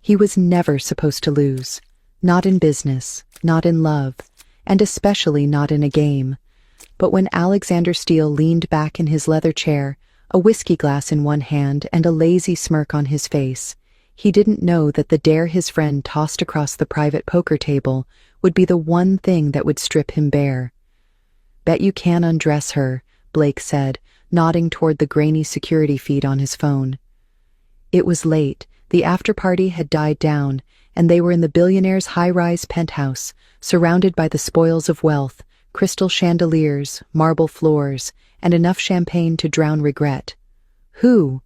He was never supposed to lose. Not in business, not in love, and especially not in a game. But when Alexander Steele leaned back in his leather chair, a whiskey glass in one hand and a lazy smirk on his face, he didn't know that the dare his friend tossed across the private poker table would be the one thing that would strip him bare. "Bet you can undress her," Blake said, nodding toward the grainy security feed on his phone. It was late, the after-party had died down, and they were in the Billionaire's high-rise penthouse, surrounded by the spoils of wealth, crystal chandeliers, marble floors, and enough champagne to drown regret. Who?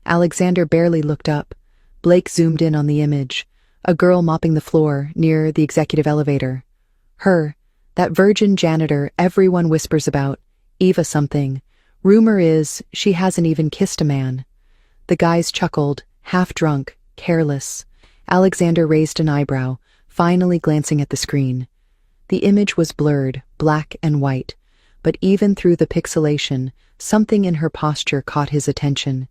Alexander barely looked up. Blake zoomed in on the image. A girl mopping the floor, near the executive elevator. Her, that virgin janitor everyone whispers about, Eva something. Rumor is, she hasn't even kissed a man. The guys chuckled, half-drunk, careless. Alexander raised an eyebrow, finally glancing at the screen. The image was blurred, black and white, but even through the pixelation, something in her posture caught his attention.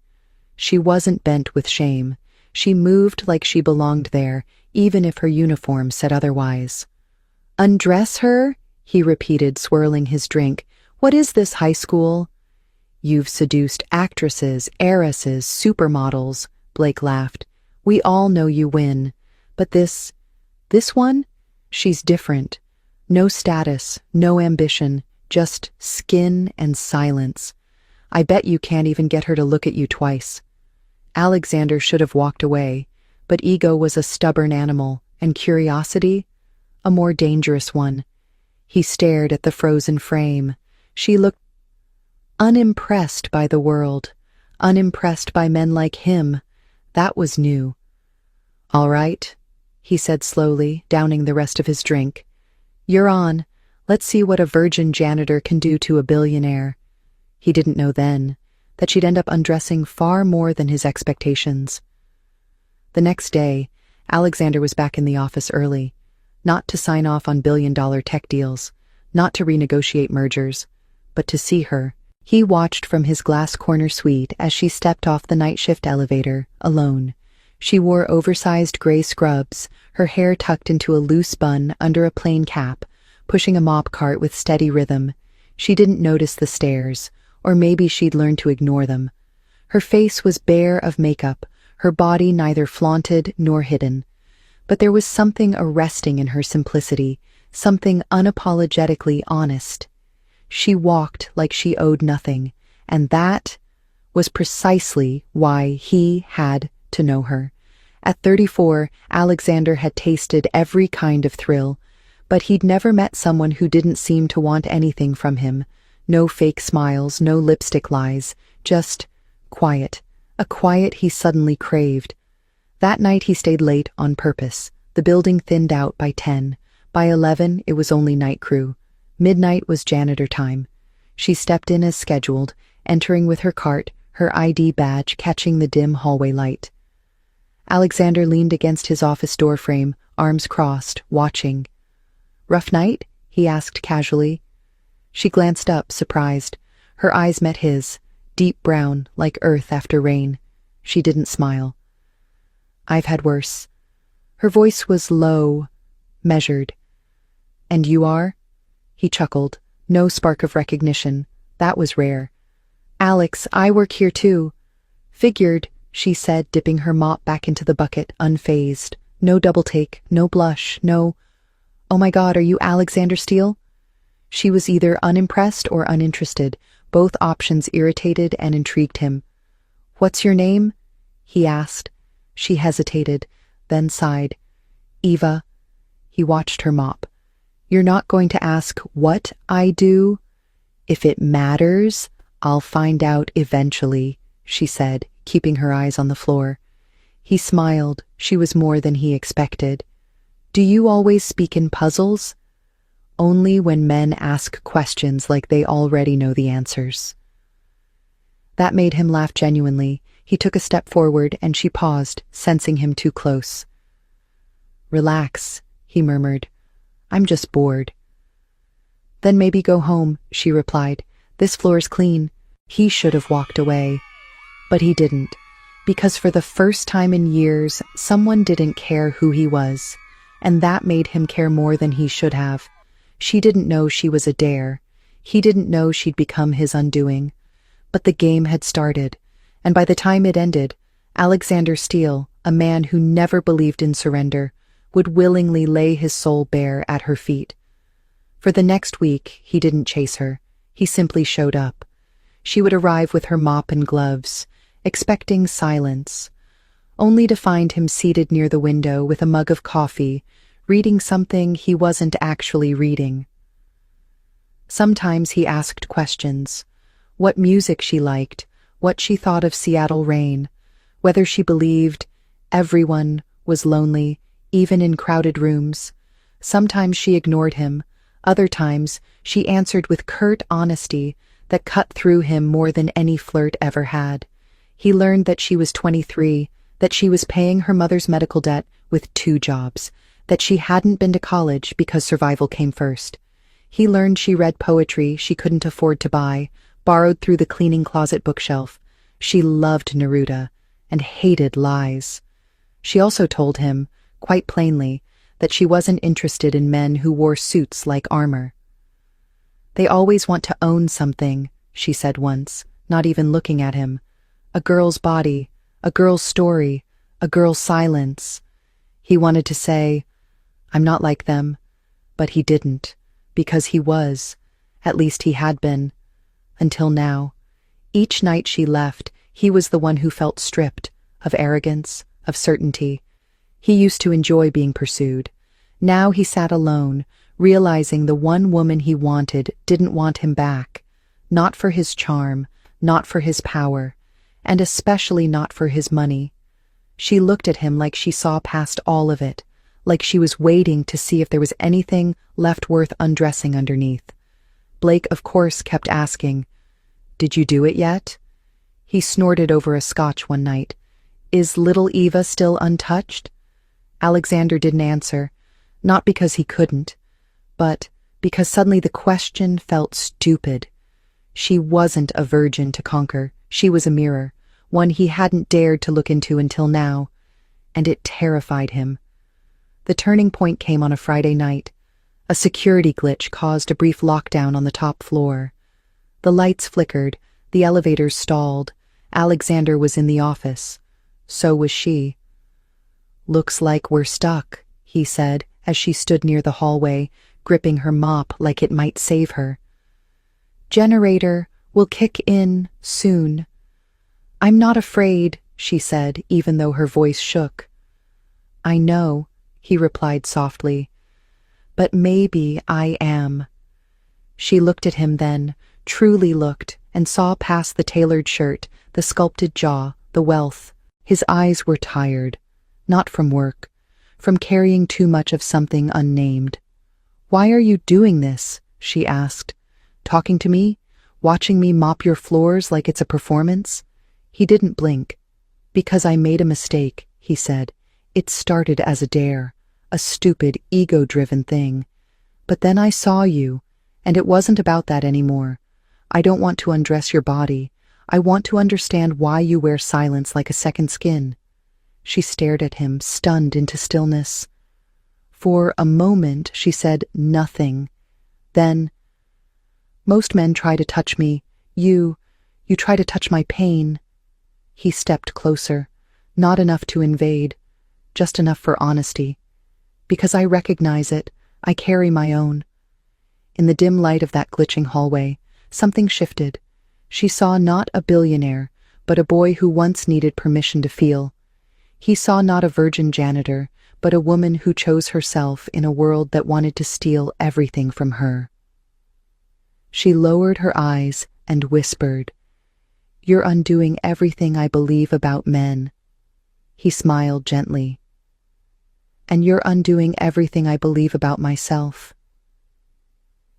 She wasn't bent with shame. She moved like she belonged there, even if her uniform said otherwise. "Undress her?" he repeated, swirling his drink. "What is this, high school?" "You've seduced actresses, heiresses, supermodels," Blake laughed. "We all know you win. But this one? She's different. No status, no ambition, just skin and silence. I bet you can't even get her to look at you twice." Alexander should have walked away, but ego was a stubborn animal, and curiosity, a more dangerous one. He stared at the frozen frame. She looked unimpressed by the world, unimpressed by men like him. That was new. "All right," he said slowly, downing the rest of his drink. "You're on. Let's see what a virgin janitor can do to a billionaire." He didn't know then that she'd end up undressing far more than his expectations. The next day, Alexander was back in the office early, not to sign off on billion-dollar tech deals, not to renegotiate mergers, but to see her. He watched from his glass corner suite as she stepped off the night shift elevator, alone. She wore oversized gray scrubs, her hair tucked into a loose bun under a plain cap, pushing a mop cart with steady rhythm. She didn't notice the stares, or maybe she'd learned to ignore them. Her face was bare of makeup, her body neither flaunted nor hidden. But there was something arresting in her simplicity, something unapologetically honest. She walked like she owed nothing, and that was precisely why he had to know her. At 34, Alexander had tasted every kind of thrill, but he'd never met someone who didn't seem to want anything from him. No fake smiles, no lipstick lies, just quiet. A quiet he suddenly craved. That night he stayed late on purpose. The building thinned out by 10. By 11, it was only night crew. Midnight was janitor time. She stepped in as scheduled, entering with her cart, her ID badge catching the dim hallway light. Alexander leaned against his office doorframe, arms crossed, watching. "Rough night?" he asked casually. She glanced up, surprised. Her eyes met his, deep brown, like earth after rain. She didn't smile. "I've had worse." Her voice was low, measured. "And you are?" He chuckled. No spark of recognition. That was rare. "Alex, I work here too." "Figured," she said, dipping her mop back into the bucket, unfazed. No double take, no blush, no, "Oh my God, are you Alexander Steele?" She was either unimpressed or uninterested. Both options irritated and intrigued him. "What's your name?" he asked. She hesitated, then sighed. "Eva." He watched her mop. "You're not going to ask what I do?" "If it matters, I'll find out eventually," she said, keeping her eyes on the floor. He smiled. She was more than he expected. "Do you always speak in puzzles?" "Only when men ask questions like they already know the answers." That made him laugh genuinely. He took a step forward, and she paused, sensing him too close. "Relax," he murmured. "I'm just bored." "Then maybe go home," she replied. "This floor's clean." He should have walked away. But he didn't. Because for the first time in years, someone didn't care who he was, and that made him care more than he should have. She didn't know she was a dare. He didn't know she'd become his undoing. But the game had started, and by the time it ended, Alexander Steele, a man who never believed in surrender, would willingly lay his soul bare at her feet. For the next week, he didn't chase her. He simply showed up. She would arrive with her mop and gloves, expecting silence, only to find him seated near the window with a mug of coffee, reading something he wasn't actually reading. Sometimes he asked questions: what music she liked, what she thought of Seattle rain, whether she believed everyone was lonely, even in crowded rooms. Sometimes she ignored him. Other times, she answered with curt honesty that cut through him more than any flirt ever had. He learned that she was 23, that she was paying her mother's medical debt with 2 jobs, that she hadn't been to college because survival came first. He learned she read poetry she couldn't afford to buy, borrowed through the cleaning closet bookshelf. She loved Neruda and hated lies. She also told him, quite plainly, that she wasn't interested in men who wore suits like armor. "They always want to own something," she said once, not even looking at him. "A girl's body, a girl's story, a girl's silence." He wanted to say, "I'm not like them," but he didn't, because he was. At least he had been. Until now. Each night she left, he was the one who felt stripped, of arrogance, of certainty. He used to enjoy being pursued. Now he sat alone, realizing the one woman he wanted didn't want him back. Not for his charm, not for his power, and especially not for his money. She looked at him like she saw past all of it, like she was waiting to see if there was anything left worth undressing underneath. Blake, of course, kept asking, "Did you do it yet?" He snorted over a scotch one night. "Is little Eva still untouched?" Alexander didn't answer, not because he couldn't, but because suddenly the question felt stupid. She wasn't a virgin to conquer. She was a mirror, one he hadn't dared to look into until now, and it terrified him. The turning point came on a Friday night. A security glitch caused a brief lockdown on the top floor. The lights flickered, the elevators stalled. Alexander was in the office. So was she. "Looks like we're stuck," he said, as she stood near the hallway, gripping her mop like it might save her. "Generator will kick in soon." "I'm not afraid," she said, even though her voice shook. "I know," he replied softly, "but maybe I am." She looked at him then, truly looked, and saw past the tailored shirt, the sculpted jaw, the wealth. His eyes were tired, not from work, from carrying too much of something unnamed. "Why are you doing this?" she asked. "Talking to me? Watching me mop your floors like it's a performance?" He didn't blink. "Because I made a mistake," he said. "It started as a dare, a stupid, ego-driven thing. But then I saw you, and it wasn't about that anymore. I don't want to undress your body. I want to understand why you wear silence like a second skin." She stared at him, stunned into stillness. For a moment, she said nothing. Then, "Most men try to touch me. You try to touch my pain." He stepped closer, not enough to invade, just enough for honesty. "Because I recognize it, I carry my own." In the dim light of that glitching hallway, something shifted. She saw not a billionaire, but a boy who once needed permission to feel. He saw not a virgin janitor, but a woman who chose herself in a world that wanted to steal everything from her. She lowered her eyes and whispered, "You're undoing everything I believe about men." He smiled gently. "And you're undoing everything I believe about myself."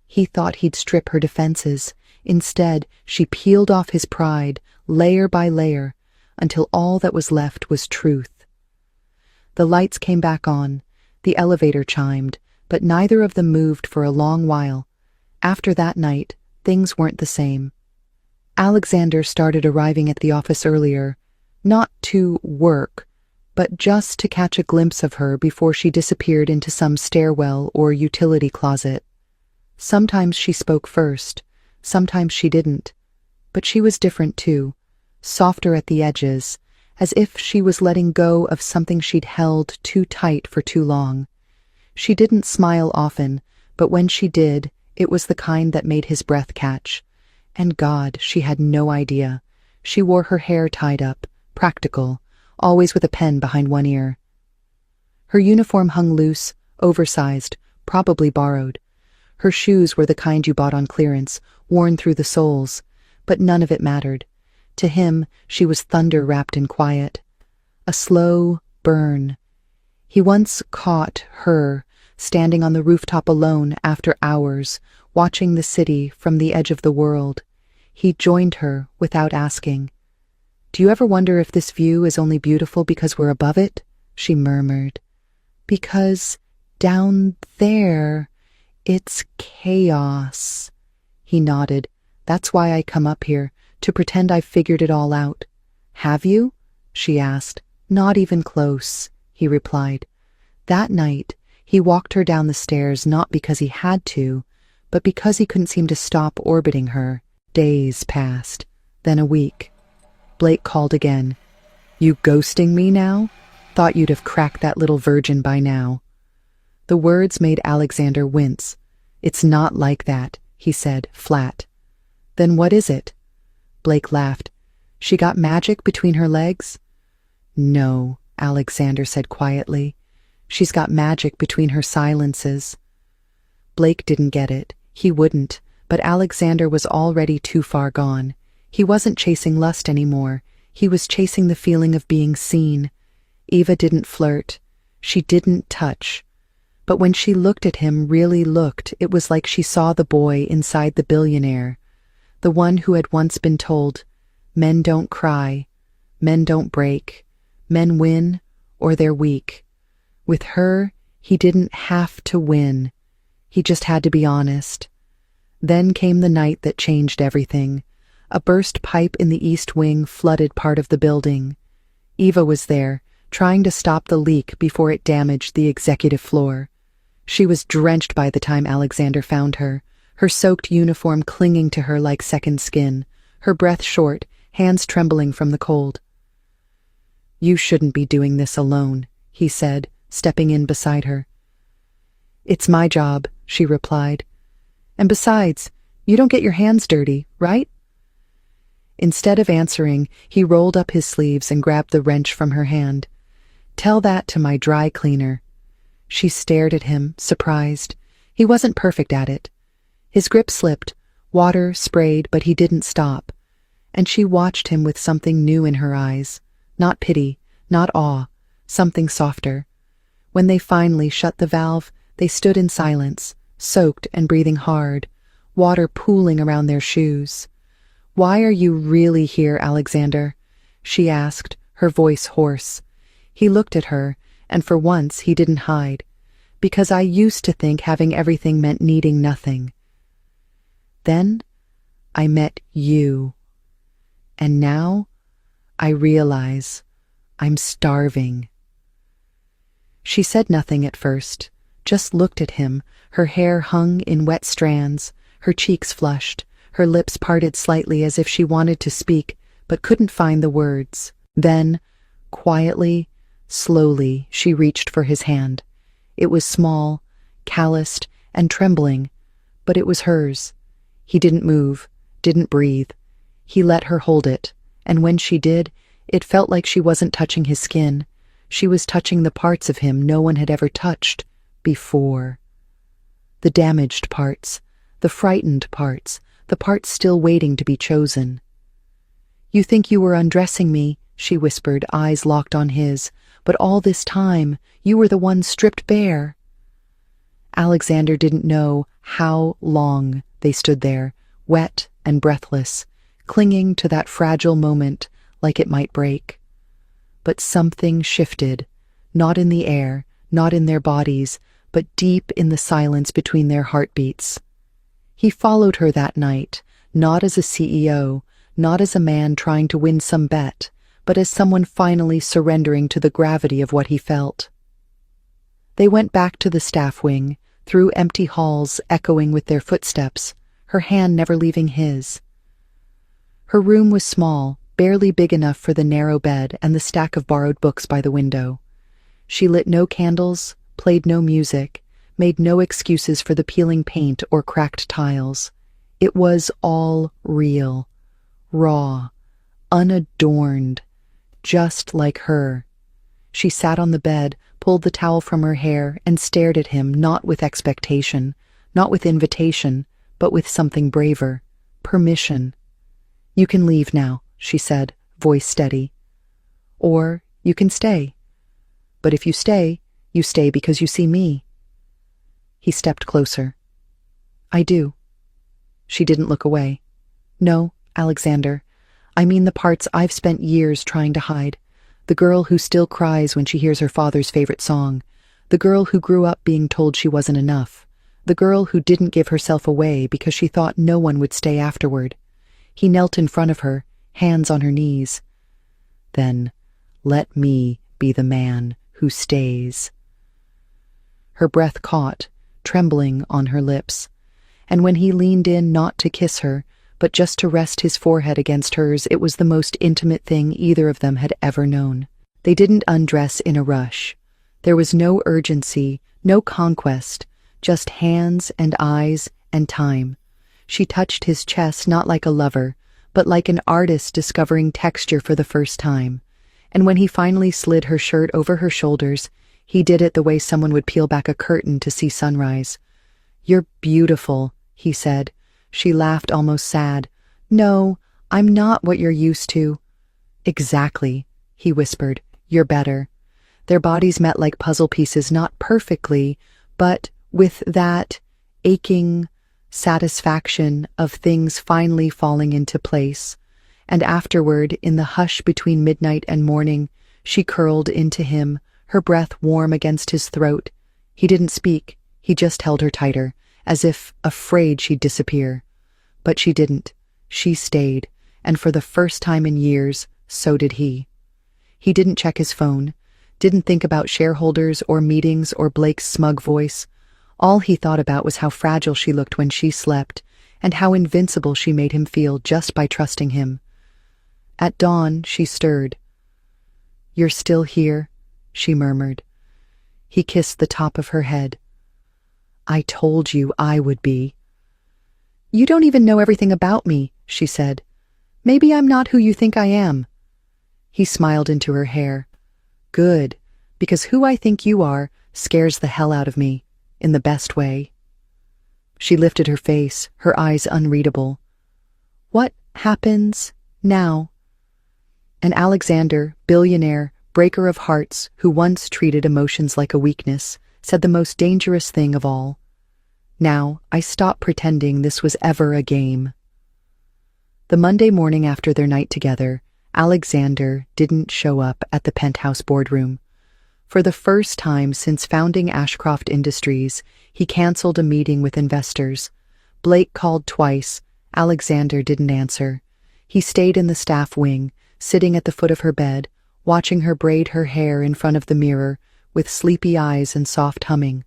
He thought he'd strip her defenses. Instead, she peeled off his pride, layer by layer, until all that was left was truth. The lights came back on, the elevator chimed, but neither of them moved for a long while. After that night, things weren't the same. Alexander started arriving at the office earlier, Not to work, but just to catch a glimpse of her before she disappeared into some stairwell or utility closet. Sometimes she spoke first, sometimes she didn't. But she was different too, softer at the edges, as if she was letting go of something she'd held too tight for too long. She didn't smile often, but when she did, it was the kind that made his breath catch. And God, she had no idea. She wore her hair tied up, practical, always with a pen behind one ear. Her uniform hung loose, oversized, probably borrowed. Her shoes were the kind you bought on clearance, worn through the soles, but none of it mattered. To him, she was thunder wrapped in quiet. A slow burn. He once caught her, standing on the rooftop alone after hours, watching the city from the edge of the world. He joined her without asking. "Do you ever wonder if this view is only beautiful because we're above it?" she murmured. "Because down there, it's chaos." He nodded. "That's why I come up here, to pretend I've figured it all out." "Have you?" she asked. "Not even close," he replied. That night, he walked her down the stairs not because he had to, but because he couldn't seem to stop orbiting her. Days passed, then a week. Blake called again. "You ghosting me now? Thought you'd have cracked that little virgin by now." The words made Alexander wince. "It's not like that," he said, flat. "Then what is it?" Blake laughed. "She got magic between her legs?" "No," Alexander said quietly. "She's got magic between her silences." Blake didn't get it. He wouldn't, but Alexander was already too far gone. He wasn't chasing lust anymore. He was chasing the feeling of being seen. Eva didn't flirt. She didn't touch. But when she looked at him, really looked, it was like she saw the boy inside the billionaire. The one who had once been told, "Men don't cry, men don't break, men win, or they're weak." With her, he didn't have to win. He just had to be honest. Then came the night that changed everything. A burst pipe in the east wing flooded part of the building. Eva was there, trying to stop the leak before it damaged the executive floor. She was drenched by the time Alexander found her, her soaked uniform clinging to her like second skin, her breath short, hands trembling from the cold. "You shouldn't be doing this alone," he said, stepping in beside her. "It's my job," she replied. "And besides, you don't get your hands dirty, right?" Instead of answering, he rolled up his sleeves and grabbed the wrench from her hand. "Tell that to my dry cleaner." She stared at him, surprised. He wasn't perfect at it. His grip slipped, water sprayed, but he didn't stop. And she watched him with something new in her eyes. Not pity, not awe, something softer. When they finally shut the valve, they stood in silence, soaked and breathing hard, water pooling around their shoes. "Why are you really here, Alexander?" she asked, her voice hoarse. He looked at her, and for once he didn't hide. "Because I used to think having everything meant needing nothing. Then I met you. And now I realize I'm starving." She said nothing at first, just looked at him, her hair hung in wet strands, her cheeks flushed, her lips parted slightly as if she wanted to speak, but couldn't find the words. Then, quietly, slowly, she reached for his hand. It was small, calloused, and trembling, but it was hers. He didn't move, didn't breathe. He let her hold it, and when she did, it felt like she wasn't touching his skin. She was touching the parts of him no one had ever touched before. The damaged parts, the frightened parts, the parts still waiting to be chosen. "You think you were undressing me," she whispered, eyes locked on his, "but all this time, you were the one stripped bare." Alexander didn't know how long they stood there, wet and breathless, clinging to that fragile moment like it might break. But something shifted, not in the air, not in their bodies, but deep in the silence between their heartbeats. He followed her that night, not as a CEO, not as a man trying to win some bet, but as someone finally surrendering to the gravity of what he felt. They went back to the staff wing, through empty halls echoing with their footsteps, her hand never leaving his. Her room was small, barely big enough for the narrow bed and the stack of borrowed books by the window. She lit no candles, played no music, made no excuses for the peeling paint or cracked tiles. It was all real, raw, unadorned, just like her. She sat on the bed, pulled the towel from her hair, and stared at him, not with expectation, not with invitation, but with something braver, permission. "You can leave now," she said, voice steady. "Or you can stay. But if you stay because you see me." He stepped closer. "I do." She didn't look away. "No, Alexander. I mean the parts I've spent years trying to hide. The girl who still cries when she hears her father's favorite song. The girl who grew up being told she wasn't enough. The girl who didn't give herself away because she thought no one would stay afterward." He knelt in front of her, hands on her knees. "Then let me be the man who stays." Her breath caught, trembling on her lips, and when he leaned in not to kiss her, but just to rest his forehead against hers, it was the most intimate thing either of them had ever known. They didn't undress in a rush. There was no urgency, no conquest, just hands and eyes and time. She touched his chest not like a lover, but like an artist discovering texture for the first time. And when he finally slid her shirt over her shoulders, he did it the way someone would peel back a curtain to see sunrise. "You're beautiful," he said. She laughed, almost sad. "No, I'm not what you're used to." "Exactly," he whispered. "You're better." Their bodies met like puzzle pieces, not perfectly, but with that aching satisfaction of things finally falling into place. And afterward, in the hush between midnight and morning, she curled into him, her breath warm against his throat. He didn't speak, he just held her tighter, as if afraid she'd disappear. But she didn't. She stayed, and for the first time in years, so did he. He didn't check his phone, didn't think about shareholders or meetings or Blake's smug voice. All he thought about was how fragile she looked when she slept, and how invincible she made him feel just by trusting him. At dawn, she stirred. "You're still here," she murmured. He kissed the top of her head. "I told you I would be." "You don't even know everything about me," she said. "Maybe I'm not who you think I am." He smiled into her hair. "Good, because who I think you are scares the hell out of me, in the best way." She lifted her face, her eyes unreadable. "What happens now?" And Alexander, billionaire, breaker of hearts, who once treated emotions like a weakness, said the most dangerous thing of all. "Now, I stop pretending this was ever a game." The Monday morning after their night together, Alexander didn't show up at the penthouse boardroom. For the first time since founding Ashcroft Industries, he canceled a meeting with investors. Blake called twice. Alexander didn't answer. He stayed in the staff wing, sitting at the foot of her bed, watching her braid her hair in front of the mirror, with sleepy eyes and soft humming.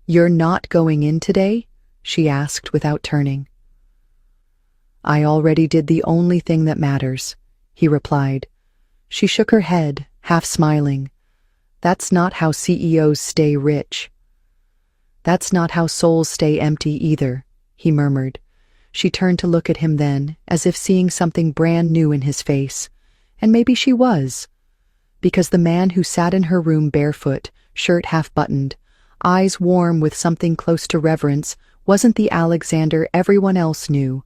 "You're not going in today?" she asked without turning. "I already did the only thing that matters," he replied. She shook her head, half smiling. "That's not how CEOs stay rich." "That's not how souls stay empty either," he murmured. She turned to look at him then, as if seeing something brand new in his face. And maybe she was. Because the man who sat in her room barefoot, shirt half buttoned, eyes warm with something close to reverence, wasn't the Alexander everyone else knew.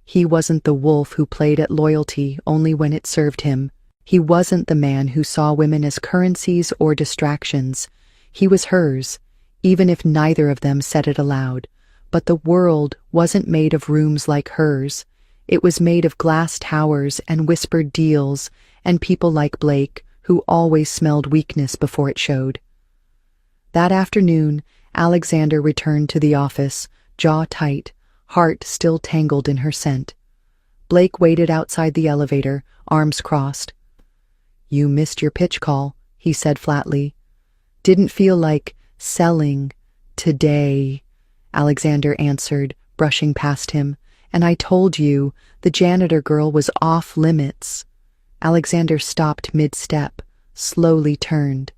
He wasn't the wolf who played at loyalty only when it served him. He wasn't the man who saw women as currencies or distractions. He was hers, even if neither of them said it aloud. But the world wasn't made of rooms like hers. It was made of glass towers and whispered deals and people like Blake, who always smelled weakness before it showed. That afternoon, Alexander returned to the office, jaw tight, heart still tangled in her scent. Blake waited outside the elevator, arms crossed. "You missed your pitch call," he said flatly. "Didn't feel like selling today," Alexander answered, brushing past him. "And I told you, the janitor girl was off limits." Alexander stopped mid-step, slowly turned.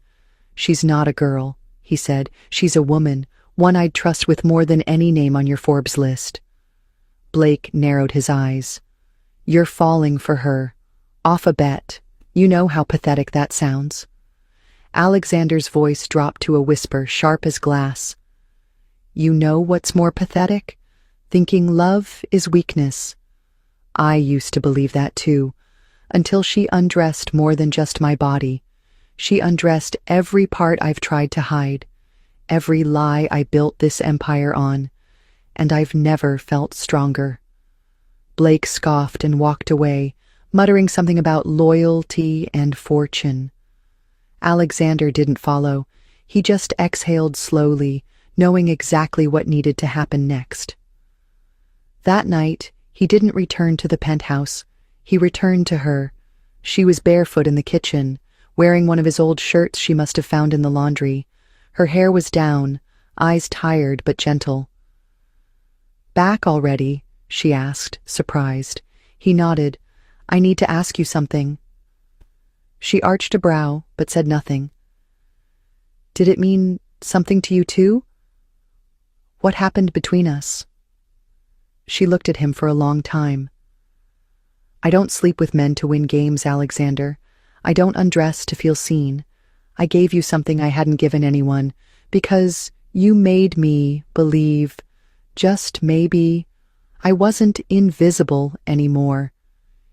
"She's not a girl," he said. "She's a woman, one I'd trust with more than any name on your Forbes list." Blake narrowed his eyes. "You're falling for her. Off a bet. You know how pathetic that sounds." Alexander's voice dropped to a whisper, sharp as glass. "You know what's more pathetic? Thinking love is weakness. I used to believe that too, until she undressed more than just my body. She undressed every part I've tried to hide, every lie I built this empire on, and I've never felt stronger." Blake scoffed and walked away, muttering something about loyalty and fortune. Alexander didn't follow. He just exhaled slowly, knowing exactly what needed to happen next. That night, he didn't return to the penthouse. He returned to her. She was barefoot in the kitchen, wearing one of his old shirts she must have found in the laundry. Her hair was down, eyes tired but gentle. "Back already?" she asked, surprised. He nodded. "I need to ask you something." She arched a brow, but said nothing. "Did it mean something to you too? What happened between us?" She looked at him for a long time. "I don't sleep with men to win games, Alexander. I don't undress to feel seen. I gave you something I hadn't given anyone, because you made me believe, just maybe, I wasn't invisible anymore."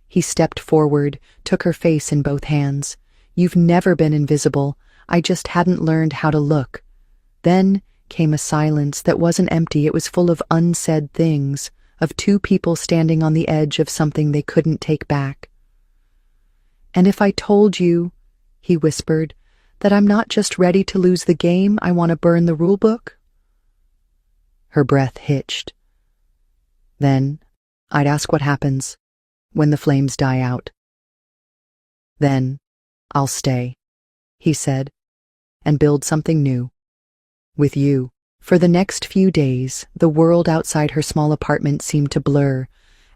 He stepped forward, took her face in both hands. "You've never been invisible. I just hadn't learned how to look." Then came a silence that wasn't empty. It was full of unsaid things, of two people standing on the edge of something they couldn't take back. "And if I told you," he whispered, "that I'm not just ready to lose the game, I want to burn the rule book?" Her breath hitched. "Then I'd ask what happens when the flames die out. Then I'll stay," he said, "and build something new. With you." For the next few days, the world outside her small apartment seemed to blur.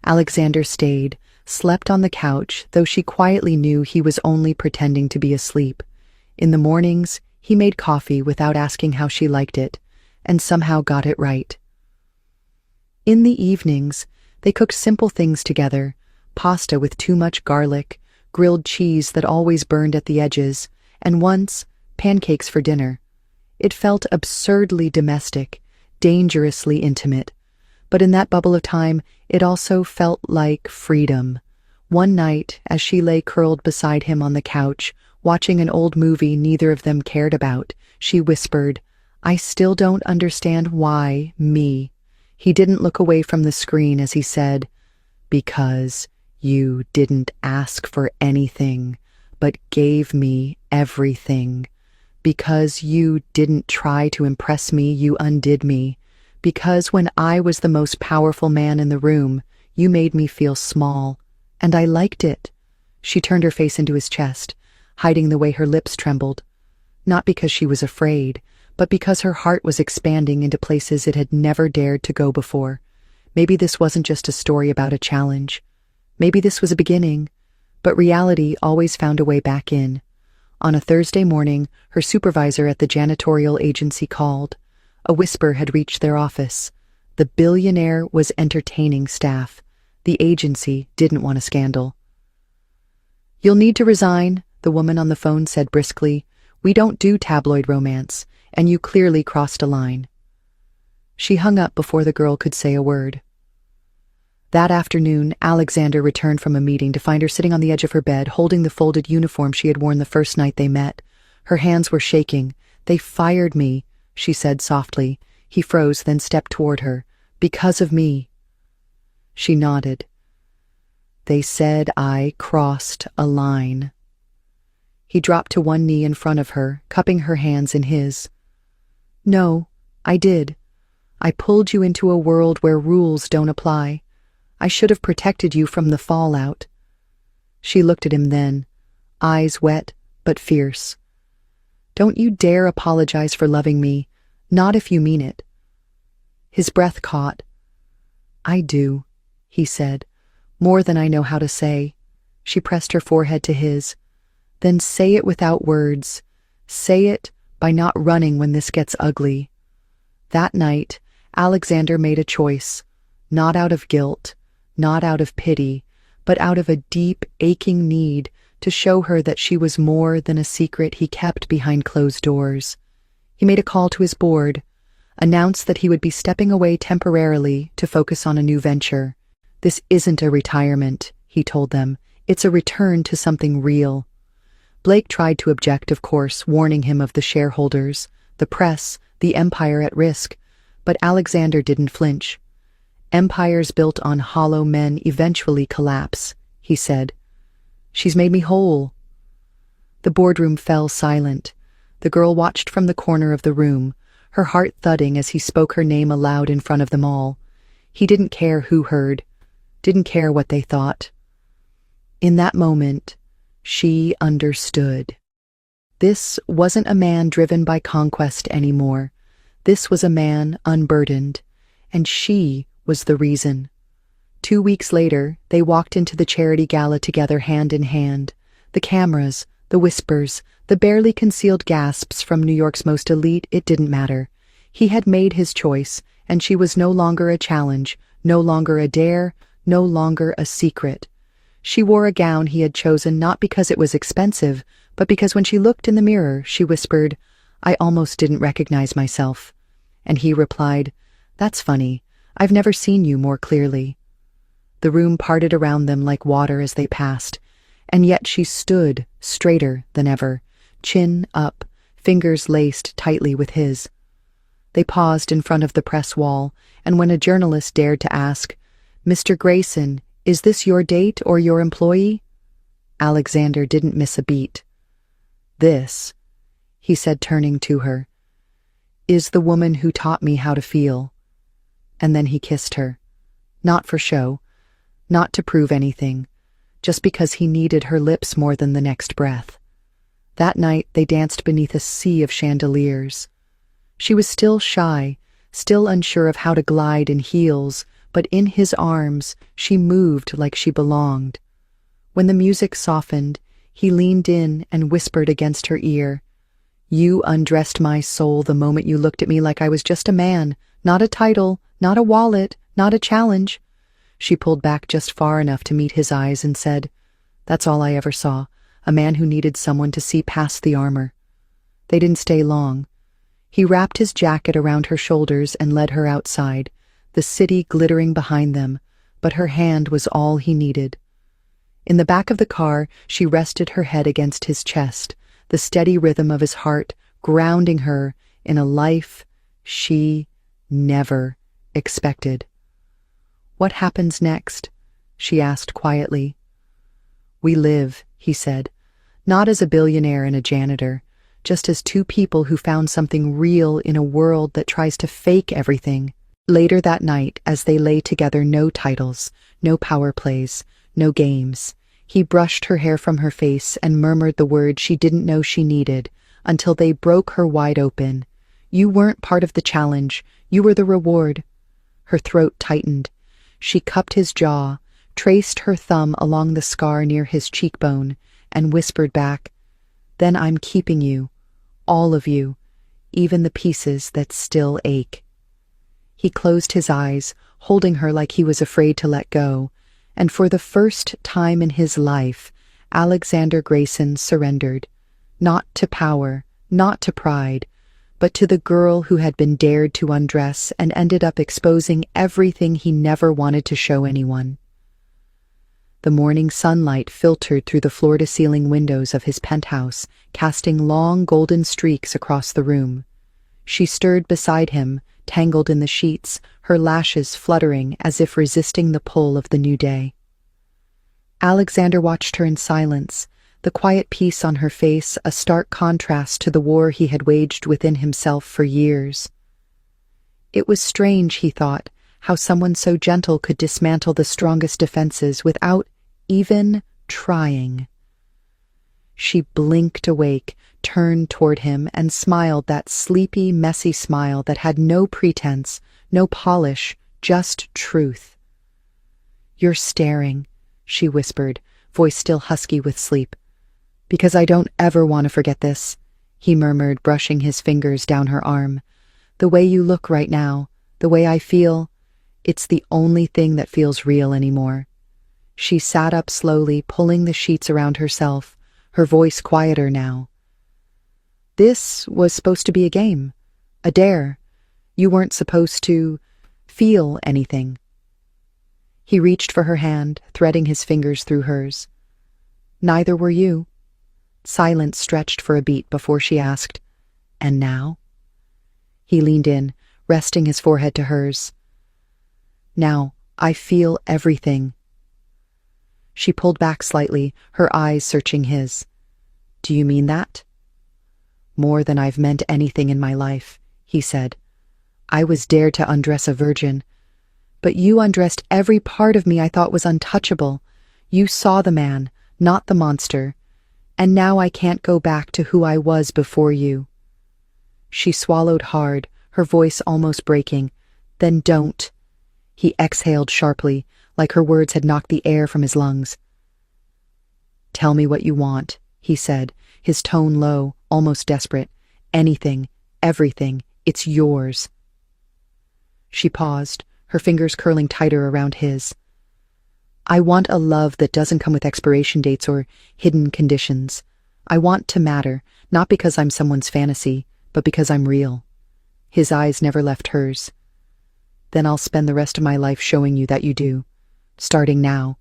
Alexander stayed, slept on the couch, though she quietly knew he was only pretending to be asleep. In the mornings, he made coffee without asking how she liked it, and somehow got it right. In the evenings, they cooked simple things together: pasta with too much garlic, grilled cheese that always burned at the edges, and once, pancakes for dinner. It felt absurdly domestic, dangerously intimate. But in that bubble of time, it also felt like freedom. One night, as she lay curled beside him on the couch, watching an old movie neither of them cared about, she whispered, "I still don't understand why me." He didn't look away from the screen as he said, "Because you didn't ask for anything, but gave me everything. Because you didn't try to impress me, you undid me. Because when I was the most powerful man in the room, you made me feel small. And I liked it." She turned her face into his chest, hiding the way her lips trembled. Not because she was afraid, but because her heart was expanding into places it had never dared to go before. Maybe this wasn't just a story about a challenge. Maybe this was a beginning, but reality always found a way back in. On a Thursday morning, her supervisor at the janitorial agency called. A whisper had reached their office. The Billionaire was entertaining staff. The agency didn't want a scandal. "You'll need to resign," the woman on the phone said briskly. "We don't do tabloid romance, and you clearly crossed a line." She hung up before the girl could say a word. That afternoon, Alexander returned from a meeting to find her sitting on the edge of her bed, holding the folded uniform she had worn the first night they met. Her hands were shaking. "They fired me," she said softly. He froze, then stepped toward her. "Because of me." She nodded. "They said I crossed a line." He dropped to one knee in front of her, cupping her hands in his. "No, I did. I pulled you into a world where rules don't apply. I should have protected you from the fallout." She looked at him then, eyes wet but fierce. "Don't you dare apologize for loving me, not if you mean it." His breath caught. "I do," he said, "more than I know how to say." She pressed her forehead to his. "Then say it without words. Say it by not running when this gets ugly." That night, Alexander made a choice, not out of guilt, not out of pity, but out of a deep, aching need to show her that she was more than a secret he kept behind closed doors. He made a call to his board, announced that he would be stepping away temporarily to focus on a new venture. "This isn't a retirement," he told them. "It's a return to something real." Blake tried to object, of course, warning him of the shareholders, the press, the empire at risk, but Alexander didn't flinch. "Empires built on hollow men eventually collapse," he said. "She's made me whole." The boardroom fell silent. The girl watched from the corner of the room, her heart thudding as he spoke her name aloud in front of them all. He didn't care who heard, didn't care what they thought. In that moment, she understood. This wasn't a man driven by conquest anymore. This was a man unburdened, and she was the reason. 2 weeks later, they walked into the charity gala together hand in hand. The cameras, the whispers, the barely concealed gasps from New York's most elite, it didn't matter. He had made his choice, and she was no longer a challenge, no longer a dare, no longer a secret. She wore a gown he had chosen not because it was expensive, but because when she looked in the mirror, she whispered, "I almost didn't recognize myself." And he replied, "That's funny. I've never seen you more clearly." The room parted around them like water as they passed, and yet she stood straighter than ever, chin up, fingers laced tightly with his. They paused in front of the press wall, and when a journalist dared to ask, "Mr. Grayson, is this your date or your employee?" Alexander didn't miss a beat. "This," he said, turning to her, "is the woman who taught me how to feel." And then he kissed her. Not for show, not to prove anything, just because he needed her lips more than the next breath. That night they danced beneath a sea of chandeliers. She was still shy, still unsure of how to glide in heels, but in his arms she moved like she belonged. When the music softened, he leaned in and whispered against her ear, "You undressed my soul the moment you looked at me like I was just a man, not a title, not a wallet, not a challenge." She pulled back just far enough to meet his eyes and said, "That's all I ever saw, a man who needed someone to see past the armor." They didn't stay long. He wrapped his jacket around her shoulders and led her outside, the city glittering behind them, but her hand was all he needed. In the back of the car, she rested her head against his chest, the steady rhythm of his heart grounding her in a life she never expected. "What happens next?" she asked quietly. "We live," he said, "not as a billionaire and a janitor, just as two people who found something real in a world that tries to fake everything." Later that night, as they lay together, no titles, no power plays, no games. He brushed her hair from her face and murmured the words she didn't know she needed, until they broke her wide open. "You weren't part of the challenge, you were the reward." Her throat tightened. She cupped his jaw, traced her thumb along the scar near his cheekbone, and whispered back, "Then I'm keeping you, all of you, even the pieces that still ache." He closed his eyes, holding her like he was afraid to let go, and for the first time in his life, Alexander Grayson surrendered, not to power, not to pride, but to the girl who had been dared to undress and ended up exposing everything he never wanted to show anyone. The morning sunlight filtered through the floor-to-ceiling windows of his penthouse, casting long golden streaks across the room. She stirred beside him, tangled in the sheets, her lashes fluttering as if resisting the pull of the new day. Alexander watched her in silence, the quiet peace on her face a stark contrast to the war he had waged within himself for years. It was strange, he thought, how someone so gentle could dismantle the strongest defenses without even trying. She blinked awake, turned toward him, and smiled that sleepy, messy smile that had no pretense, no polish, just truth. "You're staring," she whispered, voice still husky with sleep. "Because I don't ever want to forget this," he murmured, brushing his fingers down her arm. "The way you look right now, the way I feel, it's the only thing that feels real anymore." She sat up slowly, pulling the sheets around herself, her voice quieter now. "This was supposed to be a game, a dare. You weren't supposed to feel anything." He reached for her hand, threading his fingers through hers. "Neither were you." Silence stretched for a beat before she asked, "And now?" He leaned in, resting his forehead to hers. "Now, I feel everything." She pulled back slightly, her eyes searching his. "Do you mean that?" "More than I've meant anything in my life," he said. "I was dared to undress a virgin. But you undressed every part of me I thought was untouchable. You saw the man, not the monster. And now I can't go back to who I was before you." She swallowed hard, her voice almost breaking. "Then don't." He exhaled sharply, like her words had knocked the air from his lungs. "Tell me what you want," he said, his tone low, almost desperate. "Anything, everything, it's yours." She paused, her fingers curling tighter around his. "I want a love that doesn't come with expiration dates or hidden conditions. I want to matter, not because I'm someone's fantasy, but because I'm real." His eyes never left hers. "Then I'll spend the rest of my life showing you that you do. Starting now."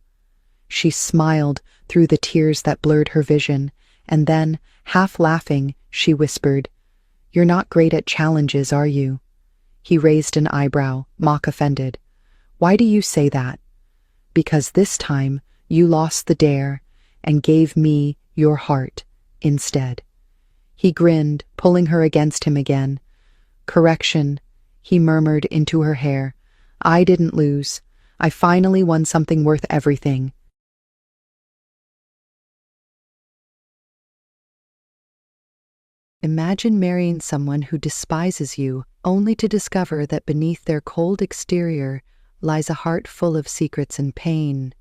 She smiled through the tears that blurred her vision, and then, half laughing, she whispered, "You're not great at challenges, are you?" He raised an eyebrow, mock offended. "Why do you say that?" "Because this time you lost the dare and gave me your heart instead." He grinned, pulling her against him again. "Correction," he murmured into her hair. "I didn't lose. I finally won something worth everything." Imagine marrying someone who despises you, only to discover that beneath their cold exterior lies a heart full of secrets and pain.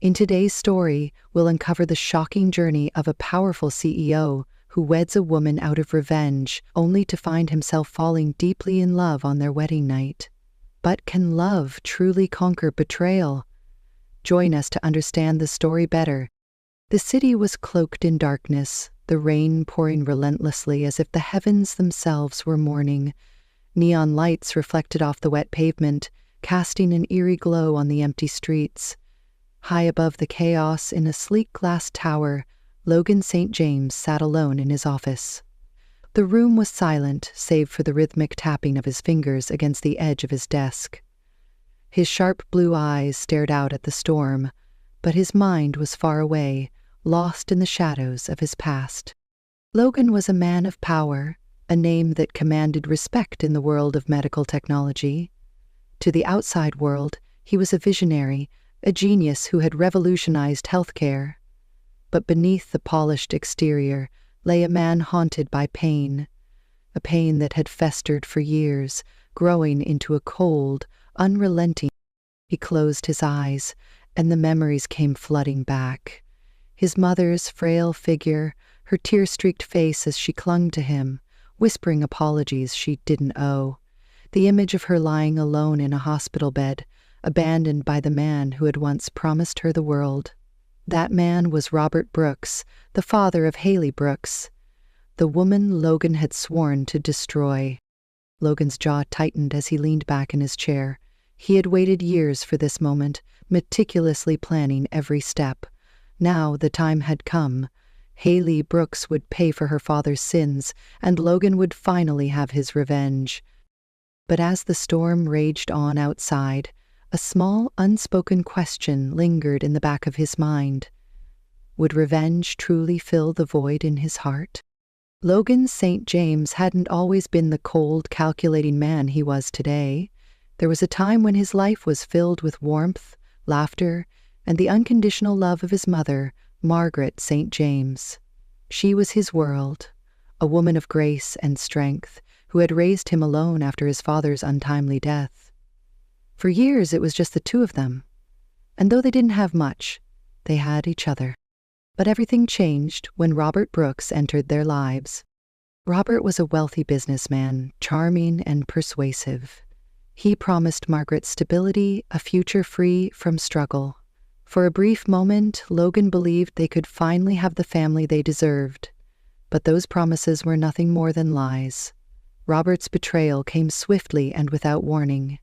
In today's story, we'll uncover the shocking journey of a powerful CEO who weds a woman out of revenge, only to find himself falling deeply in love on their wedding night. But can love truly conquer betrayal? Join us to understand the story better. The city was cloaked in darkness, the rain pouring relentlessly as if the heavens themselves were mourning. Neon lights reflected off the wet pavement, casting an eerie glow on the empty streets. High above the chaos, in a sleek glass tower, Logan St. James sat alone in his office. The room was silent, save for the rhythmic tapping of his fingers against the edge of his desk. His sharp blue eyes stared out at the storm, but his mind was far away, lost in the shadows of his past. Logan was a man of power, a name that commanded respect in the world of medical technology. To the outside world, he was a visionary, a genius who had revolutionized healthcare. But beneath the polished exterior lay a man haunted by pain, a pain that had festered for years, growing into a cold, unrelenting. He closed his eyes, and the memories came flooding back. His mother's frail figure, her tear-streaked face as she clung to him, whispering apologies she didn't owe. The image of her lying alone in a hospital bed, abandoned by the man who had once promised her the world. That man was Robert Brooks, the father of Haley Brooks, the woman Logan had sworn to destroy. Logan's jaw tightened as he leaned back in his chair. He had waited years for this moment, meticulously planning every step. Now the time had come. Haley Brooks would pay for her father's sins, and Logan would finally have his revenge. But as the storm raged on outside, a small, unspoken question lingered in the back of his mind. Would revenge truly fill the void in his heart? Logan St. James hadn't always been the cold, calculating man he was today. There was a time when his life was filled with warmth, laughter, and the unconditional love of his mother, Margaret St. James. She was his world, a woman of grace and strength who had raised him alone after his father's untimely death. For years it was just the two of them, and though they didn't have much, they had each other. But everything changed when Robert Brooks entered their lives. Robert was a wealthy businessman, charming and persuasive. He promised Margaret stability, a future free from struggle. For a brief moment, Logan believed they could finally have the family they deserved. But those promises were nothing more than lies. Robert's betrayal came swiftly and without warning.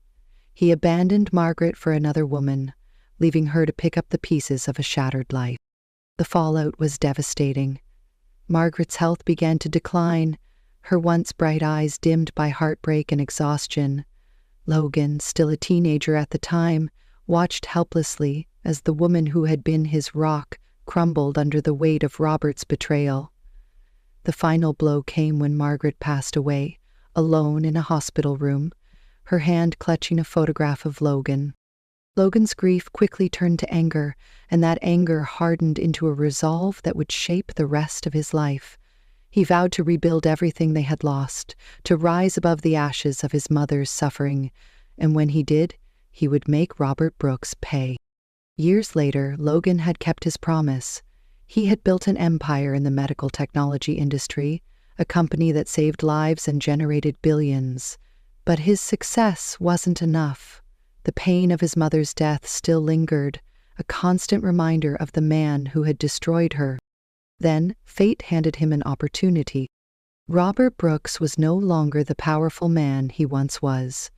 He abandoned Margaret for another woman, leaving her to pick up the pieces of a shattered life. The fallout was devastating. Margaret's health began to decline, her once bright eyes dimmed by heartbreak and exhaustion. Logan, still a teenager at the time, watched helplessly as the woman who had been his rock crumbled under the weight of Robert's betrayal. The final blow came when Margaret passed away, alone in a hospital room, her hand clutching a photograph of Logan. Logan's grief quickly turned to anger, and that anger hardened into a resolve that would shape the rest of his life. He vowed to rebuild everything they had lost, to rise above the ashes of his mother's suffering, and when he did, he would make Robert Brooks pay. Years later, Logan had kept his promise. He had built an empire in the medical technology industry, a company that saved lives and generated billions. But his success wasn't enough. The pain of his mother's death still lingered, a constant reminder of the man who had destroyed her. Then, fate handed him an opportunity. Robert Brooks was no longer the powerful man he once was.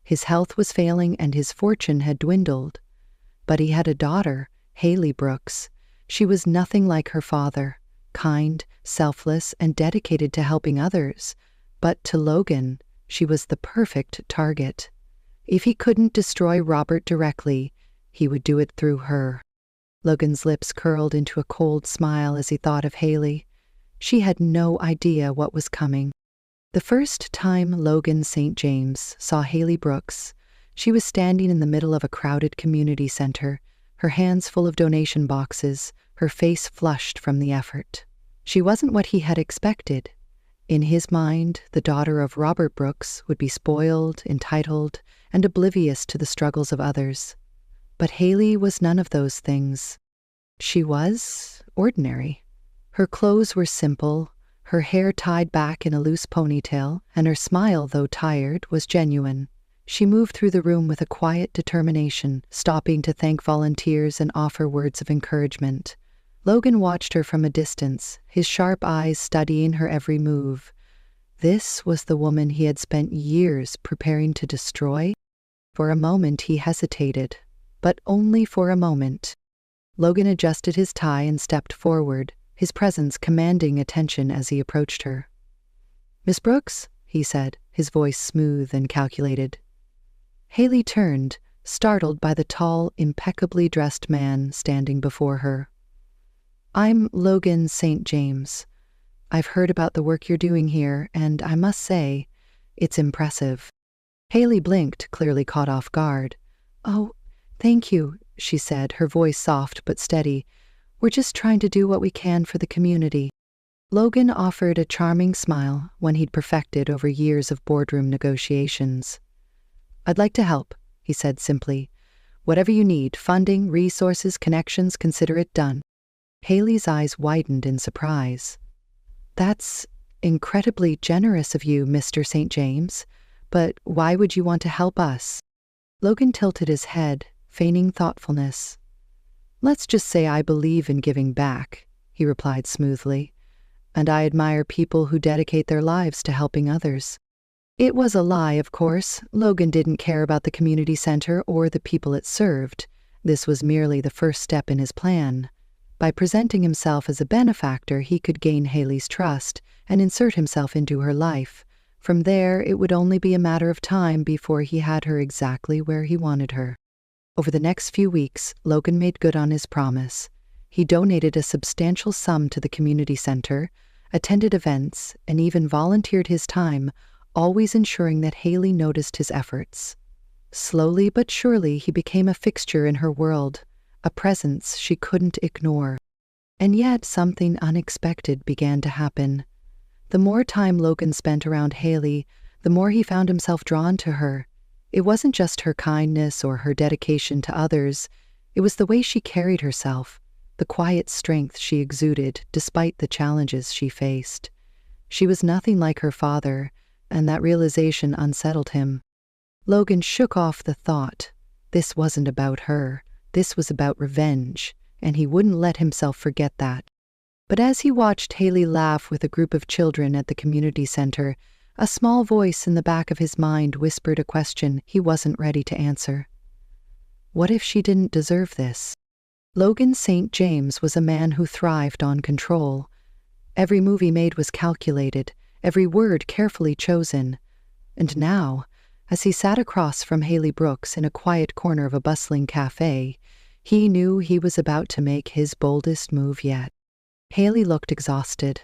His health was failing and his fortune had dwindled. But he had a daughter, Haley Brooks. She was nothing like her father, kind, selfless, and dedicated to helping others. But to Logan, she was the perfect target. If he couldn't destroy Robert directly, he would do it through her. Logan's lips curled into a cold smile as he thought of Haley. She had no idea what was coming. The first time Logan St. James saw Haley Brooks, she was standing in the middle of a crowded community center, her hands full of donation boxes, her face flushed from the effort. She wasn't what he had expected. In his mind, the daughter of Robert Brooks would be spoiled, entitled, and oblivious to the struggles of others. But Haley was none of those things. She was ordinary. Her clothes were simple, her hair tied back in a loose ponytail, and her smile, though tired, was genuine. She moved through the room with a quiet determination, stopping to thank volunteers and offer words of encouragement. Logan watched her from a distance, his sharp eyes studying her every move. This was the woman he had spent years preparing to destroy. For a moment he hesitated, but only for a moment. Logan adjusted his tie and stepped forward, his presence commanding attention as he approached her. "Miss Brooks," he said, his voice smooth and calculated. Haley turned, startled by the tall, impeccably dressed man standing before her. "I'm Logan St. James. I've heard about the work you're doing here, and I must say, it's impressive." Haley blinked, clearly caught off guard. "Oh, thank you," she said, her voice soft but steady. "We're just trying to do what we can for the community." Logan offered a charming smile, one he'd perfected over years of boardroom negotiations. "I'd like to help," he said simply. "Whatever you need, funding, resources, connections, consider it done." Haley's eyes widened in surprise. "That's incredibly generous of you, Mr. St. James. But why would you want to help us?" Logan tilted his head, feigning thoughtfulness. "Let's just say I believe in giving back," he replied smoothly. "And I admire people who dedicate their lives to helping others." It was a lie, of course. Logan didn't care about the community center or the people it served. This was merely the first step in his plan. By presenting himself as a benefactor, he could gain Haley's trust and insert himself into her life. From there, it would only be a matter of time before he had her exactly where he wanted her. Over the next few weeks, Logan made good on his promise. He donated a substantial sum to the community center, attended events, and even volunteered his time, always ensuring that Haley noticed his efforts. Slowly but surely he became a fixture in her world, a presence she couldn't ignore. And yet something unexpected began to happen. The more time Logan spent around Haley, the more he found himself drawn to her. It wasn't just her kindness or her dedication to others, it was the way she carried herself, the quiet strength she exuded despite the challenges she faced. She was nothing like her father, and that realization unsettled him. Logan shook off the thought. This wasn't about her. This was about revenge, and he wouldn't let himself forget that. But as he watched Haley laugh with a group of children at the community center, a small voice in the back of his mind whispered a question he wasn't ready to answer. What if she didn't deserve this? Logan St. James was a man who thrived on control. Every move he made was calculated, every word carefully chosen. And now, as he sat across from Haley Brooks in a quiet corner of a bustling cafe, he knew he was about to make his boldest move yet. Haley looked exhausted.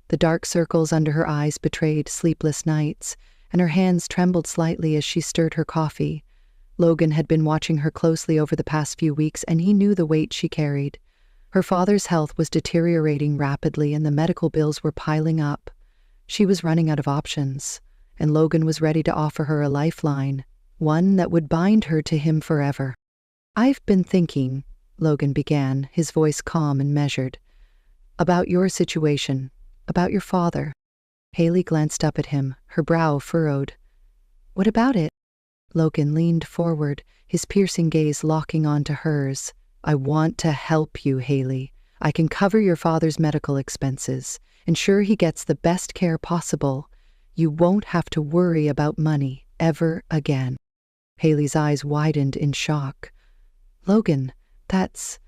The dark circles under her eyes betrayed sleepless nights, and her hands trembled slightly as she stirred her coffee. Logan had been watching her closely over the past few weeks, and he knew the weight she carried. Her father's health was deteriorating rapidly, and the medical bills were piling up. She was running out of options, and Logan was ready to offer her a lifeline, one that would bind her to him forever. "I've been thinking," Logan began, his voice calm and measured, "about your situation, about your father." Haley glanced up at him, her brow furrowed. "What about it?" Logan leaned forward, his piercing gaze locking onto hers. "I want to help you, Haley. I can cover your father's medical expenses, ensure he gets the best care possible. You won't have to worry about money ever again." Haley's eyes widened in shock. "Logan, that's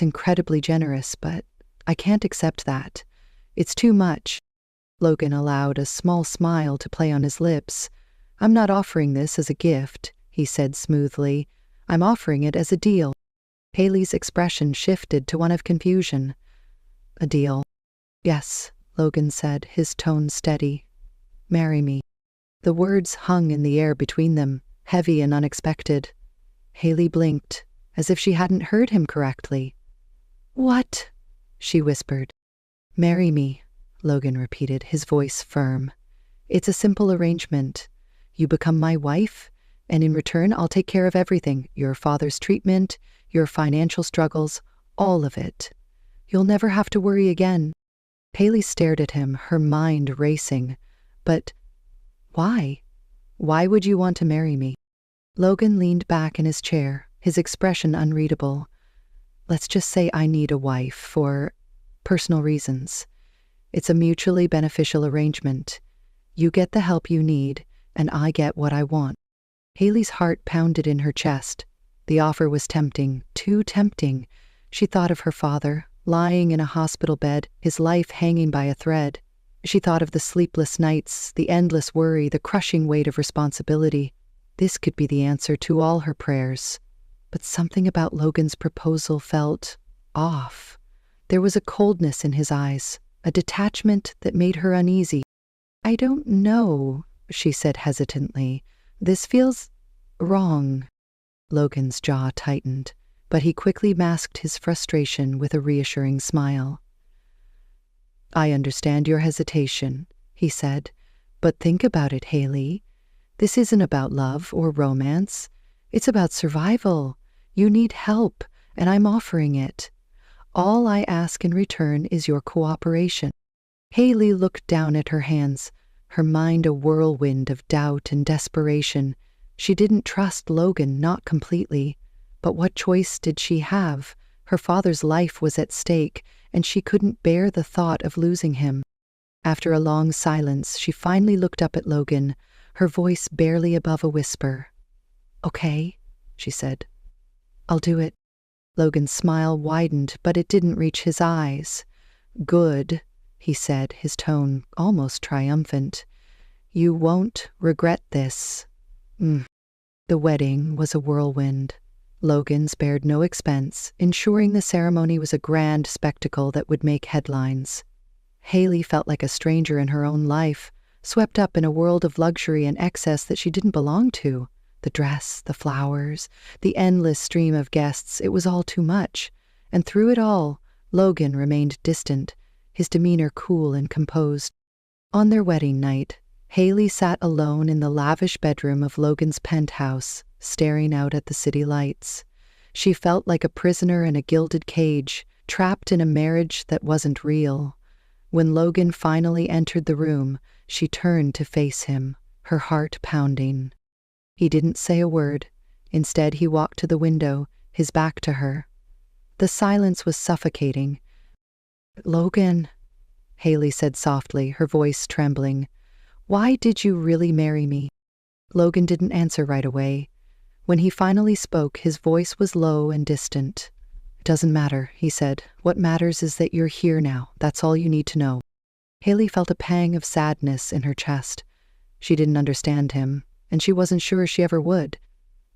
incredibly generous, but I can't accept that. It's too much." Logan allowed a small smile to play on his lips. "I'm not offering this as a gift," he said smoothly. "I'm offering it as a deal." Haley's expression shifted to one of confusion. "A deal?" "Yes," Logan said, his tone steady. "Marry me." The words hung in the air between them, heavy and unexpected. Haley blinked, as if she hadn't heard him correctly. "What?" she whispered. "Marry me," Logan repeated, his voice firm. "It's a simple arrangement. You become my wife, and in return I'll take care of everything, your father's treatment, your financial struggles, all of it. You'll never have to worry again." Haley stared at him, her mind racing. "But why? Why would you want to marry me?" Logan leaned back in his chair, his expression unreadable. "Let's just say I need a wife for personal reasons. It's a mutually beneficial arrangement. You get the help you need, and I get what I want." Haley's heart pounded in her chest. The offer was tempting, too tempting. She thought of her father, lying in a hospital bed, his life hanging by a thread. She thought of the sleepless nights, the endless worry, the crushing weight of responsibility. This could be the answer to all her prayers. But something about Logan's proposal felt off. There was a coldness in his eyes, a detachment that made her uneasy. "I don't know," she said hesitantly. "This feels wrong." Logan's jaw tightened, but he quickly masked his frustration with a reassuring smile. "I understand your hesitation," he said, "but think about it, Haley. This isn't about love or romance. It's about survival. You need help, and I'm offering it. All I ask in return is your cooperation." Haley looked down at her hands, her mind a whirlwind of doubt and desperation. She didn't trust Logan, not completely. But what choice did she have? Her father's life was at stake, and she couldn't bear the thought of losing him. After a long silence, she finally looked up at Logan, her voice barely above a whisper. "Okay," she said. "I'll do it." Logan's smile widened, but it didn't reach his eyes. "Good," he said, his tone almost triumphant. "You won't regret this." The wedding was a whirlwind. Logan spared no expense, ensuring the ceremony was a grand spectacle that would make headlines. Haley felt like a stranger in her own life, swept up in a world of luxury and excess that she didn't belong to. The dress, the flowers, the endless stream of guests, it was all too much. And through it all, Logan remained distant, his demeanor cool and composed. On their wedding night, Haley sat alone in the lavish bedroom of Logan's penthouse, staring out at the city lights. She felt like a prisoner in a gilded cage, trapped in a marriage that wasn't real. When Logan finally entered the room, she turned to face him, her heart pounding. He didn't say a word. Instead, he walked to the window, his back to her. The silence was suffocating. "Logan," Haley said softly, her voice trembling, "why did you really marry me?" Logan didn't answer right away. When he finally spoke, his voice was low and distant. "It doesn't matter," he said. "What matters is that you're here now. That's all you need to know." Haley felt a pang of sadness in her chest. She didn't understand him, and she wasn't sure she ever would.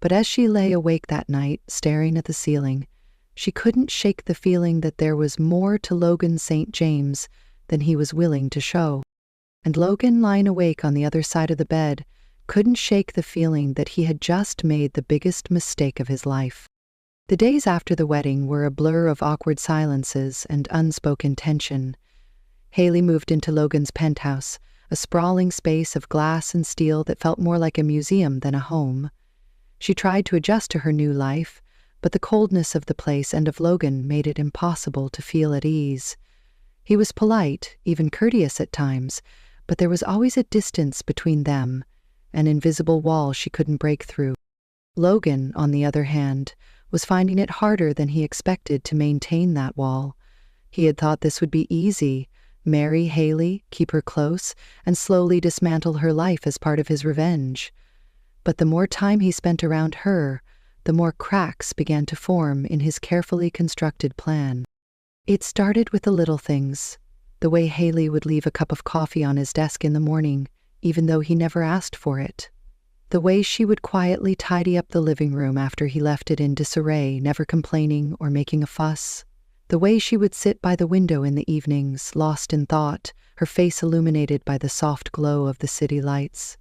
But as she lay awake that night, staring at the ceiling, she couldn't shake the feeling that there was more to Logan St. James than he was willing to show. And Logan, lying awake on the other side of the bed, couldn't shake the feeling that he had just made the biggest mistake of his life. The days after the wedding were a blur of awkward silences and unspoken tension. Haley moved into Logan's penthouse, a sprawling space of glass and steel that felt more like a museum than a home. She tried to adjust to her new life, but the coldness of the place and of Logan made it impossible to feel at ease. He was polite, even courteous at times, but there was always a distance between them, an invisible wall she couldn't break through. Logan, on the other hand, was finding it harder than he expected to maintain that wall. He had thought this would be easy: marry Haley, keep her close, and slowly dismantle her life as part of his revenge. But the more time he spent around her, the more cracks began to form in his carefully constructed plan. It started with the little things: the way Haley would leave a cup of coffee on his desk in the morning, even though he never asked for it. The way she would quietly tidy up the living room after he left it in disarray, never complaining or making a fuss. The way she would sit by the window in the evenings, lost in thought, her face illuminated by the soft glow of the city lights.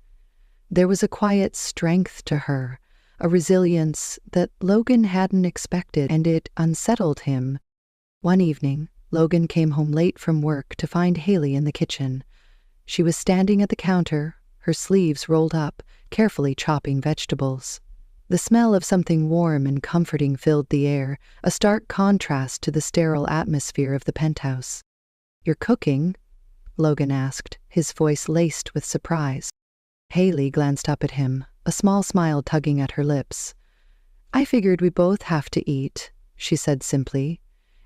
There was a quiet strength to her, a resilience that Logan hadn't expected, and it unsettled him. One evening, Logan came home late from work to find Haley in the kitchen. She was standing at the counter, her sleeves rolled up, carefully chopping vegetables. The smell of something warm and comforting filled the air, a stark contrast to the sterile atmosphere of the penthouse. "You're cooking?" Logan asked, his voice laced with surprise. Haley glanced up at him, a small smile tugging at her lips. "I figured we both have to eat," she said simply,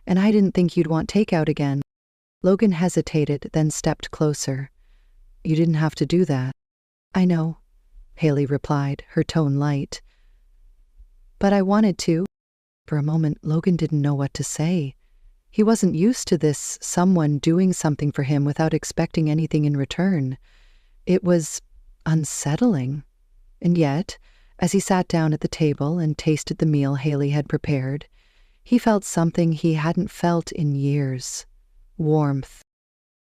"and I didn't think you'd want takeout again." Logan hesitated, then stepped closer. "You didn't have to do that." "I know," Haley replied, her tone light. "But I wanted to." For a moment, Logan didn't know what to say. He wasn't used to this, someone doing something for him without expecting anything in return. It was unsettling. And yet, as he sat down at the table and tasted the meal Haley had prepared, he felt something he hadn't felt in years: warmth.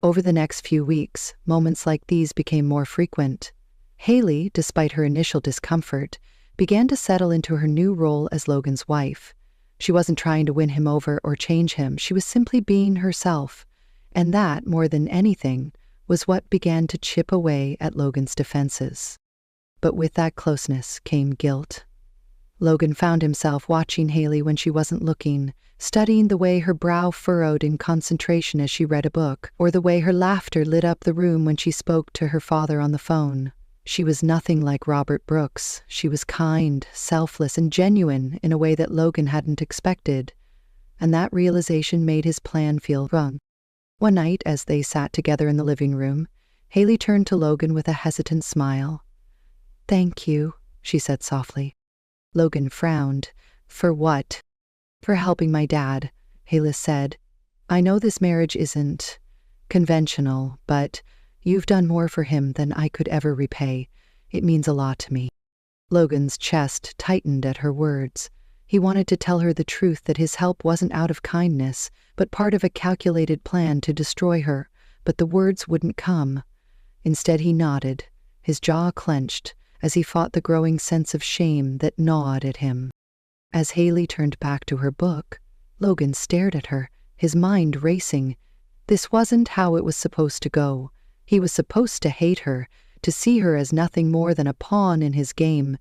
Over the next few weeks, moments like these became more frequent. Haley, despite her initial discomfort, began to settle into her new role as Logan's wife. She wasn't trying to win him over or change him, she was simply being herself. And that, more than anything, was what began to chip away at Logan's defenses. But with that closeness came guilt. Logan found himself watching Haley when she wasn't looking, studying the way her brow furrowed in concentration as she read a book, or the way her laughter lit up the room when she spoke to her father on the phone. She was nothing like Robert Brooks. She was kind, selfless, and genuine in a way that Logan hadn't expected. And that realization made his plan feel wrong. One night, as they sat together in the living room, Haley turned to Logan with a hesitant smile. "Thank you," she said softly. Logan frowned. "For what?" "For helping my dad," Haley said. "I know this marriage isn't conventional, but you've done more for him than I could ever repay. It means a lot to me." Logan's chest tightened at her words. He wanted to tell her the truth, that his help wasn't out of kindness, but part of a calculated plan to destroy her, but the words wouldn't come. Instead, he nodded, his jaw clenched, as he fought the growing sense of shame that gnawed at him. As Haley turned back to her book, Logan stared at her, his mind racing. This wasn't how it was supposed to go. He was supposed to hate her, to see her as nothing more than a pawn in his game.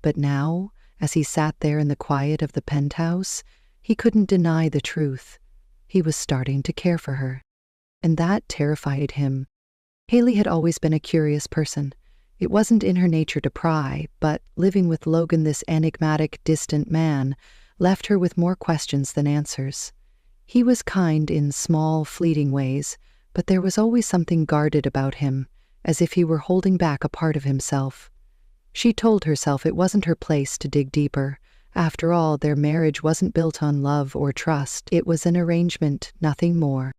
But now, as he sat there in the quiet of the penthouse, he couldn't deny the truth. He was starting to care for her. And that terrified him. Haley had always been a curious person. It wasn't in her nature to pry, but living with Logan, this enigmatic, distant man, left her with more questions than answers. He was kind in small, fleeting ways, but there was always something guarded about him, as if he were holding back a part of himself. She told herself it wasn't her place to dig deeper. After all, their marriage wasn't built on love or trust. It was an arrangement, nothing more.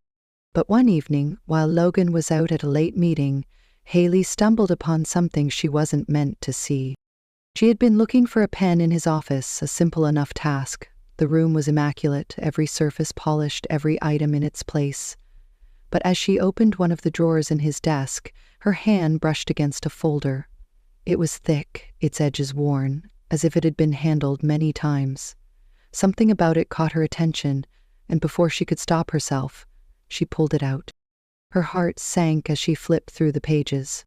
But one evening, while Logan was out at a late meeting, Haley stumbled upon something she wasn't meant to see. She had been looking for a pen in his office, a simple enough task. The room was immaculate, every surface polished, every item in its place. But as she opened one of the drawers in his desk, her hand brushed against a folder. It was thick, its edges worn, as if it had been handled many times. Something about it caught her attention, and before she could stop herself, she pulled it out. Her heart sank as she flipped through the pages.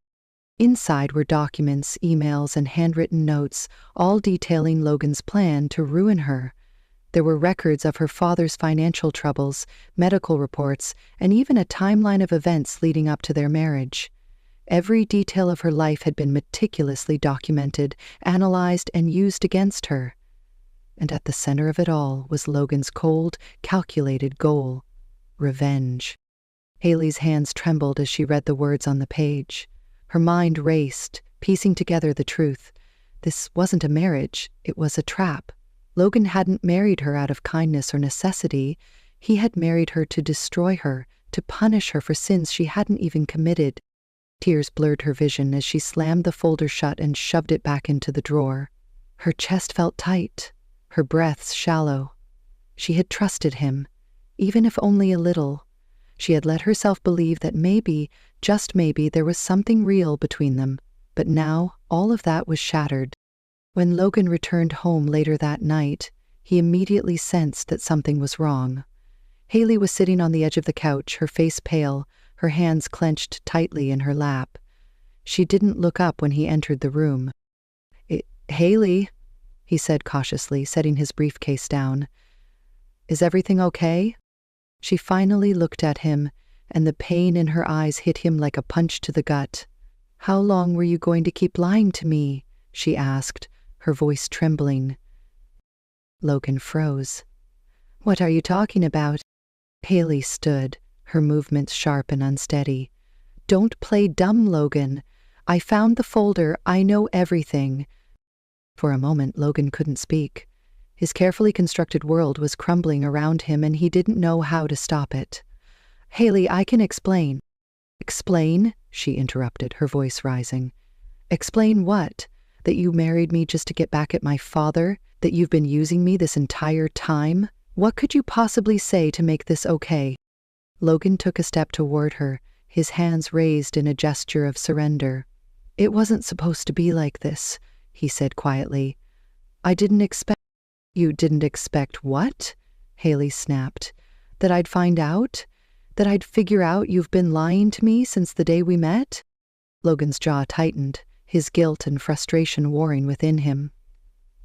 Inside were documents, emails, and handwritten notes, all detailing Logan's plan to ruin her. There were records of her father's financial troubles, medical reports, and even a timeline of events leading up to their marriage. Every detail of her life had been meticulously documented, analyzed, and used against her. And at the center of it all was Logan's cold, calculated goal: revenge. Haley's hands trembled as she read the words on the page. Her mind raced, piecing together the truth. This wasn't a marriage, it was a trap. Logan hadn't married her out of kindness or necessity. He had married her to destroy her, to punish her for sins she hadn't even committed. Tears blurred her vision as she slammed the folder shut and shoved it back into the drawer. Her chest felt tight, her breaths shallow. She had trusted him, even if only a little. She had let herself believe that maybe, just maybe, there was something real between them. But now, all of that was shattered. When Logan returned home later that night, he immediately sensed that something was wrong. Haley was sitting on the edge of the couch, her face pale, her hands clenched tightly in her lap. She didn't look up when he entered the room. "Haley," he said cautiously, setting his briefcase down. "Is everything okay?" She finally looked at him, and the pain in her eyes hit him like a punch to the gut. "How long were you going to keep lying to me?" she asked, her voice trembling. Logan froze. "What are you talking about?" Haley stood, her movements sharp and unsteady. "Don't play dumb, Logan. I found the folder. I know everything." For a moment, Logan couldn't speak. His carefully constructed world was crumbling around him, and he didn't know how to stop it. "Haley, I can explain." "Explain?" she interrupted, her voice rising. "Explain what? That you married me just to get back at my father? That you've been using me this entire time? What could you possibly say to make this okay?" Logan took a step toward her, his hands raised in a gesture of surrender. "It wasn't supposed to be like this," he said quietly. "I didn't expect—" "You didn't expect what?" Haley snapped. "That I'd find out? That I'd figure out you've been lying to me since the day we met?" Logan's jaw tightened, his guilt and frustration warring within him.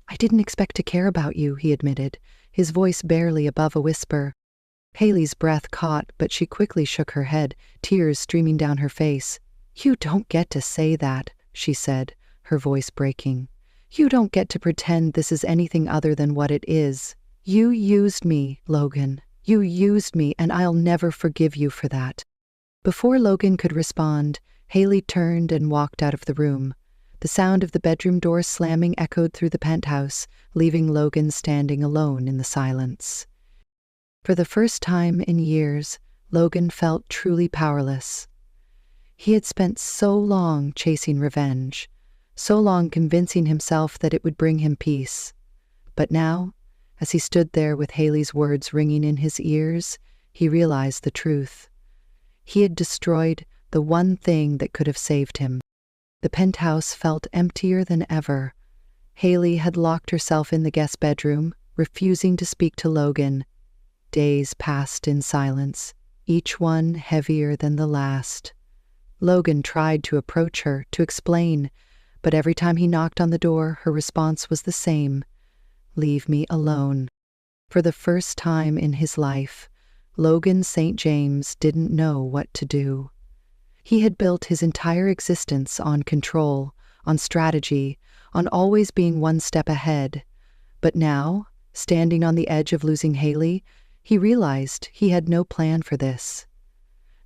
"I didn't expect to care about you," he admitted, his voice barely above a whisper. Haley's breath caught, but she quickly shook her head, tears streaming down her face. "You don't get to say that," she said, her voice breaking. "You don't get to pretend this is anything other than what it is. You used me, Logan. You used me, and I'll never forgive you for that." Before Logan could respond, Haley turned and walked out of the room. The sound of the bedroom door slamming echoed through the penthouse, leaving Logan standing alone in the silence. For the first time in years, Logan felt truly powerless. He had spent so long chasing revenge, so long convincing himself that it would bring him peace. But now, as he stood there with Haley's words ringing in his ears, he realized the truth. He had destroyed the one thing that could have saved him. The penthouse felt emptier than ever. Haley had locked herself in the guest bedroom, refusing to speak to Logan. Days passed in silence, each one heavier than the last. Logan tried to approach her, to explain, but every time he knocked on the door, her response was the same: "Leave me alone." For the first time in his life, Logan St. James didn't know what to do. He had built his entire existence on control, on strategy, on always being one step ahead. But now, standing on the edge of losing Haley, he realized he had no plan for this.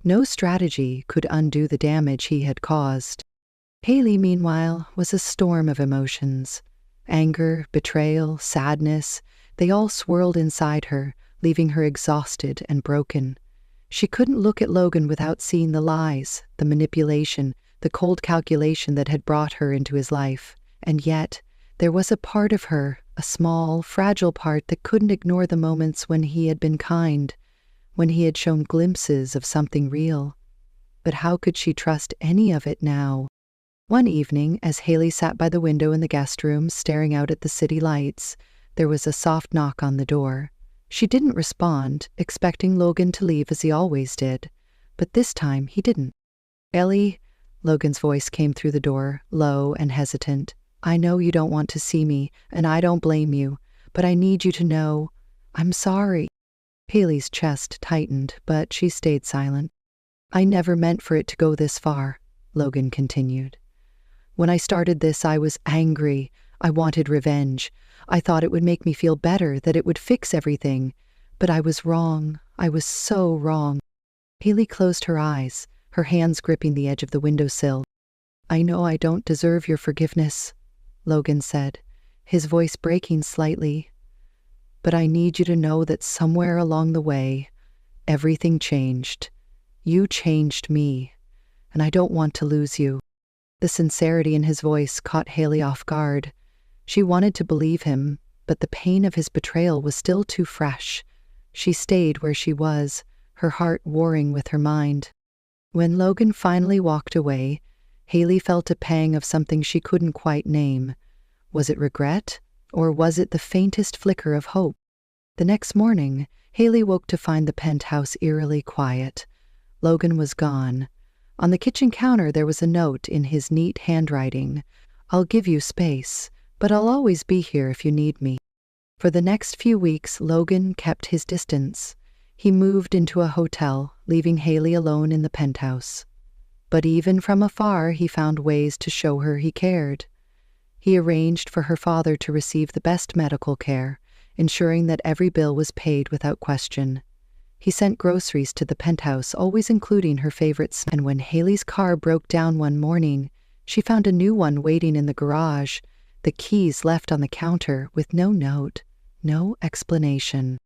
No strategy could undo the damage he had caused. Haley, meanwhile, was a storm of emotions. Anger, betrayal, sadness, they all swirled inside her, leaving her exhausted and broken. She couldn't look at Logan without seeing the lies, the manipulation, the cold calculation that had brought her into his life. And yet, there was a part of her, a small, fragile part that couldn't ignore the moments when he had been kind, when he had shown glimpses of something real. But how could she trust any of it now? One evening, as Haley sat by the window in the guest room staring out at the city lights, there was a soft knock on the door. She didn't respond, expecting Logan to leave as he always did. But this time, he didn't. "Ellie," Logan's voice came through the door, low and hesitant. "I know you don't want to see me, and I don't blame you, but I need you to know, I'm sorry." Haley's chest tightened, but she stayed silent. "I never meant for it to go this far," Logan continued. "When I started this, I was angry. I wanted revenge. I thought it would make me feel better, that it would fix everything. But I was wrong. I was so wrong." Haley closed her eyes, her hands gripping the edge of the windowsill. "I know I don't deserve your forgiveness," Logan said, his voice breaking slightly. "But I need you to know that somewhere along the way, everything changed. You changed me, and I don't want to lose you." The sincerity in his voice caught Haley off guard. She wanted to believe him, but the pain of his betrayal was still too fresh. She stayed where she was, her heart warring with her mind. When Logan finally walked away, Haley felt a pang of something she couldn't quite name. Was it regret, or was it the faintest flicker of hope? The next morning, Haley woke to find the penthouse eerily quiet. Logan was gone. On the kitchen counter there was a note in his neat handwriting: "I'll give you space, but I'll always be here if you need me." For the next few weeks, Logan kept his distance. He moved into a hotel, leaving Haley alone in the penthouse. But even from afar, he found ways to show her he cared. He arranged for her father to receive the best medical care, ensuring that every bill was paid without question. He sent groceries to the penthouse, always including her favorites, and when Haley's car broke down one morning, she found a new one waiting in the garage, the keys left on the counter with no note, no explanation.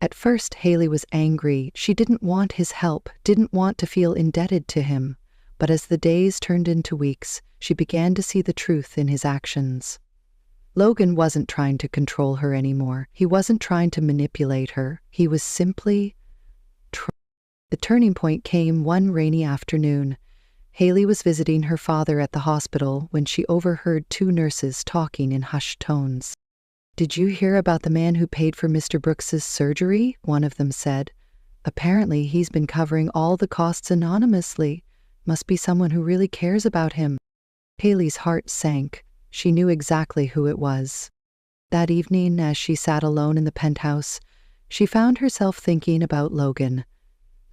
At first, Haley was angry. She didn't want his help, didn't want to feel indebted to him. But as the days turned into weeks, she began to see the truth in his actions. Logan wasn't trying to control her anymore. He wasn't trying to manipulate her. He was simply The turning point came one rainy afternoon. Haley was visiting her father at the hospital when she overheard two nurses talking in hushed tones. "Did you hear about the man who paid for Mr. Brooks's surgery?" one of them said. "Apparently he's been covering all the costs anonymously. Must be someone who really cares about him." Haley's heart sank. She knew exactly who it was. That evening, as she sat alone in the penthouse, she found herself thinking about Logan.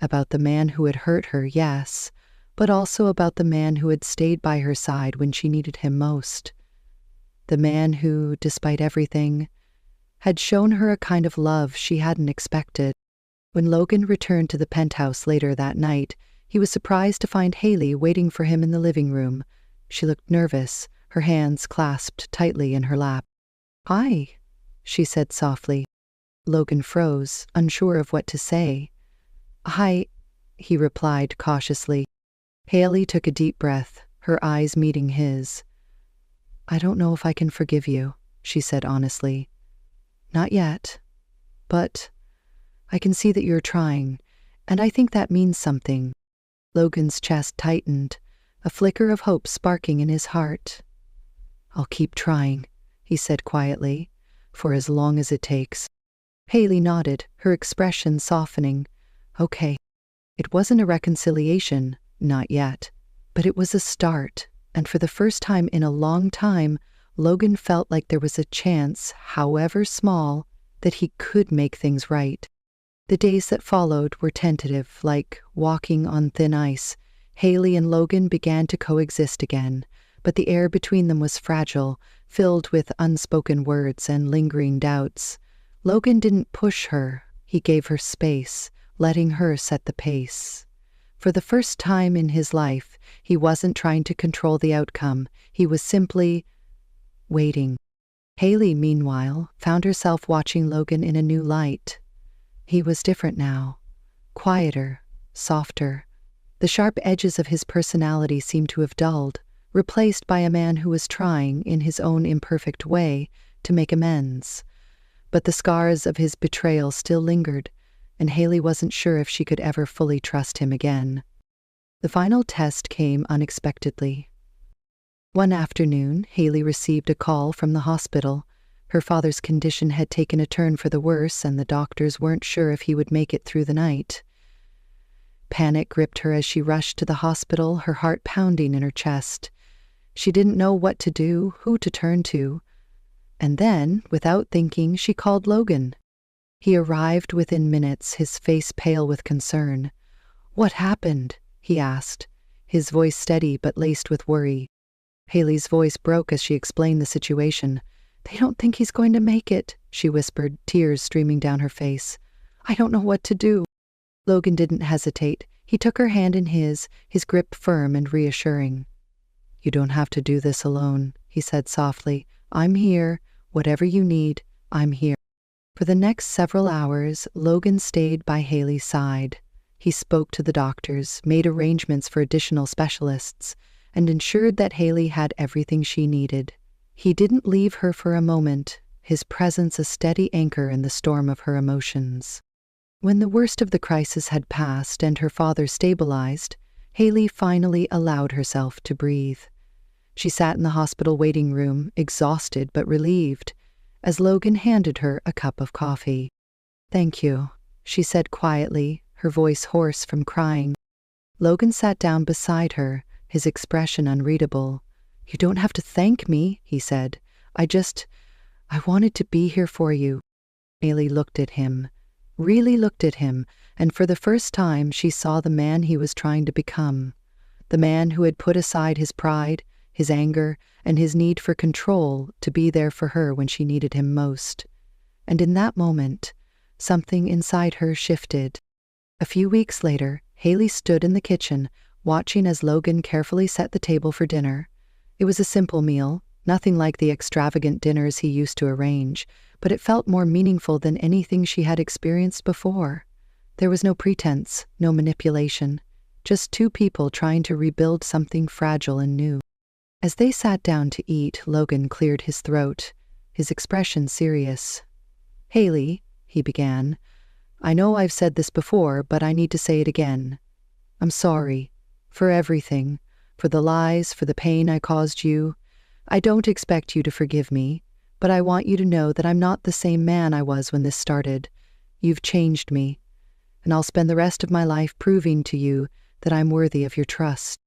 About the man who had hurt her, yes, but also about the man who had stayed by her side when she needed him most. The man who, despite everything, had shown her a kind of love she hadn't expected. When Logan returned to the penthouse later that night, he was surprised to find Haley waiting for him in the living room. She looked nervous, her hands clasped tightly in her lap. "Hi," she said softly. Logan froze, unsure of what to say. "Hi," he replied cautiously. Haley took a deep breath, her eyes meeting his. "I don't know if I can forgive you," she said honestly. "Not yet. But I can see that you're trying, and I think that means something." Logan's chest tightened. a flicker of hope sparking in his heart. "I'll keep trying," he said quietly, "for as long as it takes." Haley nodded, her expression softening. Okay. It wasn't a reconciliation, not yet, but it was a start, and for the first time in a long time, Logan felt like there was a chance, however small, that he could make things right. The days that followed were tentative, like walking on thin ice. Haley and Logan began to coexist again, but the air between them was fragile, filled with unspoken words and lingering doubts. Logan didn't push her, he gave her space, letting her set the pace. For the first time in his life, he wasn't trying to control the outcome, he was simply waiting. Haley, meanwhile, found herself watching Logan in a new light. He was different now, quieter, softer. The sharp edges of his personality seemed to have dulled, replaced by a man who was trying, in his own imperfect way, to make amends. But the scars of his betrayal still lingered, and Haley wasn't sure if she could ever fully trust him again. The final test came unexpectedly. One afternoon, Haley received a call from the hospital. Her father's condition had taken a turn for the worse, and the doctors weren't sure if he would make it through the night. Panic gripped her as she rushed to the hospital, her heart pounding in her chest. She didn't know what to do, who to turn to. And then, without thinking, she called Logan. He arrived within minutes, his face pale with concern. "What happened?" he asked, his voice steady but laced with worry. Haley's voice broke as she explained the situation. "They don't think he's going to make it," she whispered, tears streaming down her face. "I don't know what to do." Logan didn't hesitate. He took her hand in his grip firm and reassuring. "You don't have to do this alone," he said softly. "I'm here. Whatever you need, I'm here." For the next several hours, Logan stayed by Haley's side. He spoke to the doctors, made arrangements for additional specialists, and ensured that Haley had everything she needed. He didn't leave her for a moment, his presence a steady anchor in the storm of her emotions. When the worst of the crisis had passed and her father stabilized, Haley finally allowed herself to breathe. She sat in the hospital waiting room, exhausted but relieved, as Logan handed her a cup of coffee. "Thank you," she said quietly, her voice hoarse from crying. Logan sat down beside her, his expression unreadable. "You don't have to thank me," he said. I wanted to be here for you." Haley looked at him, really looked at him, and for the first time she saw the man he was trying to become. The man who had put aside his pride, his anger, and his need for control to be there for her when she needed him most. And in that moment, something inside her shifted. A few weeks later, Haley stood in the kitchen, watching as Logan carefully set the table for dinner. It was a simple meal, nothing like the extravagant dinners he used to arrange, but it felt more meaningful than anything she had experienced before. There was no pretense, no manipulation, just two people trying to rebuild something fragile and new. As they sat down to eat, Logan cleared his throat, his expression serious. "Haley," he began, "I know I've said this before, but I need to say it again. I'm sorry. For everything. For the lies, for the pain I caused you. I don't expect you to forgive me, but I want you to know that I'm not the same man I was when this started. You've changed me, and I'll spend the rest of my life proving to you that I'm worthy of your trust."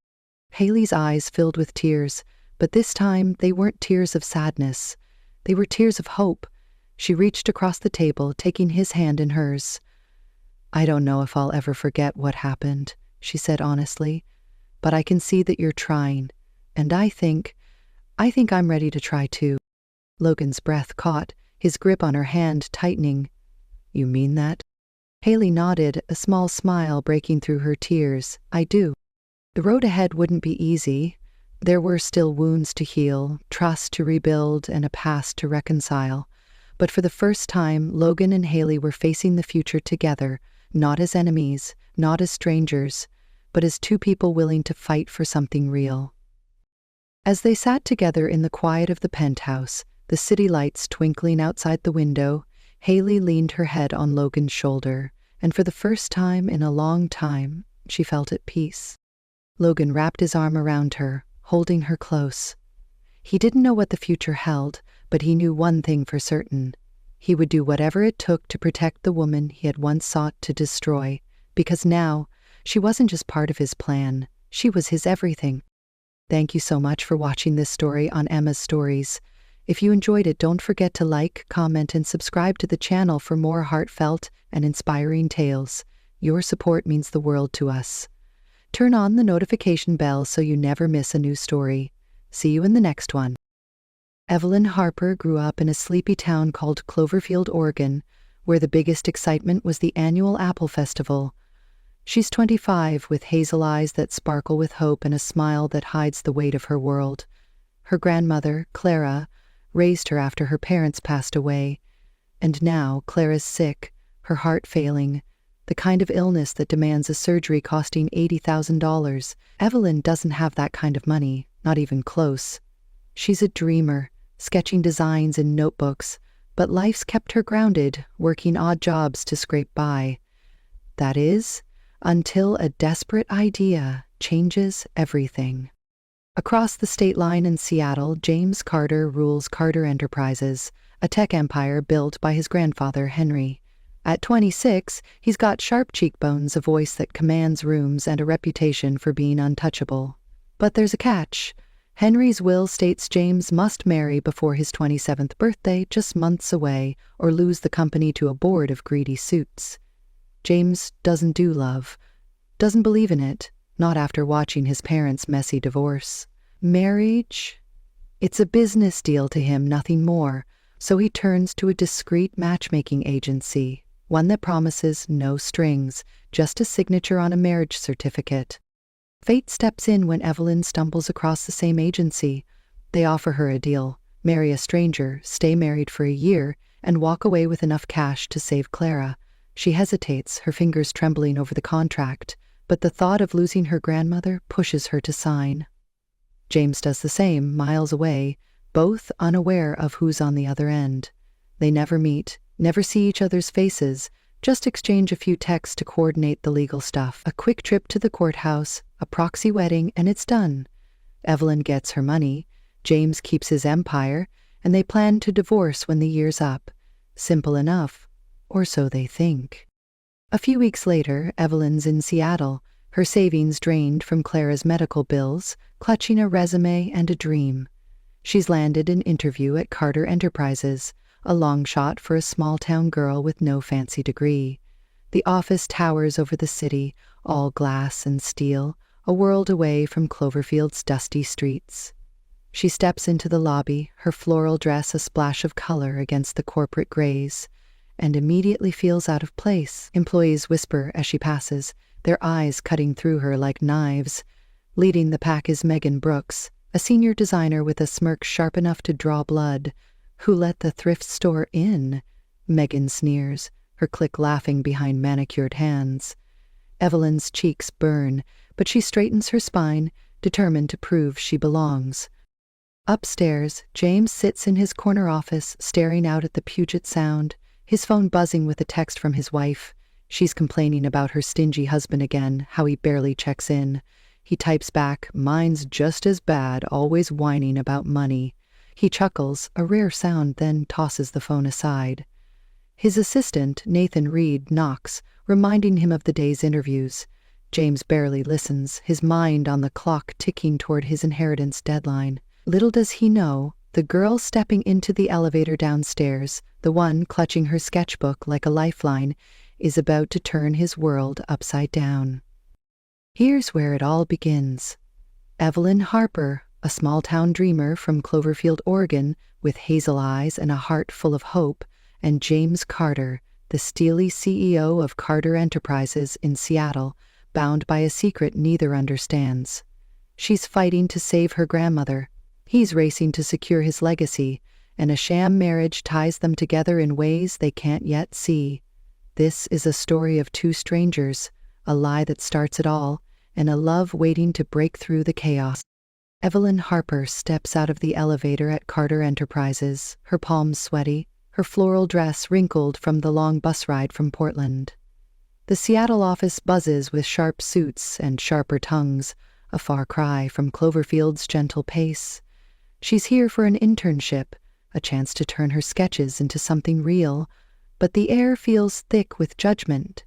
Haley's eyes filled with tears, but this time they weren't tears of sadness. They were tears of hope. She reached across the table, taking his hand in hers. "I don't know if I'll ever forget what happened," she said honestly, "but I can see that you're trying, and I think I'm ready to try too." Logan's breath caught, his grip on her hand tightening. "You mean that?" Haley nodded, a small smile breaking through her tears. "I do." The road ahead wouldn't be easy. There were still wounds to heal, trust to rebuild, and a past to reconcile. But for the first time, Logan and Haley were facing the future together, not as enemies, not as strangers, but as two people willing to fight for something real. As they sat together in the quiet of the penthouse, the city lights twinkling outside the window, Haley leaned her head on Logan's shoulder, and for the first time in a long time, she felt at peace. Logan wrapped his arm around her, holding her close. He didn't know what the future held, but he knew one thing for certain. He would do whatever it took to protect the woman he had once sought to destroy, because now, she wasn't just part of his plan, she was his everything. Thank you so much for watching this story on Emma's Stories. If you enjoyed it, don't forget to like, comment, and subscribe to the channel for more heartfelt and inspiring tales. Your support means the world to us. Turn on the notification bell so you never miss a new story. See you in the next one. Evelyn Harper grew up in a sleepy town called Cloverfield, Oregon, where the biggest excitement was the annual Apple Festival. She's 25, with hazel eyes that sparkle with hope and a smile that hides the weight of her world. Her grandmother, Clara, raised her after her parents passed away. And now Clara's sick, her heart failing, the kind of illness that demands a surgery costing $80,000. Evelyn doesn't have that kind of money, not even close. She's a dreamer, sketching designs in notebooks, but life's kept her grounded, working odd jobs to scrape by. That is, until a desperate idea changes everything. Across the state line in Seattle, James Carter rules Carter Enterprises, a tech empire built by his grandfather, Henry. At 26, he's got sharp cheekbones, a voice that commands rooms, and a reputation for being untouchable. But there's a catch. Henry's will states James must marry before his 27th birthday, just months away, or lose the company to a board of greedy suits. James doesn't do love, doesn't believe in it, not after watching his parents' messy divorce. Marriage? It's a business deal to him, nothing more, so he turns to a discreet matchmaking agency, one that promises no strings, just a signature on a marriage certificate. Fate steps in when Evelyn stumbles across the same agency. They offer her a deal: marry a stranger, stay married for a year, and walk away with enough cash to save Clara. She hesitates, her fingers trembling over the contract, but the thought of losing her grandmother pushes her to sign. James does the same, miles away, both unaware of who's on the other end. They never meet, never see each other's faces, just exchange a few texts to coordinate the legal stuff. A quick trip to the courthouse, a proxy wedding, and it's done. Evelyn gets her money, James keeps his empire, and they plan to divorce when the year's up. Simple enough, or so they think. A few weeks later, Evelyn's in Seattle, her savings drained from Clara's medical bills, clutching a resume and a dream. She's landed an interview at Carter Enterprises, a long shot for a small-town girl with no fancy degree. The office towers over the city, all glass and steel, a world away from Cloverfield's dusty streets. She steps into the lobby, her floral dress a splash of color against the corporate grays, and immediately feels out of place. Employees whisper as she passes, their eyes cutting through her like knives. Leading the pack is Megan Brooks, a senior designer with a smirk sharp enough to draw blood. Who let the thrift store in? Megan sneers, her clique laughing behind manicured hands. Evelyn's cheeks burn, but she straightens her spine, determined to prove she belongs. Upstairs, James sits in his corner office, staring out at the Puget Sound, his phone buzzing with a text from his wife. She's complaining about her stingy husband again, how he barely checks in. He types back, "Mine's just as bad, always whining about money." He chuckles, a rare sound, then tosses the phone aside. His assistant, Nathan Reed, knocks, reminding him of the day's interviews. James barely listens, his mind on the clock ticking toward his inheritance deadline. Little does he know, the girl stepping into the elevator downstairs, the one clutching her sketchbook like a lifeline, is about to turn his world upside down. Here's where it all begins. Evelyn Harper, a small-town dreamer from Cloverfield, Oregon, with hazel eyes and a heart full of hope, and James Carter, the steely CEO of Carter Enterprises in Seattle, bound by a secret neither understands. She's fighting to save her grandmother. He's racing to secure his legacy, and a sham marriage ties them together in ways they can't yet see. This is a story of two strangers, a lie that starts it all, and a love waiting to break through the chaos. Evelyn Harper steps out of the elevator at Carter Enterprises, her palms sweaty, her floral dress wrinkled from the long bus ride from Portland. The Seattle office buzzes with sharp suits and sharper tongues, a far cry from Cloverfield's gentle pace. She's here for an internship, a chance to turn her sketches into something real, but the air feels thick with judgment.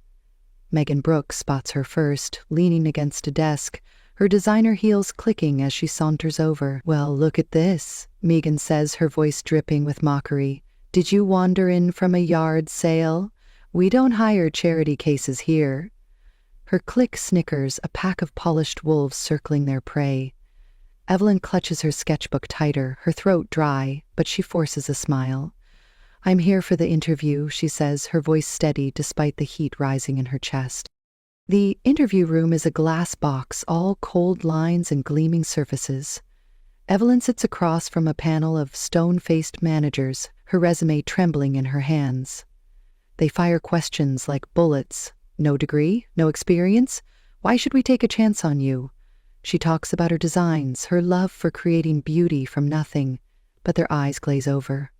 Megan Brooks spots her first, leaning against a desk, her designer heels clicking as she saunters over. "Well, look at this," Megan says, her voice dripping with mockery. "Did you wander in from a yard sale? We don't hire charity cases here." Her clique snickers, a pack of polished wolves circling their prey. Evelyn clutches her sketchbook tighter, her throat dry, but she forces a smile. "I'm here for the interview," she says, her voice steady despite the heat rising in her chest. The interview room is a glass box, all cold lines and gleaming surfaces. Evelyn sits across from a panel of stone-faced managers, her resume trembling in her hands. They fire questions like bullets. "No degree? No experience? Why should we take a chance on you?" She talks about her designs, her love for creating beauty from nothing, but their eyes glaze over.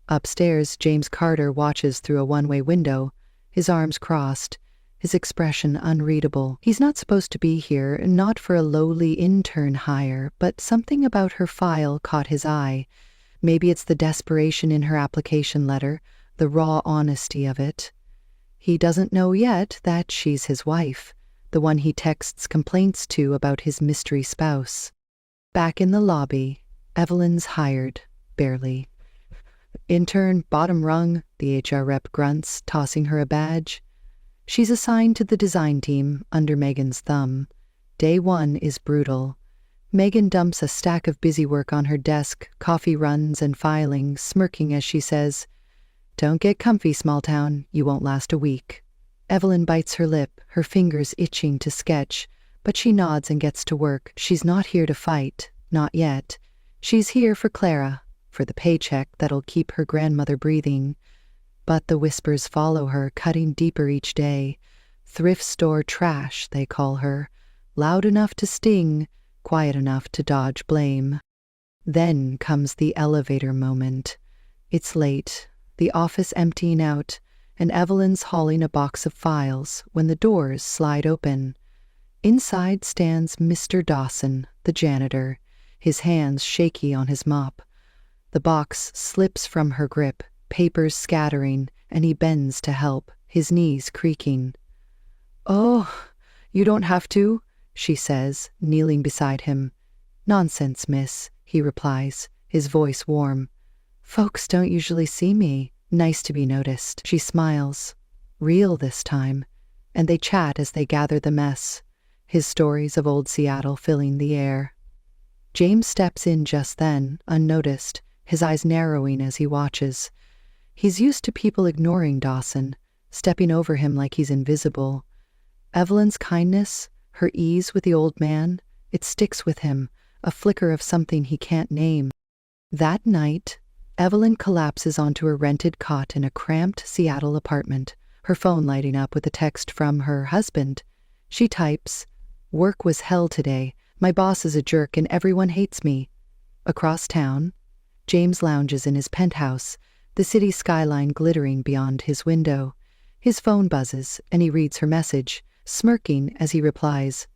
Upstairs, James Carter watches through a one-way window, his arms crossed, his expression unreadable. He's not supposed to be here, not for a lowly intern hire, but something about her file caught his eye. Maybe it's the desperation in her application letter, the raw honesty of it. He doesn't know yet that she's his wife, the one he texts complaints to about his mystery spouse. Back in the lobby, Evelyn's hired, barely. "Intern, bottom rung," the HR rep grunts, tossing her a badge. She's assigned to the design team, under Megan's thumb. Day one is brutal. Megan dumps a stack of busy work on her desk, coffee runs and filing, smirking as she says, "Don't get comfy, small town. You won't last a week." Evelyn bites her lip, her fingers itching to sketch, but she nods and gets to work. She's not here to fight, not yet. She's here for Clara, for the paycheck that'll keep her grandmother breathing. But the whispers follow her, cutting deeper each day. Thrift store trash, they call her. Loud enough to sting, quiet enough to dodge blame. Then comes the elevator moment. It's late, the office emptying out, and Evelyn's hauling a box of files when the doors slide open. Inside stands Mr. Dawson, the janitor, his hands shaky on his mop. The box slips from her grip, papers scattering, and he bends to help, his knees creaking. "Oh, you don't have to," she says, kneeling beside him. "Nonsense, miss," he replies, his voice warm. "Folks don't usually see me. Nice to be noticed." She smiles, real this time, and they chat as they gather the mess, his stories of old Seattle filling the air. James steps in just then, unnoticed, his eyes narrowing as he watches. He's used to people ignoring Dawson, stepping over him like he's invisible. Evelyn's kindness, her ease with the old man, it sticks with him, a flicker of something he can't name. That night, Evelyn collapses onto a rented cot in a cramped Seattle apartment, her phone lighting up with a text from her husband. She types, "Work was hell today. My boss is a jerk and everyone hates me." Across town, James lounges in his penthouse, the city skyline glittering beyond his window. His phone buzzes, and he reads her message, smirking as he replies,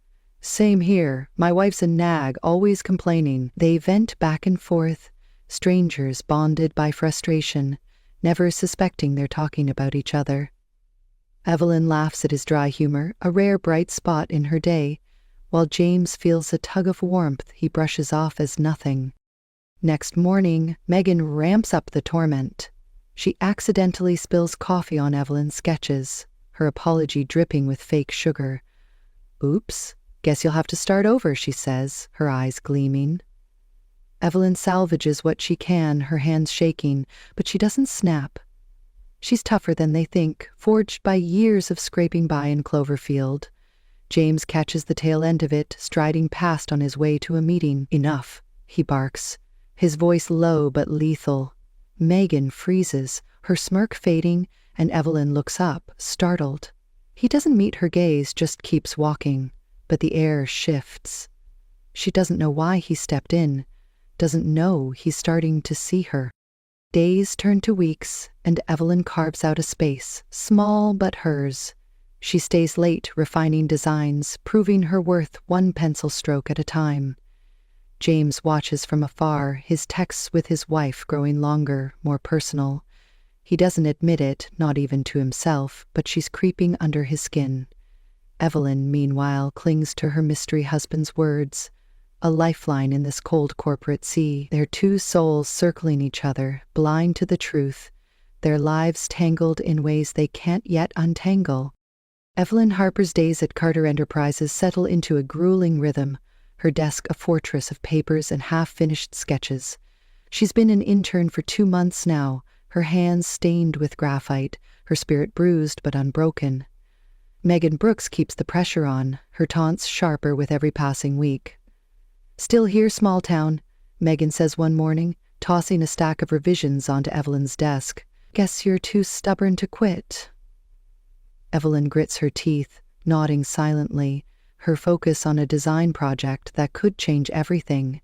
"Same here. My wife's a nag, always complaining." They vent back and forth, strangers bonded by frustration, never suspecting they're talking about each other. Evelyn laughs at his dry humor, a rare bright spot in her day, while James feels a tug of warmth he brushes off as nothing. Next morning, Megan ramps up the torment. She accidentally spills coffee on Evelyn's sketches, her apology dripping with fake sugar. "Oops, guess you'll have to start over," she says, her eyes gleaming. Evelyn salvages what she can, her hands shaking, but she doesn't snap. She's tougher than they think, forged by years of scraping by in Cloverfield. James catches the tail end of it, striding past on his way to a meeting. "Enough," he barks, his voice low but lethal. Megan freezes, her smirk fading, and Evelyn looks up, startled. He doesn't meet her gaze, just keeps walking, but the air shifts. She doesn't know why he stepped in, doesn't know he's starting to see her. Days turn to weeks, and Evelyn carves out a space, small but hers. She stays late refining designs, proving her worth one pencil stroke at a time. James watches from afar, his texts with his wife growing longer, more personal. He doesn't admit it, not even to himself, but she's creeping under his skin. Evelyn, meanwhile, clings to her mystery husband's words, a lifeline in this cold corporate sea, their two souls circling each other, blind to the truth, their lives tangled in ways they can't yet untangle. Evelyn Harper's days at Carter Enterprises settle into a grueling rhythm, her desk a fortress of papers and half-finished sketches. She's been an intern for 2 months now, her hands stained with graphite, her spirit bruised but unbroken. Megan Brooks keeps the pressure on, her taunts sharper with every passing week. "Still here, small town," Megan says one morning, tossing a stack of revisions onto Evelyn's desk. "Guess you're too stubborn to quit." Evelyn grits her teeth, nodding silently, her focus on a design project that could change everything.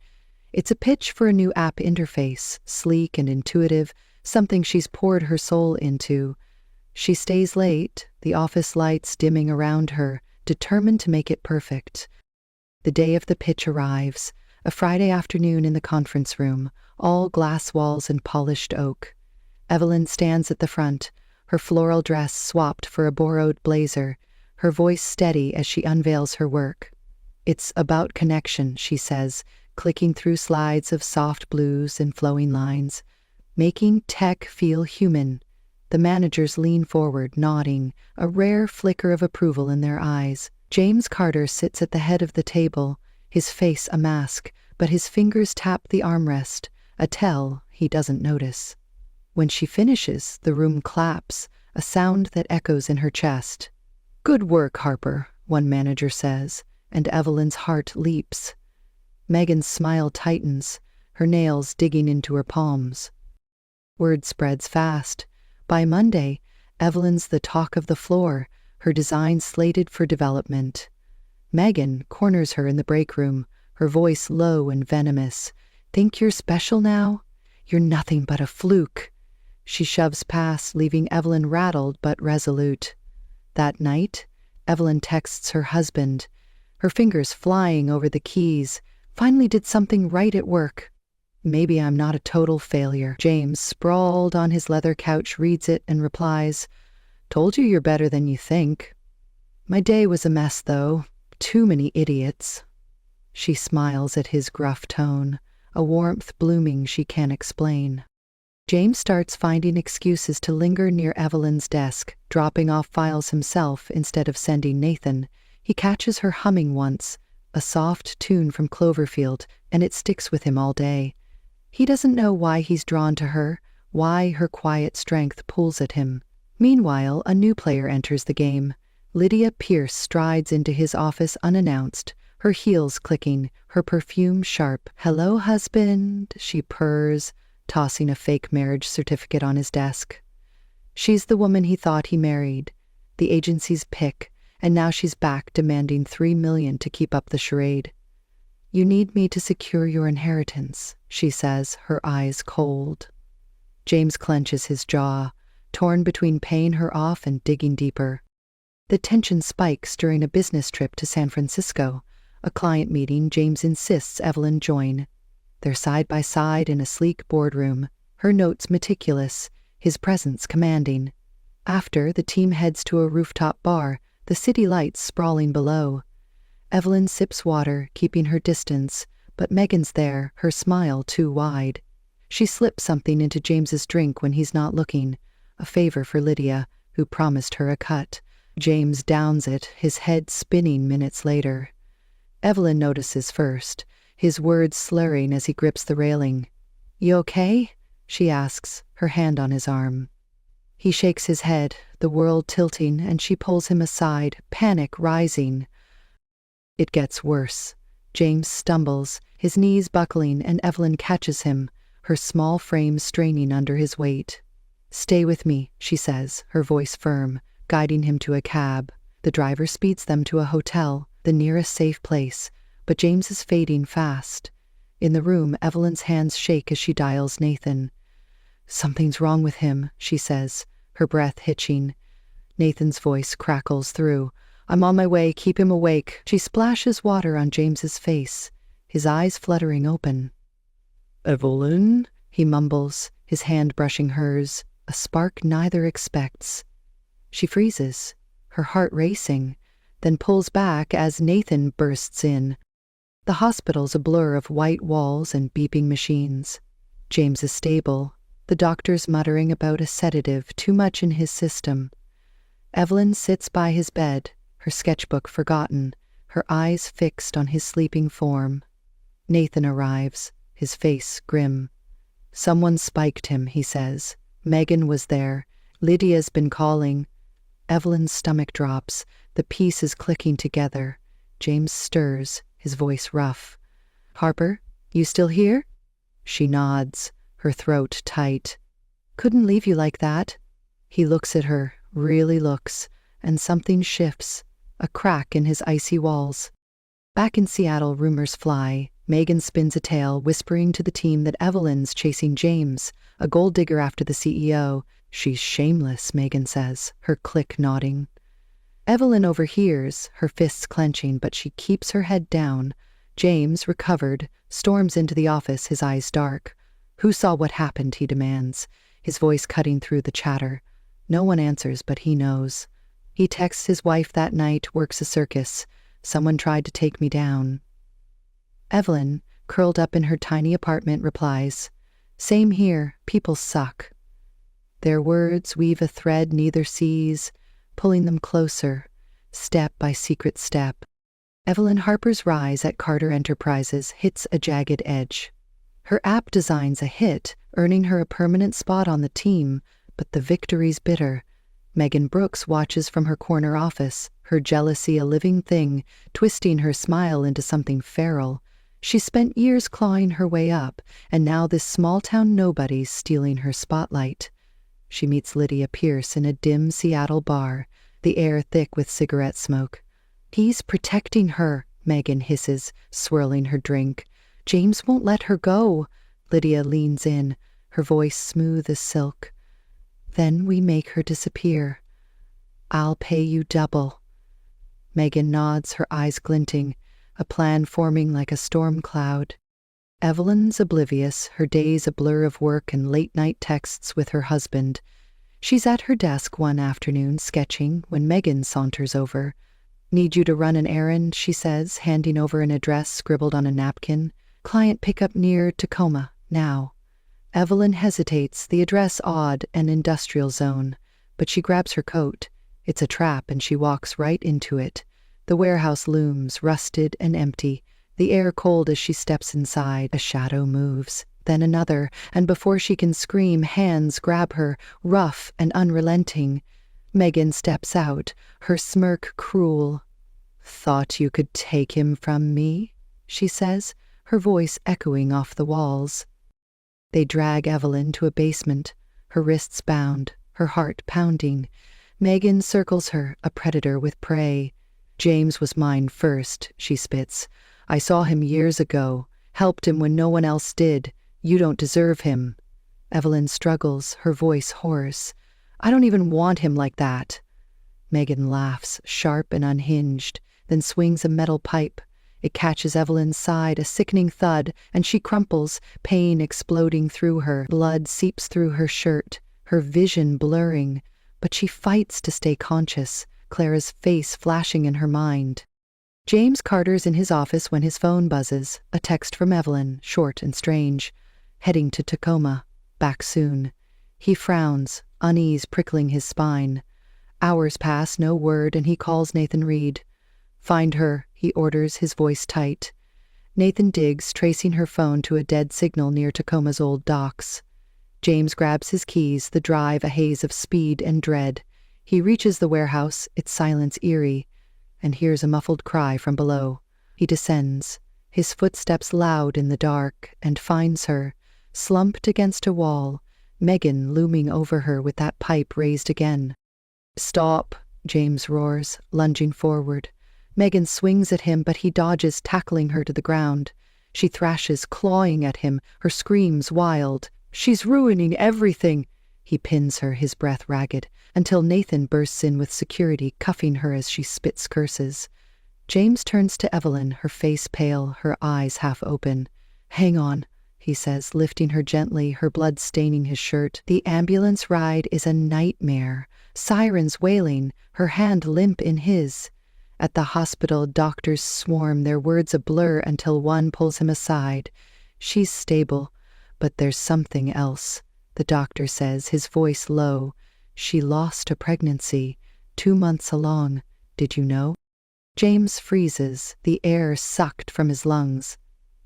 It's a pitch for a new app interface, sleek and intuitive, something she's poured her soul into. She stays late, the office lights dimming around her, determined to make it perfect. The day of the pitch arrives, a Friday afternoon in the conference room, all glass walls and polished oak. Evelyn stands at the front, her floral dress swapped for a borrowed blazer, her voice steady as she unveils her work. "It's about connection," she says, clicking through slides of soft blues and flowing lines. "Making tech feel human." The managers lean forward, nodding, a rare flicker of approval in their eyes. James Carter sits at the head of the table, his face a mask, but his fingers tap the armrest, a tell he doesn't notice. When she finishes, the room claps, a sound that echoes in her chest. "Good work, Harper," one manager says, and Evelyn's heart leaps. Megan's smile tightens, her nails digging into her palms. Word spreads fast. By Monday, Evelyn's the talk of the floor, her design slated for development. Megan corners her in the break room, her voice low and venomous. "Think you're special now? You're nothing but a fluke." She shoves past, leaving Evelyn rattled but resolute. That night, Evelyn texts her husband, her fingers flying over the keys. "Finally did something right at work. Maybe I'm not a total failure." James, sprawled on his leather couch, reads it and replies, "Told you you're better than you think." "My day was a mess, though. Too many idiots." She smiles at his gruff tone, a warmth blooming she can't explain. James starts finding excuses to linger near Evelyn's desk, dropping off files himself instead of sending Nathan. He catches her humming once, a soft tune from Cloverfield, and it sticks with him all day. He doesn't know why he's drawn to her, why her quiet strength pulls at him. Meanwhile, a new player enters the game. Lydia Pierce strides into his office unannounced, her heels clicking, her perfume sharp. "Hello, husband," she purrs, tossing a fake marriage certificate on his desk. She's the woman he thought he married, the agency's pick, and now she's back demanding $3 million to keep up the charade. "You need me to secure your inheritance," she says, her eyes cold. James clenches his jaw, torn between paying her off and digging deeper. The tension spikes during a business trip to San Francisco, a client meeting James insists Evelyn join. They're side by side in a sleek boardroom, her notes meticulous, his presence commanding. After, the team heads to a rooftop bar, the city lights sprawling below. Evelyn sips water, keeping her distance, but Megan's there, her smile too wide. She slips something into James's drink when he's not looking, a favor for Lydia, who promised her a cut. James downs it, his head spinning minutes later. Evelyn notices first, his words slurring as he grips the railing. "You okay?" she asks, her hand on his arm. He shakes his head, the world tilting, and she pulls him aside, panic rising. It gets worse. James stumbles, his knees buckling, and Evelyn catches him, her small frame straining under his weight. "Stay with me," she says, her voice firm, guiding him to a cab. The driver speeds them to a hotel, the nearest safe place, but James is fading fast. In the room, Evelyn's hands shake as she dials Nathan. "Something's wrong with him," she says, her breath hitching. Nathan's voice crackles through. I'm on my way, keep him awake. She splashes water on James's face, his eyes fluttering open. Evelyn, he mumbles, his hand brushing hers, a spark neither expects. She freezes, her heart racing, then pulls back as Nathan bursts in. The hospital's a blur of white walls and beeping machines. James is stable, the doctors muttering about a sedative too much in his system. Evelyn sits by his bed, her sketchbook forgotten, her eyes fixed on his sleeping form. Nathan arrives, his face grim. Someone spiked him, he says. Megan was there. Lydia's been calling. Evelyn's stomach drops, the pieces clicking together. James stirs, his voice rough. Harper, you still here? She nods, her throat tight. Couldn't leave you like that. He looks at her, really looks, and something shifts, a crack in his icy walls. Back in Seattle, rumors fly. Megan spins a tale, whispering to the team that Evelyn's chasing James, a gold digger after the CEO. She's shameless, Megan says, her clique nodding. Evelyn overhears, her fists clenching, but she keeps her head down. James, recovered, storms into the office, his eyes dark. Who saw what happened, he demands, his voice cutting through the chatter. No one answers, but he knows. He texts his wife that night, works a circus. Someone tried to take me down. Evelyn, curled up in her tiny apartment, replies, Same here, people suck. Their words weave a thread neither sees, pulling them closer, step by secret step. Evelyn Harper's rise at Carter Enterprises hits a jagged edge. Her app design's a hit, earning her a permanent spot on the team, but the victory's bitter. Megan Brooks watches from her corner office, her jealousy a living thing, twisting her smile into something feral. She spent years clawing her way up, and now this small-town nobody's stealing her spotlight. She meets Lydia Pierce in a dim Seattle bar, the air thick with cigarette smoke. He's protecting her, Megan hisses, swirling her drink. James won't let her go. Lydia leans in, her voice smooth as silk. Then we make her disappear. I'll pay you double. Megan nods, her eyes glinting, a plan forming like a storm cloud. Evelyn's oblivious, her days a blur of work and late-night texts with her husband. She's at her desk one afternoon sketching when Megan saunters over. Need you to run an errand, she says, handing over an address scribbled on a napkin. Client pickup near Tacoma, now. Evelyn hesitates, the address odd, an industrial zone. But she grabs her coat. It's a trap, and she walks right into it. The warehouse looms, rusted and empty, the air cold as she steps inside. A shadow moves, then another, and before she can scream, hands grab her, rough and unrelenting. Megan steps out, her smirk cruel. Thought you could take him from me? She says, her voice echoing off the walls. They drag Evelyn to a basement, her wrists bound, her heart pounding. Megan circles her, a predator with prey. James was mine first, she spits. I saw him years ago, helped him when no one else did. You don't deserve him. Evelyn struggles, her voice hoarse. I don't even want him like that. Megan laughs, sharp and unhinged, then swings a metal pipe. It catches Evelyn's side, a sickening thud, and she crumples, pain exploding through her. Blood seeps through her shirt, her vision blurring. But she fights to stay conscious, Clara's face flashing in her mind. James Carter's in his office when his phone buzzes, a text from Evelyn, short and strange. Heading to Tacoma, back soon. He frowns, unease prickling his spine. Hours pass, no word, and he calls Nathan Reed. Find her, he orders, his voice tight. Nathan digs, tracing her phone to a dead signal near Tacoma's old docks. James grabs his keys, the drive a haze of speed and dread. He reaches the warehouse, its silence eerie, and hears a muffled cry from below. He descends, his footsteps loud in the dark, and finds her, slumped against a wall, Megan looming over her with that pipe raised again. Stop, James roars, lunging forward. Megan swings at him, but he dodges, tackling her to the ground. She thrashes, clawing at him, her screams wild. She's ruining everything. He pins her, his breath ragged. until Nathan bursts in with security, cuffing her as she spits curses. James turns to Evelyn, her face pale, her eyes half open. "Hang on," he says, lifting her gently, her blood staining his shirt. The ambulance ride is a nightmare. Sirens wailing, her hand limp in his. At the hospital, doctors swarm, their words a blur until one pulls him aside. "She's stable, but there's something else," the doctor says, his voice low. "She lost a pregnancy, 2 months along. Did you know?" James freezes, the air sucked from his lungs.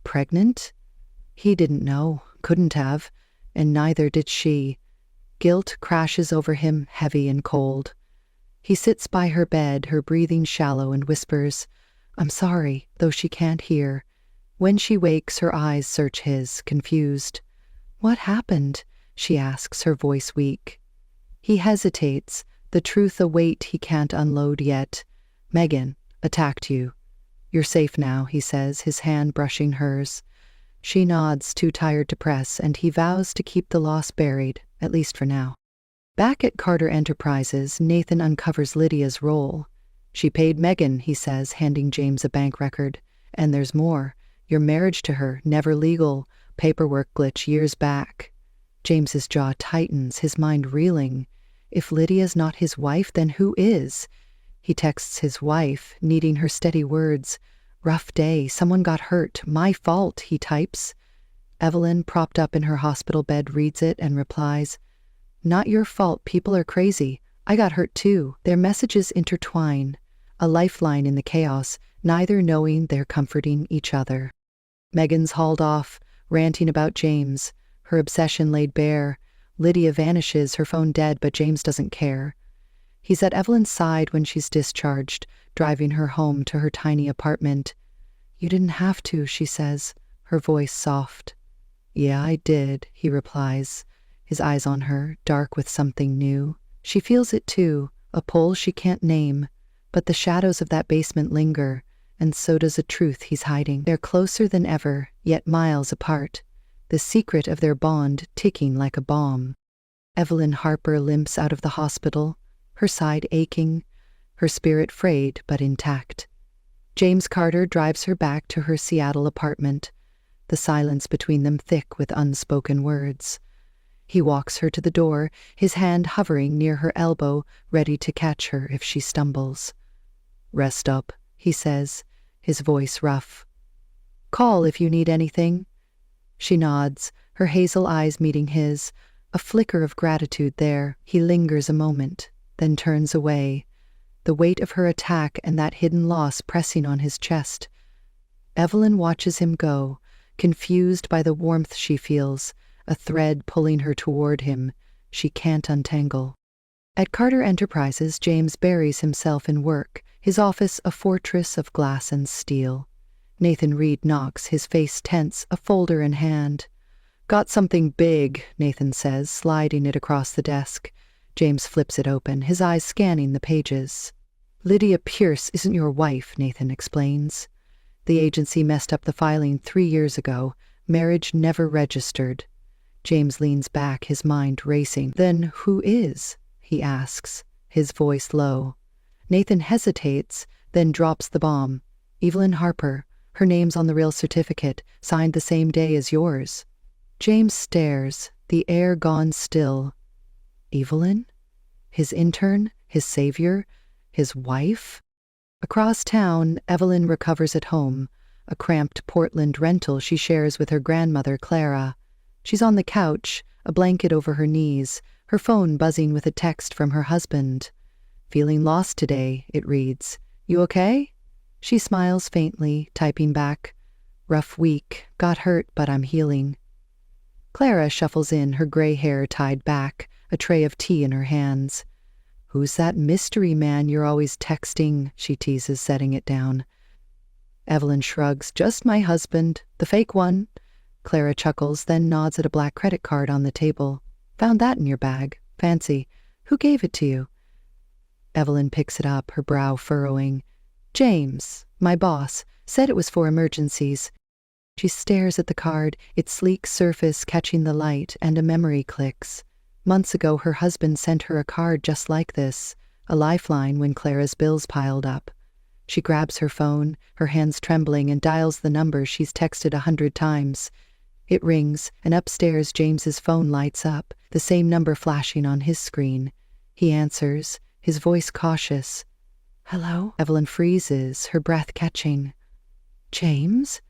Pregnant? He didn't know, couldn't have, and neither did she. Guilt crashes over him, heavy and cold. He sits by her bed, her breathing shallow, and whispers, "I'm sorry," though she can't hear. When she wakes, her eyes search his, confused. "What happened?" she asks, her voice weak. He hesitates, the truth a weight he can't unload yet. "Megan attacked you. You're safe now," he says, his hand brushing hers. She nods, too tired to press, and he vows to keep the loss buried, at least for now. Back at Carter Enterprises, Nathan uncovers Lydia's role. "She paid Megan," he says, handing James a bank record. "And there's more. Your marriage to her, never legal, paperwork glitch years back." James's jaw tightens, his mind reeling. If Lydia's not his wife, then who is? He texts his wife, needing her steady words. "Rough day, someone got hurt, my fault," he types. Evelyn, propped up in her hospital bed, reads it and replies, "Not your fault, people are crazy. I got hurt too." Their messages intertwine, a lifeline in the chaos, neither knowing they're comforting each other. Megan's hauled off, ranting about James, her obsession laid bare. Lydia vanishes, her phone dead, but James doesn't care. He's at Evelyn's side when she's discharged, driving her home to her tiny apartment. "You didn't have to," she says, her voice soft. "Yeah, I did," he replies, his eyes on her, dark with something new. She feels it too, a pull she can't name, but the shadows of that basement linger, and so does a truth he's hiding. They're closer than ever, yet miles apart, the secret of their bond ticking like a bomb. Evelyn Harper limps out of the hospital, her side aching, her spirit frayed but intact. James Carter drives her back to her Seattle apartment, the silence between them thick with unspoken words. He walks her to the door, his hand hovering near her elbow, ready to catch her if she stumbles. "Rest up," he says, his voice rough. "Call if you need anything." She nods, her hazel eyes meeting his, a flicker of gratitude there. He lingers a moment, then turns away, the weight of her attack and that hidden loss pressing on his chest. Evelyn watches him go, confused by the warmth she feels, a thread pulling her toward him she can't untangle. At Carter Enterprises, James buries himself in work, his office a fortress of glass and steel. Nathan Reed knocks, his face tense, a folder in hand. "Got something big," Nathan says, sliding it across the desk. James flips it open, his eyes scanning the pages. "Lydia Pierce isn't your wife," Nathan explains. "The agency messed up the filing 3 years ago. Marriage never registered." James leans back, his mind racing. "Then who is?" he asks, his voice low. Nathan hesitates, then drops the bomb. "Evelyn Harper. Her name's on the real certificate, signed the same day as yours." James stares, the air gone still. Evelyn? His intern? His savior? His wife? Across town, Evelyn recovers at home, a cramped Portland rental she shares with her grandmother, Clara. She's on the couch, a blanket over her knees, her phone buzzing with a text from her husband. "Feeling lost today," it reads. "You okay?" She smiles faintly, typing back, "Rough week, got hurt, but I'm healing." Clara shuffles in, her gray hair tied back, a tray of tea in her hands. "Who's that mystery man you're always texting?" she teases, setting it down. Evelyn shrugs. "Just my husband, the fake one." Clara chuckles, then nods at a black credit card on the table. "Found that in your bag. Fancy. Who gave it to you?" Evelyn picks it up, her brow furrowing. "James, my boss, said it was for emergencies." She stares at the card, its sleek surface catching the light, and a memory clicks. Months ago, her husband sent her a card just like this, a lifeline when Clara's bills piled up. She grabs her phone, her hands trembling, and dials the number she's texted 100 times. It rings, and upstairs James's phone lights up, the same number flashing on his screen. He answers, his voice cautious. "Hello?" Evelyn freezes, her breath catching. "James?"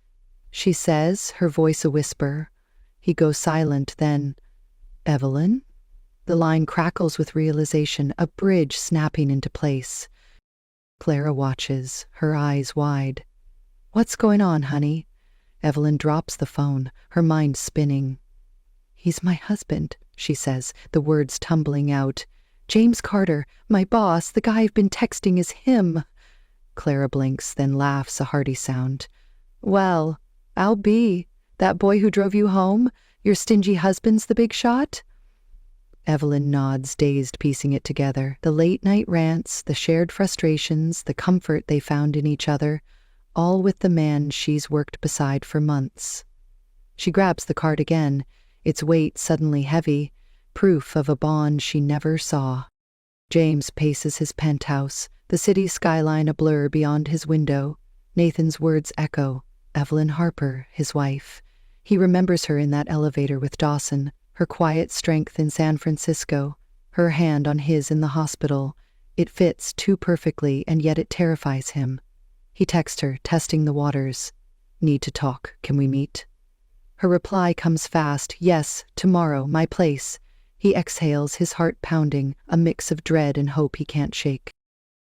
she says, her voice a whisper. He goes silent, then, "Evelyn?" The line crackles with realization, a bridge snapping into place. Clara watches, her eyes wide. "What's going on, honey?" Evelyn drops the phone, her mind spinning. "He's my husband," she says, the words tumbling out. "James Carter, my boss, the guy I've been texting is him." Clara blinks, then laughs a hearty sound. "Well, I'll be. That boy who drove you home? Your stingy husband's the big shot?" Evelyn nods, dazed, piecing it together. The late-night rants, the shared frustrations, the comfort they found in each other, all with the man she's worked beside for months. She grabs the card again, its weight suddenly heavy, proof of a bond she never saw. James paces his penthouse, the city skyline a blur beyond his window. Nathan's words echo. Evelyn Harper, his wife. He remembers her in that elevator with Dawson, her quiet strength in San Francisco, her hand on his in the hospital. It fits too perfectly, and yet it terrifies him. He texts her, testing the waters. "Need to talk. Can we meet?" Her reply comes fast. "Yes, tomorrow, my place." He exhales, his heart pounding, a mix of dread and hope he can't shake.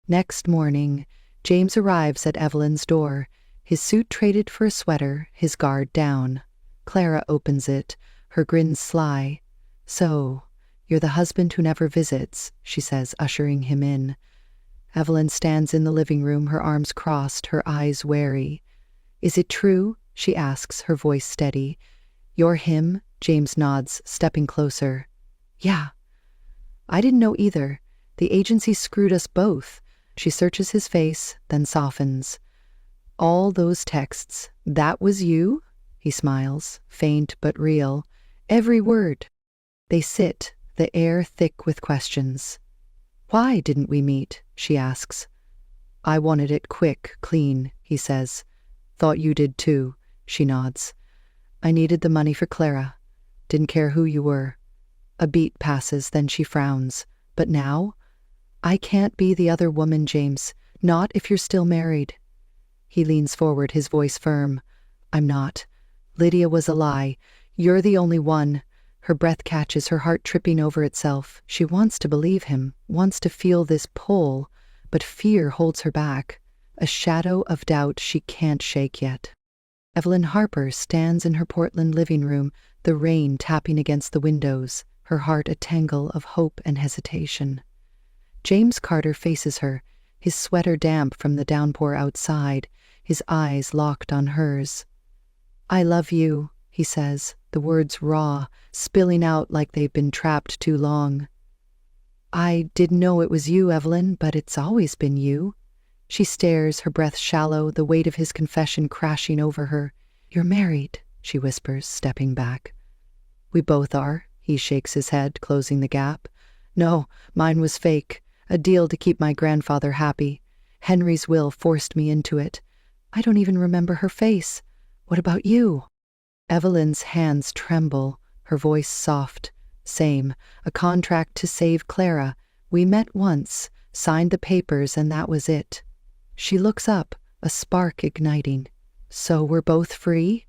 Next morning, James arrives at Evelyn's door, his suit traded for a sweater, his guard down. Clara opens it, her grin sly. "So, you're the husband who never visits," she says, ushering him in. Evelyn stands in the living room, her arms crossed, her eyes wary. "Is it true?" she asks, her voice steady. "You're him?" James nods, stepping closer. "Yeah." "I didn't know either. The agency screwed us both." She searches his face, then softens. "All those texts, that was you?" He smiles, faint but real. "Every word." They sit, the air thick with questions. "Why didn't we meet?" she asks. "I wanted it quick, clean," he says. "Thought you did too," she nods. "I needed the money for Clara. Didn't care who you were." A beat passes, then she frowns. "But now? I can't be the other woman, James. Not if you're still married." He leans forward, his voice firm. "I'm not. Lydia was a lie. You're the only one." Her breath catches, her heart tripping over itself. She wants to believe him, wants to feel this pull, but fear holds her back, a shadow of doubt she can't shake yet. Evelyn Harper stands in her Portland living room, the rain tapping against the windows, her heart a tangle of hope and hesitation. James Carter faces her, his sweater damp from the downpour outside, his eyes locked on hers. "I love you," he says, the words raw, spilling out like they've been trapped too long. "I didn't know it was you, Evelyn, but it's always been you." She stares, her breath shallow, the weight of his confession crashing over her. "You're married," she whispers, stepping back. "We both are." He shakes his head, closing the gap. "No, mine was fake. A deal to keep my grandfather happy. Henry's will forced me into it. I don't even remember her face. What about you?" Evelyn's hands tremble, her voice soft. "Same. A contract to save Clara. We met once, signed the papers, and that was it." She looks up, a spark igniting. "So we're both free?"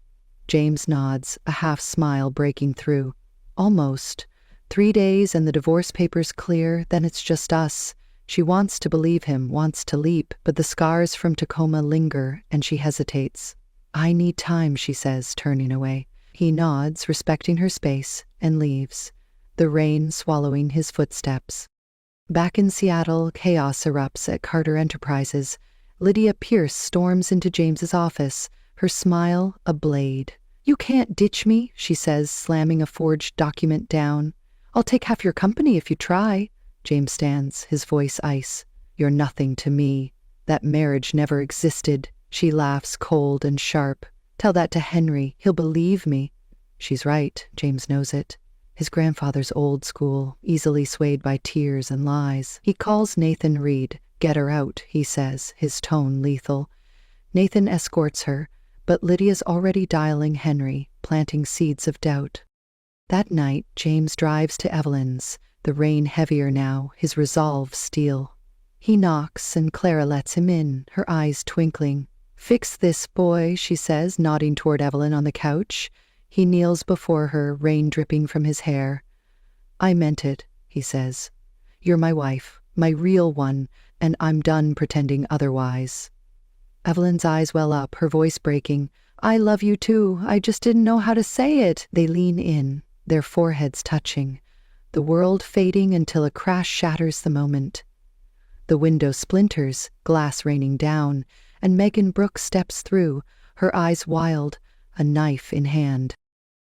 James nods, a half smile breaking through. "Almost. 3 days and the divorce papers clear, then it's just us." She wants to believe him, wants to leap, but the scars from Tacoma linger, and she hesitates. "I need time," she says, turning away. He nods, respecting her space, and leaves, the rain swallowing his footsteps. Back in Seattle, chaos erupts at Carter Enterprises. Lydia Pierce storms into James's office, her smile a blade. "You can't ditch me," she says, slamming a forged document down. "I'll take half your company if you try." James stands, his voice ice. "You're nothing to me. That marriage never existed." She laughs, cold and sharp. "Tell that to Henry. He'll believe me." She's right. James knows it. his grandfather's old school, easily swayed by tears and lies. He calls Nathan Reed. Get her out, he says, his tone lethal. Nathan escorts her, but Lydia's already dialing Henry, planting seeds of doubt. That night, James drives to Evelyn's, the rain heavier now, his resolve steel. He knocks, and Clara lets him in, her eyes twinkling. Fix this, boy, she says, nodding toward Evelyn on the couch. He kneels before her, rain dripping from his hair. I meant it, he says. You're my wife, my real one, and I'm done pretending otherwise. Evelyn's eyes well up, her voice breaking. I love you too, I just didn't know how to say it. They lean in, their foreheads touching, the world fading until a crash shatters the moment. The window splinters, glass raining down, and Megan Brooks steps through, her eyes wild, a knife in hand.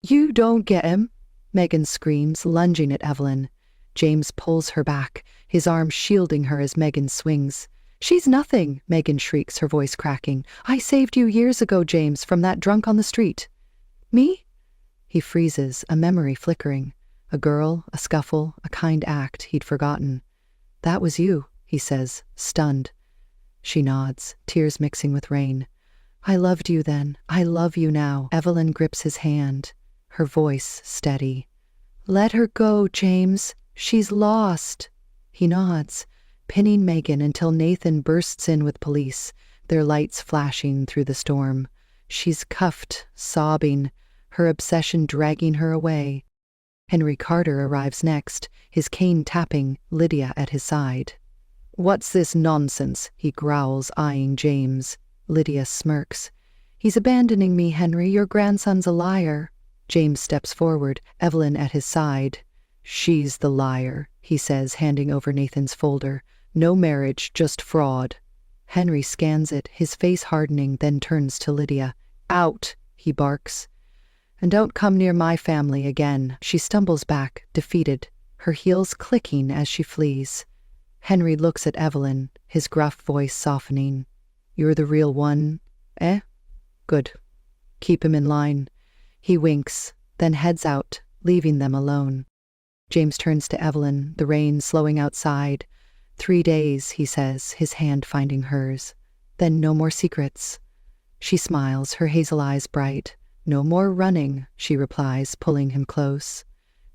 You don't get him, Megan screams, lunging at Evelyn. James pulls her back, his arm shielding her as Megan swings. She's nothing, Megan shrieks, her voice cracking. I saved you years ago, James, from that drunk on the street. Me? He freezes, a memory flickering. A girl, a scuffle, a kind act he'd forgotten. That was you, he says, stunned. She nods, tears mixing with rain. I loved you then. I love you now. Evelyn grips his hand, her voice steady. Let her go, James. She's lost. He nods, pinning Megan until Nathan bursts in with police, their lights flashing through the storm. She's cuffed, sobbing, her obsession dragging her away. Henry Carter arrives next, his cane tapping, Lydia at his side. What's this nonsense? He growls, eyeing James. Lydia smirks. He's abandoning me, Henry. Your grandson's a liar. James steps forward, Evelyn at his side. She's the liar, he says, handing over Nathan's folder. No marriage, just fraud. Henry scans it, his face hardening, then turns to Lydia. Out, he barks. And don't come near my family again. She stumbles back, defeated, her heels clicking as she flees. Henry looks at Evelyn, his gruff voice softening. You're the real one, eh? Good. Keep him in line. He winks, then heads out, leaving them alone. James turns to Evelyn, the rain slowing outside. 3 days, he says, his hand finding hers. Then no more secrets. She smiles, her hazel eyes bright. No more running, she replies, pulling him close.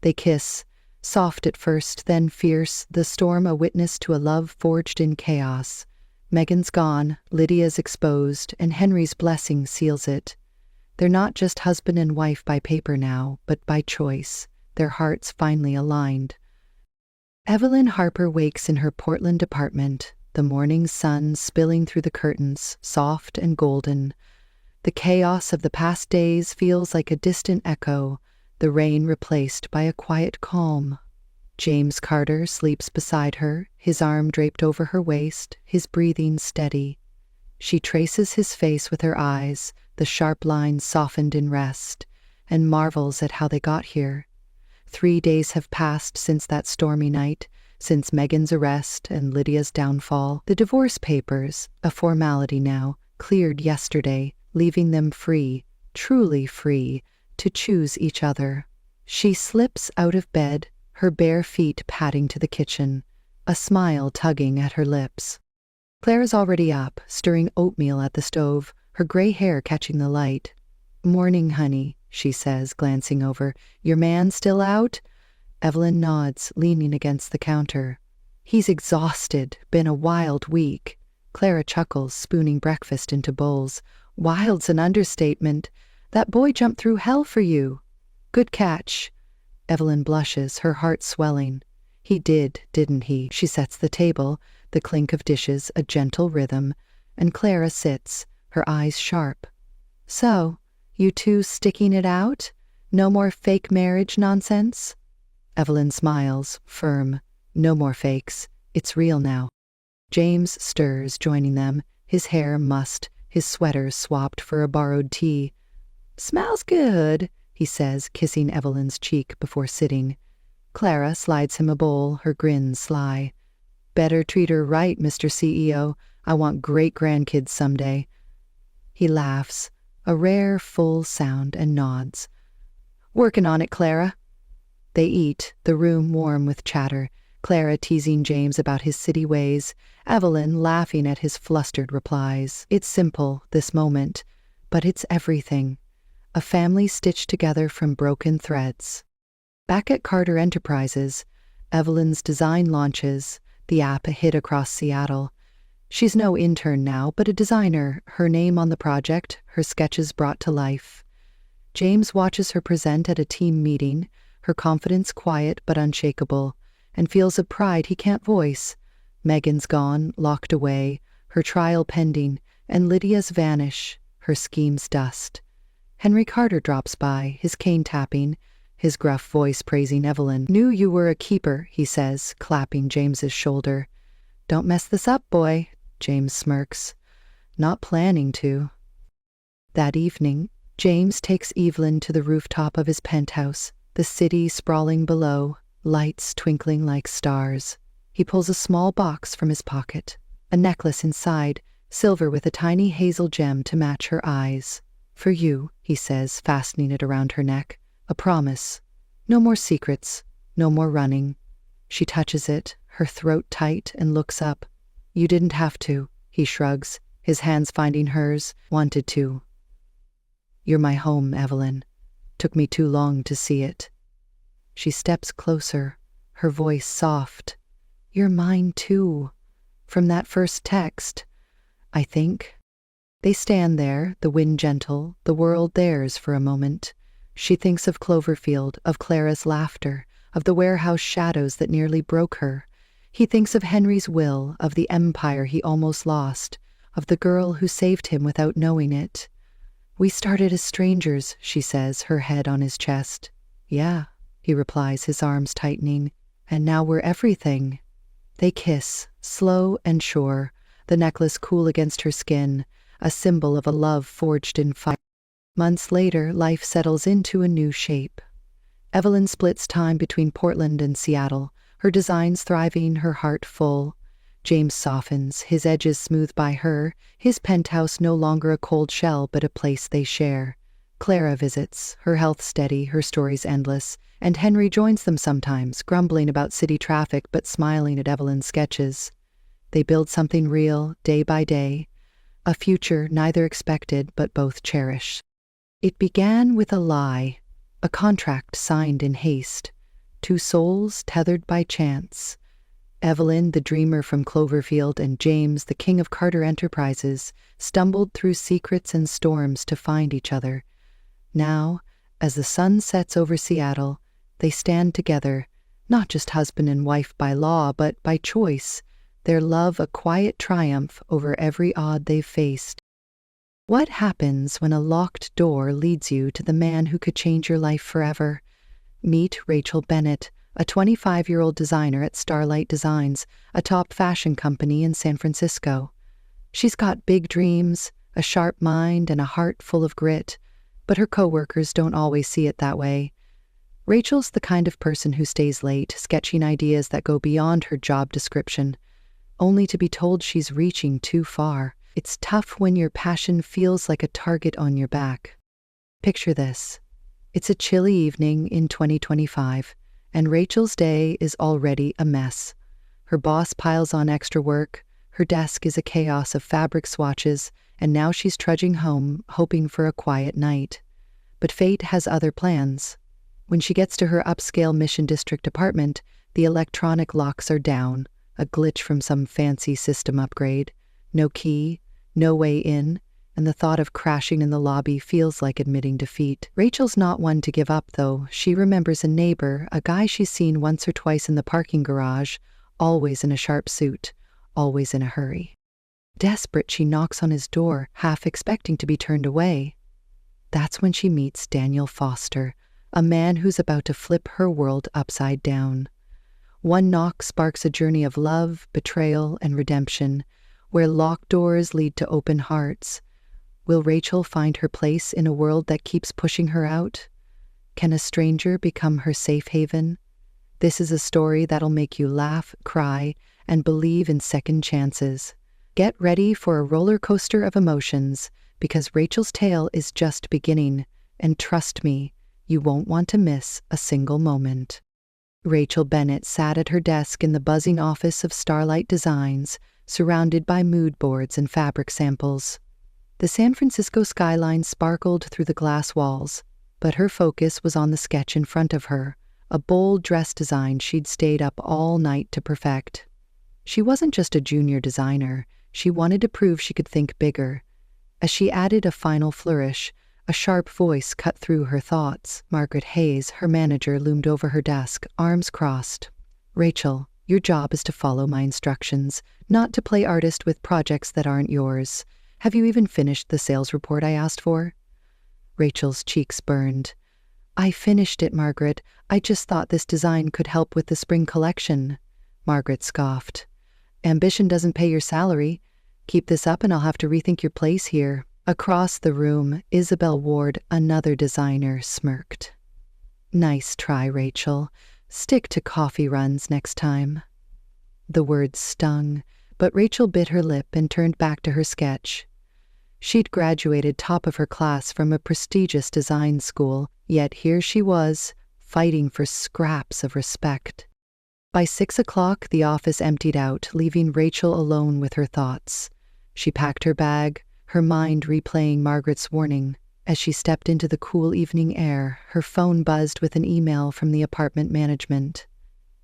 They kiss, soft at first, then fierce, the storm a witness to a love forged in chaos. Megan's gone, Lydia's exposed, and Henry's blessing seals it. They're not just husband and wife by paper now, but by choice, their hearts finally aligned. Evelyn Harper wakes in her Portland apartment, the morning sun spilling through the curtains, soft and golden. The chaos of the past days feels like a distant echo, the rain replaced by a quiet calm. James Carter sleeps beside her, his arm draped over her waist, his breathing steady. She traces his face with her eyes, the sharp lines softened in rest, and marvels at how they got here. 3 days have passed since that stormy night, since Megan's arrest and Lydia's downfall. The divorce papers, a formality now, cleared yesterday, leaving them free, truly free, to choose each other. She slips out of bed, her bare feet padding to the kitchen, a smile tugging at her lips. Clara's already up, stirring oatmeal at the stove, her gray hair catching the light. Morning, honey, she says, glancing over. Your man still out? Evelyn nods, leaning against the counter. He's exhausted, been a wild week. Clara chuckles, spooning breakfast into bowls. Wild's an understatement. That boy jumped through hell for you. Good catch. Evelyn blushes, her heart swelling. He did, didn't he? She sets the table, the clink of dishes, a gentle rhythm, and Clara sits, her eyes sharp. So, you two sticking it out? No more fake marriage nonsense? Evelyn smiles, firm. No more fakes. It's real now. James stirs, joining them, his hair mussed, his sweater swapped for a borrowed tee. Smells good, he says, kissing Evelyn's cheek before sitting. Clara slides him a bowl, her grin sly. Better treat her right, Mr. CEO. I want great-grandkids someday. He laughs, a rare, full sound, and nods. Working on it, Clara. They eat, the room warm with chatter, Clara teasing James about his city ways, Evelyn laughing at his flustered replies. It's simple, this moment, but it's everything. A family stitched together from broken threads. Back at Carter Enterprises, Evelyn's design launches, the app a hit across Seattle. She's no intern now, but a designer, her name on the project, her sketches brought to life. James watches her present at a team meeting, her confidence quiet but unshakable, and feels a pride he can't voice. Megan's gone, locked away, her trial pending, and Lydia's vanish, her schemes dust. Henry Carter drops by, his cane tapping, his gruff voice praising Evelyn. "Knew you were a keeper," he says, clapping James's shoulder. "Don't mess this up, boy," James smirks. "Not planning to." That evening, James takes Evelyn to the rooftop of his penthouse, the city sprawling below, lights twinkling like stars. He pulls a small box from his pocket, a necklace inside, silver with a tiny hazel gem to match her eyes. "For you," he says, fastening it around her neck. "A promise. No more secrets, no more running." She touches it, her throat tight, and looks up. "You didn't have to," he shrugs, his hands finding hers. "Wanted to. You're my home, Evelyn. Took me too long to see it." She steps closer, her voice soft. "You're mine too. From that first text, I think." They stand there, the wind gentle, the world theirs for a moment. She thinks of Cloverfield, of Clara's laughter, of the warehouse shadows that nearly broke her. He thinks of Henry's will, of the empire he almost lost, of the girl who saved him without knowing it. "We started as strangers," she says, her head on his chest. "Yeah," he replies, his arms tightening. "And now we're everything." They kiss, slow and sure, the necklace cool against her skin, a symbol of a love forged in fire. Months later, life settles into a new shape. Evelyn splits time between Portland and Seattle, her designs thriving, her heart full. James softens, his edges smooth by her, his penthouse no longer a cold shell but a place they share. Clara visits, her health steady, her stories endless, and Henry joins them sometimes, grumbling about city traffic but smiling at Evelyn's sketches. They build something real, day by day, a future neither expected but both cherish. It began with a lie, a contract signed in haste, two souls tethered by chance. Evelyn, the dreamer from Cloverfield, and James, the king of Carter Enterprises, stumbled through secrets and storms to find each other. Now, as the sun sets over Seattle, they stand together, not just husband and wife by law, but by choice, their love a quiet triumph over every odd they've faced. What happens when a locked door leads you to the man who could change your life forever? Meet Rachel Bennett, a 25-year-old designer at Starlight Designs, a top fashion company in San Francisco. She's got big dreams, a sharp mind, and a heart full of grit, but her coworkers don't always see it that way. Rachel's the kind of person who stays late, sketching ideas that go beyond her job description, only to be told she's reaching too far. It's tough when your passion feels like a target on your back. Picture this. It's a chilly evening in 2025, and Rachel's day is already a mess. Her boss piles on extra work, her desk is a chaos of fabric swatches, and now she's trudging home, hoping for a quiet night. But fate has other plans. When she gets to her upscale Mission District apartment, the electronic locks are down, a glitch from some fancy system upgrade. No key, no way in, and the thought of crashing in the lobby feels like admitting defeat. Rachel's not one to give up, though. She remembers a neighbor, a guy she's seen once or twice in the parking garage, always in a sharp suit, always in a hurry. Desperate, she knocks on his door, half expecting to be turned away. That's when she meets Daniel Foster, a man who's about to flip her world upside down. One knock sparks a journey of love, betrayal, and redemption, where locked doors lead to open hearts. Will Rachel find her place in a world that keeps pushing her out? Can a stranger become her safe haven? This is a story that'll make you laugh, cry, and believe in second chances. Get ready for a roller coaster of emotions, because Rachel's tale is just beginning, and trust me, You won't want to miss a single moment. Rachel Bennett sat at her desk in the buzzing office of Starlight Designs, surrounded by mood boards and fabric samples. The San Francisco skyline sparkled through the glass walls, but her focus was on the sketch in front of her, a bold dress design she'd stayed up all night to perfect. She wasn't just a junior designer, she wanted to prove she could think bigger. As she added a final flourish, a sharp voice cut through her thoughts. Margaret Hayes, her manager, loomed over her desk, arms crossed. "Rachel, your job is to follow my instructions, not to play artist with projects that aren't yours. Have you even finished the sales report I asked for?" Rachel's cheeks burned. "I finished it, Margaret. I just thought this design could help with the spring collection." Margaret scoffed. "Ambition doesn't pay your salary. Keep this up and I'll have to rethink your place here." Across the room, Isabel Ward, another designer, smirked. "Nice try, Rachel. Stick to coffee runs next time." The words stung, but Rachel bit her lip and turned back to her sketch. She'd graduated top of her class from a prestigious design school, yet here she was, fighting for scraps of respect. By 6 o'clock, the office emptied out, leaving Rachel alone with her thoughts. She packed her bag, her mind replaying Margaret's warning. As she stepped into the cool evening air, her phone buzzed with an email from the apartment management.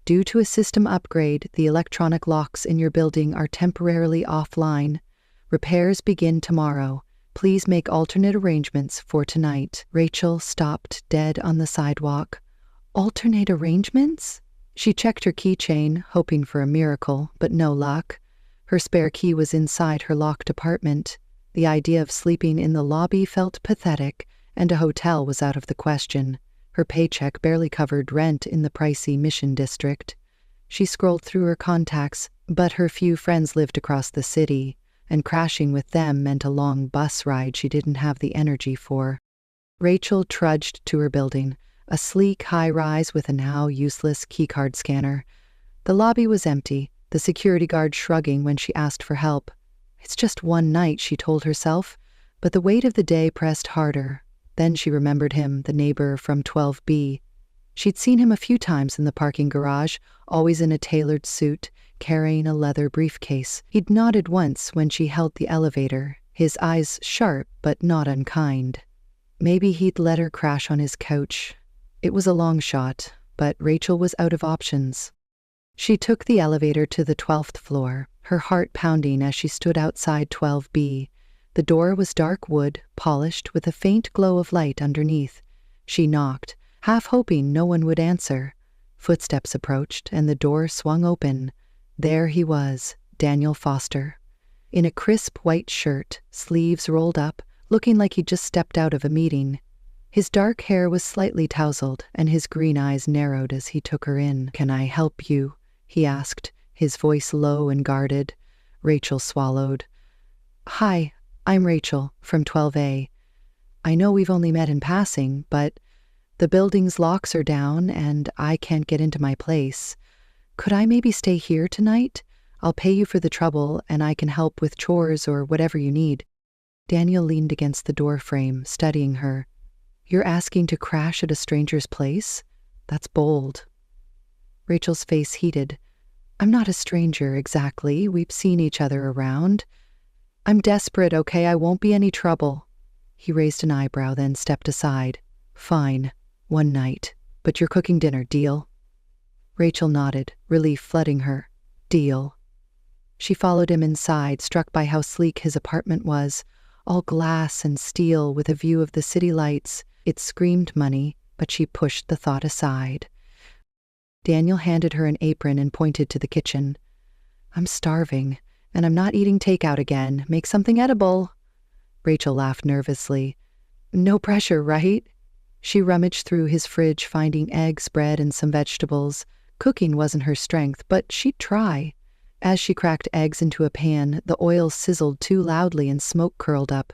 "Due to a system upgrade, the electronic locks in your building are temporarily offline. Repairs begin tomorrow. Please make alternate arrangements for tonight." Rachel stopped dead on the sidewalk. Alternate arrangements? She checked her keychain, hoping for a miracle, but no luck. Her spare key was inside her locked apartment. The idea of sleeping in the lobby felt pathetic, and a hotel was out of the question. Her paycheck barely covered rent in the pricey Mission District. She scrolled through her contacts, but her few friends lived across the city, and crashing with them meant a long bus ride she didn't have the energy for. Rachel trudged to her building, a sleek high-rise with a now useless keycard scanner. The lobby was empty, the security guard shrugging when she asked for help. It's just one night, she told herself, but the weight of the day pressed harder. Then she remembered him, the neighbor from 12B. She'd seen him a few times in the parking garage, always in a tailored suit, carrying a leather briefcase. He'd nodded once when she held the elevator, his eyes sharp but not unkind. Maybe he'd let her crash on his couch. It was a long shot, but Rachel was out of options. She took the elevator to the 12th floor, her heart pounding as she stood outside 12B. The door was dark wood, polished, with a faint glow of light underneath. She knocked, half hoping no one would answer. Footsteps approached, and the door swung open. There he was, Daniel Foster. In a crisp white shirt, sleeves rolled up, looking like he'd just stepped out of a meeting. His dark hair was slightly tousled, and his green eyes narrowed as he took her in. "Can I help you?" he asked, his voice low and guarded. Rachel swallowed. "Hi, I'm Rachel, from 12A. I know we've only met in passing, but the building's locks are down and I can't get into my place. Could I maybe stay here tonight? I'll pay you for the trouble and I can help with chores or whatever you need." Daniel leaned against the door frame, studying her. "You're asking to crash at a stranger's place? That's bold." Rachel's face heated. "I'm not a stranger, exactly. We've seen each other around. I'm desperate, okay? I won't be any trouble." He raised an eyebrow, then stepped aside. "Fine. One night. But you're cooking dinner, deal?" Rachel nodded, relief flooding her. "Deal." She followed him inside, struck by how sleek his apartment was, all glass and steel with a view of the city lights. It screamed money, but she pushed the thought aside. Daniel handed her an apron and pointed to the kitchen. "I'm starving, and I'm not eating takeout again. Make something edible." Rachel laughed nervously. "No pressure, right?" She rummaged through his fridge, finding eggs, bread, and some vegetables. Cooking wasn't her strength, but she'd try. As she cracked eggs into a pan, the oil sizzled too loudly and smoke curled up.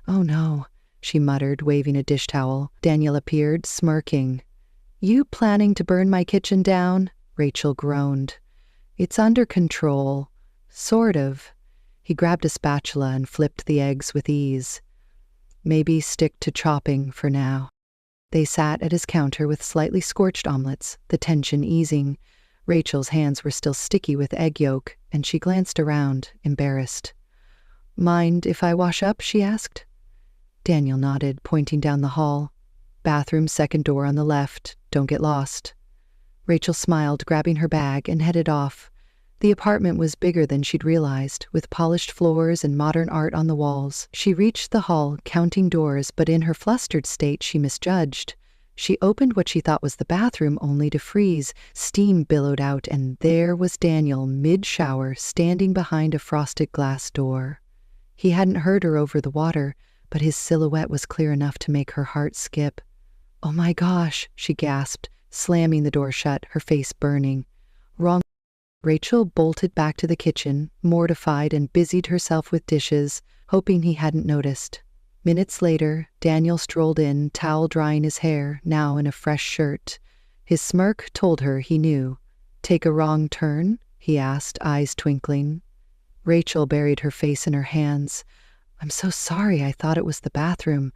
"Oh no," she muttered, waving a dish towel. Daniel appeared, smirking. "You planning to burn my kitchen down?" Rachel groaned. "It's under control. Sort of." He grabbed a spatula and flipped the eggs with ease. "Maybe stick to chopping for now." They sat at his counter with slightly scorched omelets, the tension easing. Rachel's hands were still sticky with egg yolk, and she glanced around, embarrassed. "Mind if I wash up?" she asked. Daniel nodded, pointing down the hall. "Bathroom, second door on the left. Don't get lost." Rachel smiled, grabbing her bag, and headed off. The apartment was bigger than she'd realized, with polished floors and modern art on the walls. She reached the hall, counting doors, but in her flustered state she misjudged. She opened what she thought was the bathroom, only to freeze. Steam billowed out, and there was Daniel, mid-shower, standing behind a frosted glass door. He hadn't heard her over the water, but his silhouette was clear enough to make her heart skip. "Oh my gosh," she gasped, slamming the door shut, her face burning. "Wrong." Rachel bolted back to the kitchen, mortified, and busied herself with dishes, hoping he hadn't noticed. Minutes later, Daniel strolled in, towel drying his hair, now in a fresh shirt. His smirk told her he knew. "Take a wrong turn?" he asked, eyes twinkling. Rachel buried her face in her hands. "I'm so sorry, I thought it was the bathroom.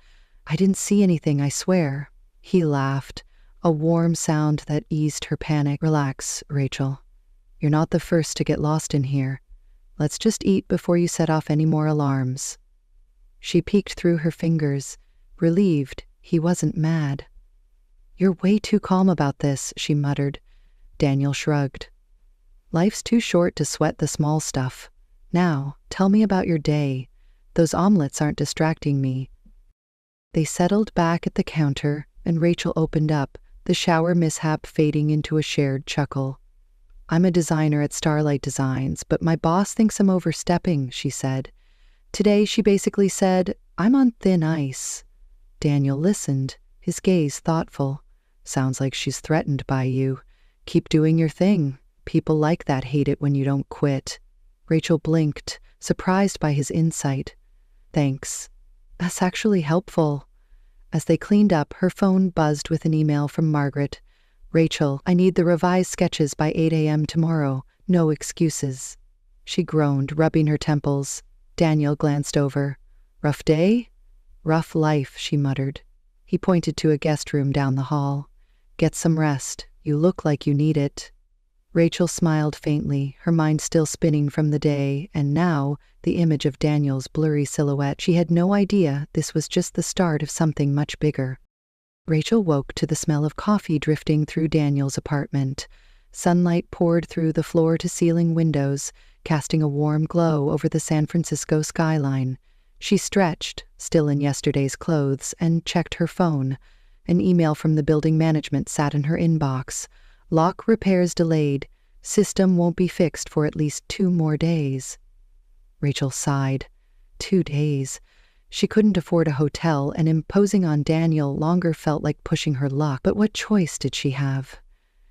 I didn't see anything, I swear." He laughed, a warm sound that eased her panic. "Relax, Rachel. You're not the first to get lost in here. Let's just eat before you set off any more alarms." She peeked through her fingers, relieved he wasn't mad. "You're way too calm about this," she muttered. Daniel shrugged. "Life's too short to sweat the small stuff. Now, tell me about your day. Those omelets aren't distracting me." They settled back at the counter, and Rachel opened up, the shower mishap fading into a shared chuckle. "I'm a designer at Starlight Designs, but my boss thinks I'm overstepping," she said. Today she basically said, "I'm on thin ice." Daniel listened, his gaze thoughtful. "Sounds like she's threatened by you. Keep doing your thing. People like that hate it when you don't quit." Rachel blinked, surprised by his insight. "Thanks. That's actually helpful." As they cleaned up, her phone buzzed with an email from Margaret. "Rachel, I need the revised sketches by 8 a.m. tomorrow. No excuses." She groaned, rubbing her temples. Daniel glanced over. "Rough day?" "Rough life," she muttered. He pointed to a guest room down the hall. "Get some rest. You look like you need it." Rachel smiled faintly, her mind still spinning from the day, and now the image of Daniel's blurry silhouette. She had no idea this was just the start of something much bigger. Rachel woke to the smell of coffee drifting through Daniel's apartment. Sunlight poured through the floor-to-ceiling windows, casting a warm glow over the San Francisco skyline. She stretched, still in yesterday's clothes, and checked her phone. An email from the building management sat in her inbox. "Lock repairs delayed. System won't be fixed for at least 2 more days." Rachel sighed. 2 days. She couldn't afford a hotel, and imposing on Daniel longer felt like pushing her luck. But what choice did she have?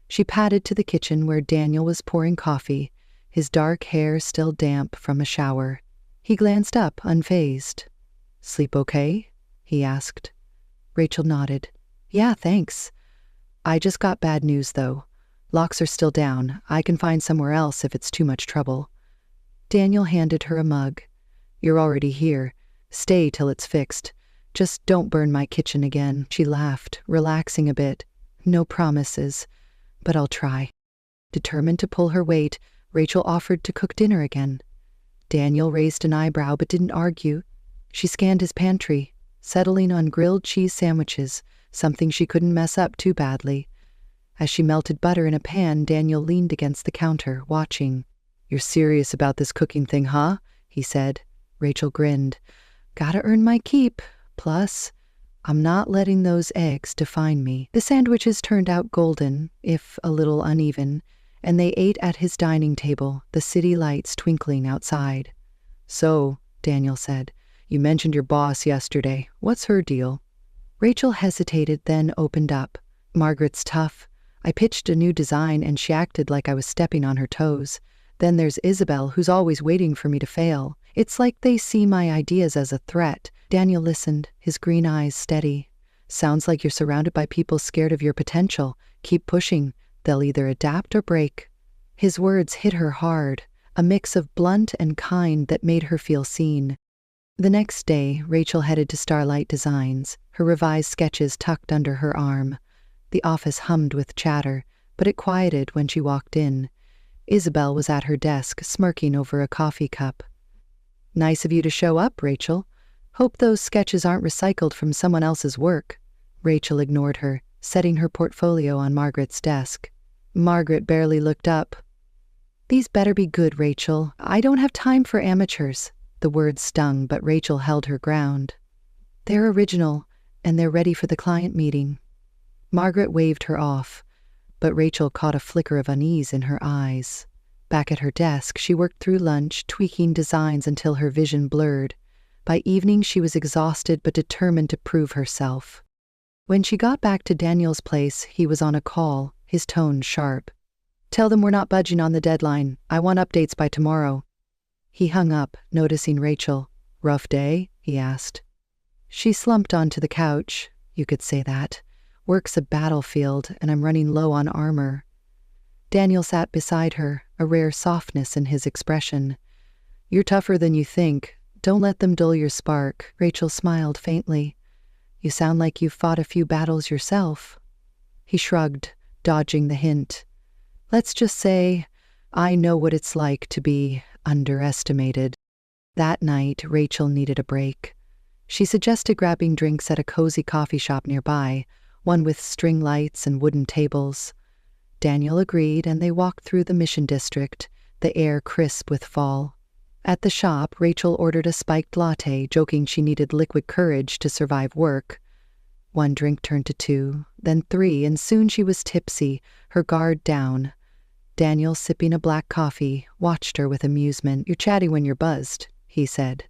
She padded to the kitchen where Daniel was pouring coffee, his dark hair still damp from a shower. He glanced up, unfazed. "Sleep okay?" he asked. Rachel nodded. "Yeah, thanks. I just got bad news, though. Locks are still down. I can find somewhere else if it's too much trouble." Daniel handed her a mug. "You're already here. Stay till it's fixed. Just don't burn my kitchen again." She laughed, relaxing a bit. "No promises, but I'll try." Determined to pull her weight, Rachel offered to cook dinner again. Daniel raised an eyebrow but didn't argue. She scanned his pantry, settling on grilled cheese sandwiches, something she couldn't mess up too badly. As she melted butter in a pan, Daniel leaned against the counter, watching. "You're serious about this cooking thing, huh?" he said. Rachel grinned. "Gotta earn my keep. Plus, I'm not letting those eggs define me." The sandwiches turned out golden, if a little uneven, and they ate at his dining table, the city lights twinkling outside. "So," Daniel said, "you mentioned your boss yesterday. What's her deal?" Rachel hesitated, then opened up. "Margaret's tough. I pitched a new design and she acted like I was stepping on her toes. Then there's Isabel, who's always waiting for me to fail. It's like they see my ideas as a threat." Daniel listened, his green eyes steady. "Sounds like you're surrounded by people scared of your potential. Keep pushing. They'll either adapt or break." His words hit her hard, a mix of blunt and kind that made her feel seen. The next day, Rachel headed to Starlight Designs, her revised sketches tucked under her arm. The office hummed with chatter, but it quieted when she walked in. Isabel was at her desk, smirking over a coffee cup. "Nice of you to show up, Rachel. Hope those sketches aren't recycled from someone else's work." Rachel ignored her, setting her portfolio on Margaret's desk. Margaret barely looked up. "These better be good, Rachel. I don't have time for amateurs." The words stung, but Rachel held her ground. "They're original, and they're ready for the client meeting." Margaret waved her off, but Rachel caught a flicker of unease in her eyes. Back at her desk, she worked through lunch, tweaking designs until her vision blurred. By evening, she was exhausted but determined to prove herself. When she got back to Daniel's place, he was on a call, his tone sharp. "Tell them we're not budging on the deadline. I want updates by tomorrow." He hung up, noticing Rachel. "Rough day?" he asked. She slumped onto the couch. "You could say that. Work's a battlefield, and I'm running low on armor." Daniel sat beside her, a rare softness in his expression. "You're tougher than you think. Don't let them dull your spark." Rachel smiled faintly. "You sound like you've fought a few battles yourself." He shrugged, dodging the hint. "Let's just say, I know what it's like to be underestimated." That night, Rachel needed a break. She suggested grabbing drinks at a cozy coffee shop nearby, one with string lights and wooden tables. Daniel agreed, and they walked through the Mission District, the air crisp with fall. At the shop, Rachel ordered a spiked latte, joking she needed liquid courage to survive work. One drink turned to 2, then 3, and soon she was tipsy, her guard down. Daniel, sipping a black coffee, watched her with amusement. "You're chatty when you're buzzed," he said.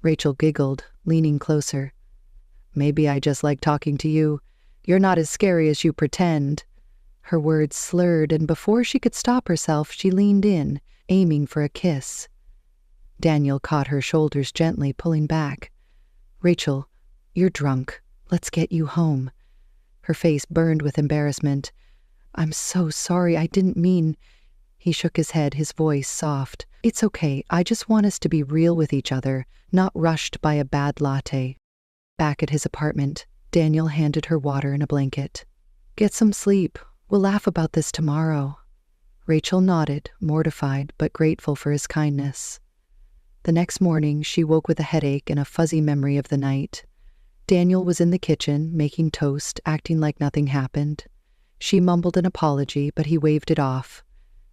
Rachel giggled, leaning closer. "Maybe I just like talking to you. You're not as scary as you pretend." Her words slurred, and before she could stop herself, she leaned in, aiming for a kiss. Daniel caught her shoulders gently, pulling back. "Rachel, you're drunk. Let's get you home." Her face burned with embarrassment. "I'm so sorry, I didn't mean—" He shook his head, his voice soft. "It's okay, I just want us to be real with each other, not rushed by a bad latte." Back at his apartment, Daniel handed her water and a blanket. "Get some sleep. We'll laugh about this tomorrow." Rachel nodded, mortified but grateful for his kindness. The next morning, she woke with a headache and a fuzzy memory of the night. Daniel was in the kitchen, making toast, acting like nothing happened. She mumbled an apology, but he waved it off.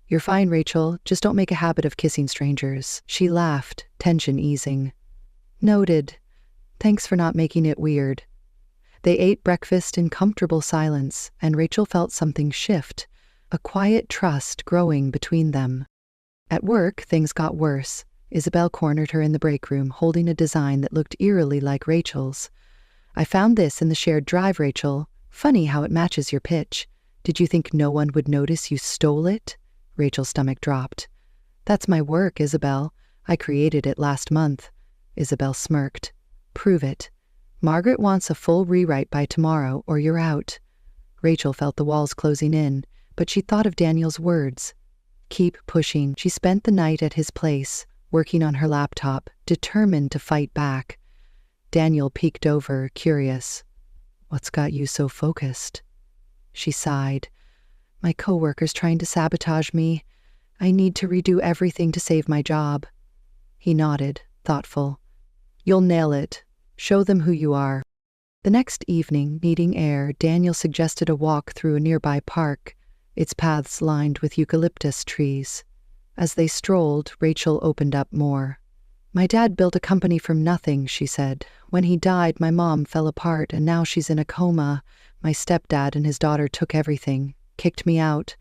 "You're fine, Rachel. Just don't make a habit of kissing strangers." She laughed, tension easing. "Noted. Thanks for not making it weird." They ate breakfast in comfortable silence, and Rachel felt something shift, a quiet trust growing between them. At work, things got worse. Isabel cornered her in the break room, holding a design that looked eerily like Rachel's. "I found this in the shared drive, Rachel. Funny how it matches your pitch. Did you think no one would notice you stole it?" Rachel's stomach dropped. "That's my work, Isabel. I created it last month." Isabel smirked. "Prove it. Margaret wants a full rewrite by tomorrow, or you're out." Rachel felt the walls closing in, but she thought of Daniel's words. Keep pushing. She spent the night at his place, working on her laptop, determined to fight back. Daniel peeked over, curious. "What's got you so focused?" She sighed. "My coworker's trying to sabotage me. I need to redo everything to save my job." He nodded, thoughtful. "You'll nail it. Show them who you are." The next evening, needing air, Daniel suggested a walk through a nearby park, its paths lined with eucalyptus trees. As they strolled, Rachel opened up more. "My dad built a company from nothing," she said. "When he died, my mom fell apart, and now she's in a coma. My stepdad and his daughter took everything, kicked me out.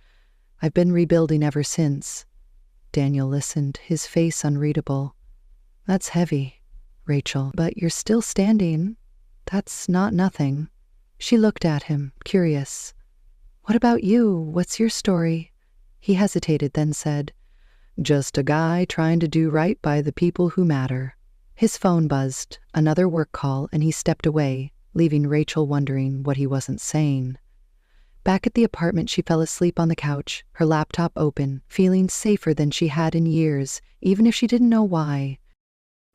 I've been rebuilding ever since." Daniel listened, his face unreadable. "That's heavy, Rachel, but you're still standing. That's not nothing." She looked at him, curious. "What about you? What's your story?" He hesitated, then said, "Just a guy trying to do right by the people who matter." His phone buzzed, another work call, and he stepped away, leaving Rachel wondering what he wasn't saying. Back at the apartment, she fell asleep on the couch, her laptop open, feeling safer than she had in years, even if she didn't know why.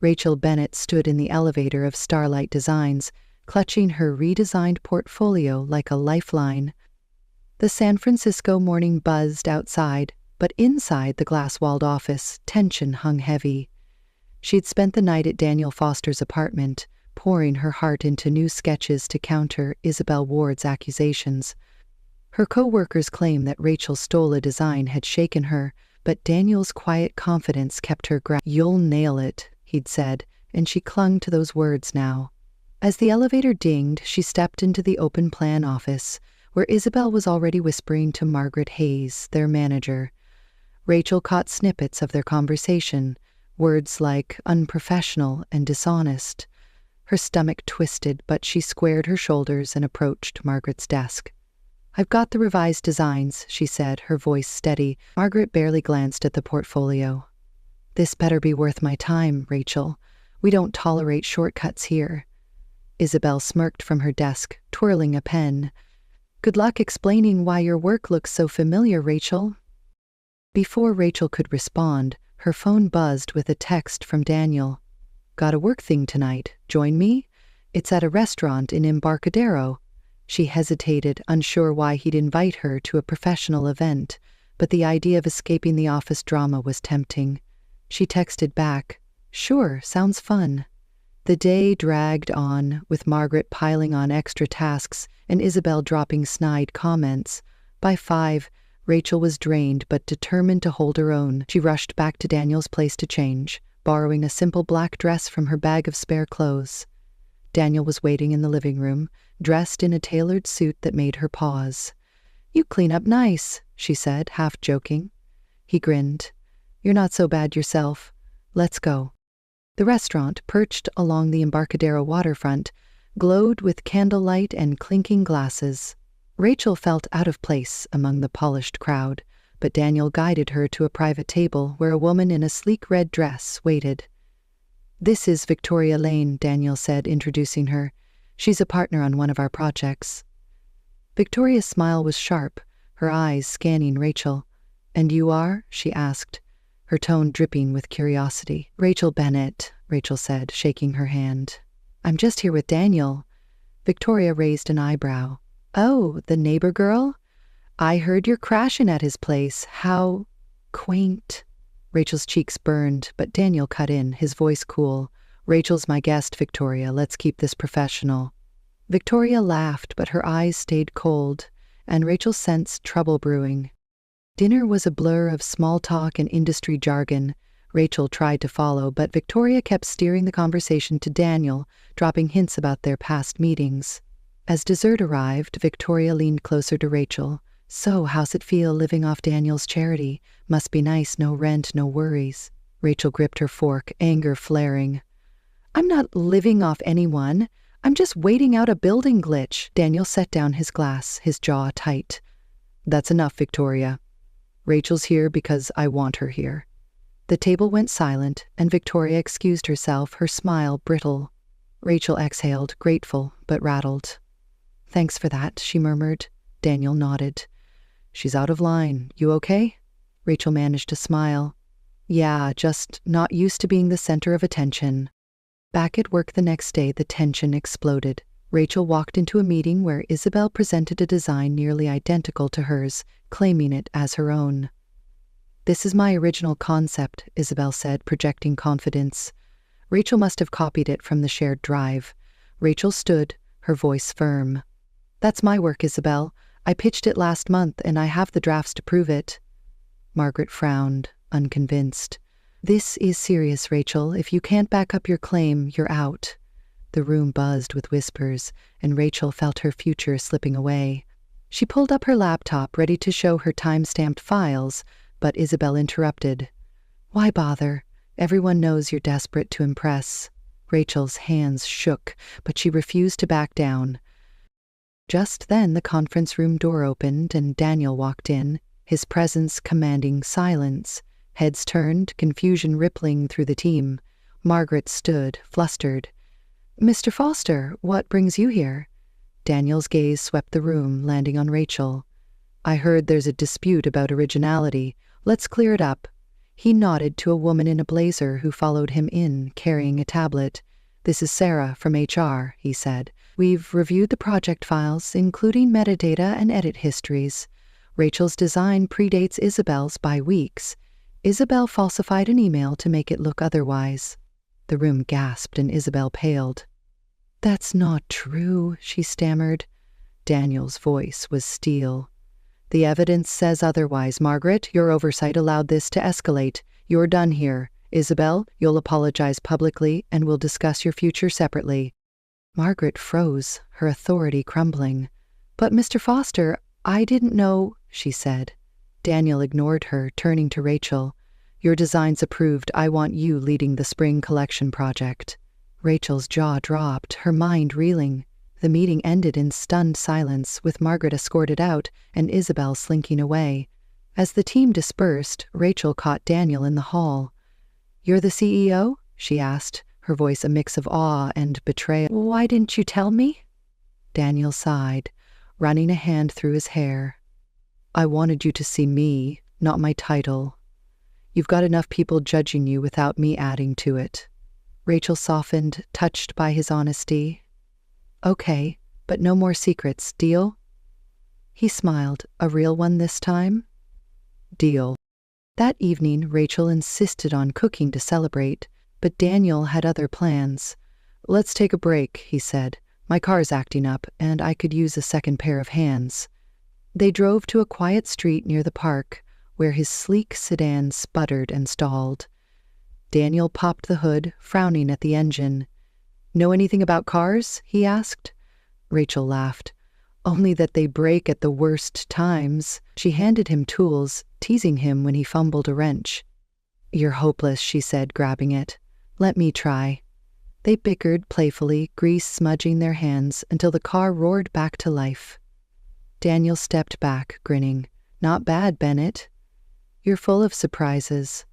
Rachel Bennett stood in the elevator of Starlight Designs, clutching her redesigned portfolio like a lifeline. The San Francisco morning buzzed outside, but inside the glass-walled office, tension hung heavy. She'd spent the night at Daniel Foster's apartment, pouring her heart into new sketches to counter Isabel Ward's accusations. Her co-workers' claim that Rachel stole a design had shaken her, but Daniel's quiet confidence kept her grounded. "You'll nail it," he'd said, and she clung to those words now. As the elevator dinged, she stepped into the open-plan office, where Isabel was already whispering to Margaret Hayes, their manager. Rachel caught snippets of their conversation, words like unprofessional and dishonest. Her stomach twisted, but she squared her shoulders and approached Margaret's desk. "I've got the revised designs," she said, her voice steady. Margaret barely glanced at the portfolio. "This better be worth my time, Rachel. We don't tolerate shortcuts here." Isabel smirked from her desk, twirling a pen. "Good luck explaining why your work looks so familiar, Rachel." Before Rachel could respond, her phone buzzed with a text from Daniel. "Got a work thing tonight. Join me? It's at a restaurant in Embarcadero." She hesitated, unsure why he'd invite her to a professional event, but the idea of escaping the office drama was tempting. She texted back, "Sure, sounds fun." The day dragged on, with Margaret piling on extra tasks and Isabel dropping snide comments. By 5, Rachel was drained but determined to hold her own. She rushed back to Daniel's place to change, borrowing a simple black dress from her bag of spare clothes. Daniel was waiting in the living room, dressed in a tailored suit that made her pause. "You clean up nice," she said, half joking. He grinned. "You're not so bad yourself. Let's go." The restaurant, perched along the Embarcadero waterfront, glowed with candlelight and clinking glasses. Rachel felt out of place among the polished crowd, but Daniel guided her to a private table where a woman in a sleek red dress waited. "This is Victoria Lane," Daniel said, introducing her. "She's a partner on one of our projects." Victoria's smile was sharp, her eyes scanning Rachel. "And you are?" she asked, her tone dripping with curiosity. "Rachel Bennett," Rachel said, shaking her hand. "I'm just here with Daniel." Victoria raised an eyebrow. "Oh, the neighbor girl? I heard you're crashing at his place. How quaint." Rachel's cheeks burned, but Daniel cut in, his voice cool. "Rachel's my guest, Victoria. Let's keep this professional." Victoria laughed, but her eyes stayed cold, and Rachel sensed trouble brewing. Dinner was a blur of small talk and industry jargon. Rachel tried to follow, but Victoria kept steering the conversation to Daniel, dropping hints about their past meetings. As dessert arrived, Victoria leaned closer to Rachel. "So, how's it feel living off Daniel's charity? Must be nice, no rent, no worries." Rachel gripped her fork, anger flaring. "I'm not living off anyone. I'm just waiting out a building glitch." Daniel set down his glass, his jaw tight. "That's enough, Victoria. Rachel's here because I want her here." The table went silent, and Victoria excused herself, her smile brittle. Rachel exhaled, grateful but rattled. "Thanks for that," she murmured. Daniel nodded. "She's out of line. You okay?" Rachel managed to smile. "Yeah, just not used to being the center of attention." Back at work the next day, the tension exploded. Rachel walked into a meeting where Isabel presented a design nearly identical to hers, claiming it as her own. "This is my original concept," Isabel said, projecting confidence. Rachel must have copied it from the shared drive. Rachel stood, her voice firm. "That's my work, Isabel. I pitched it last month, and I have the drafts to prove it." Margaret frowned, unconvinced. "This is serious, Rachel. If you can't back up your claim, you're out." The room buzzed with whispers, and Rachel felt her future slipping away. She pulled up her laptop, ready to show her time-stamped files, but Isabel interrupted. "Why bother? Everyone knows you're desperate to impress." Rachel's hands shook, but she refused to back down. Just then the conference room door opened and Daniel walked in, his presence commanding silence. Heads turned, confusion rippling through the team. Margaret stood, flustered. "Mr. Foster, what brings you here?" Daniel's gaze swept the room, landing on Rachel. "I heard there's a dispute about originality. Let's clear it up." He nodded to a woman in a blazer who followed him in, carrying a tablet. "This is Sarah from HR," he said. "We've reviewed the project files, including metadata and edit histories. Rachel's design predates Isabel's by weeks. Isabel falsified an email to make it look otherwise." The room gasped and Isabel paled. "That's not true," she stammered. Daniel's voice was steel. "The evidence says otherwise, Margaret. Your oversight allowed this to escalate. You're done here. Isabel, you'll apologize publicly, and we'll discuss your future separately." Margaret froze, her authority crumbling. "But Mr. Foster, I didn't know," she said. Daniel ignored her, turning to Rachel. "Your design's approved. I want you leading the spring collection project." Rachel's jaw dropped, her mind reeling. The meeting ended in stunned silence, with Margaret escorted out and Isabel slinking away. As the team dispersed, Rachel caught Daniel in the hall. "You're the CEO?" she asked, her voice a mix of awe and betrayal. "Why didn't you tell me?" Daniel sighed, running a hand through his hair. "I wanted you to see me, not my title. You've got enough people judging you without me adding to it." Rachel softened, touched by his honesty. "Okay, but no more secrets, deal?" He smiled. "A real one this time?" "Deal." That evening, Rachel insisted on cooking to celebrate, but Daniel had other plans. "Let's take a break," he said. "My car's acting up, and I could use a second pair of hands." They drove to a quiet street near the park, where his sleek sedan sputtered and stalled. Daniel popped the hood, frowning at the engine. "Know anything about cars?" he asked. Rachel laughed. "Only that they break at the worst times." She handed him tools, teasing him when he fumbled a wrench. "You're hopeless," she said, grabbing it. "Let me try." They bickered playfully, grease smudging their hands, until the car roared back to life. Daniel stepped back, grinning. "Not bad, Bennett." "You're full of surprises."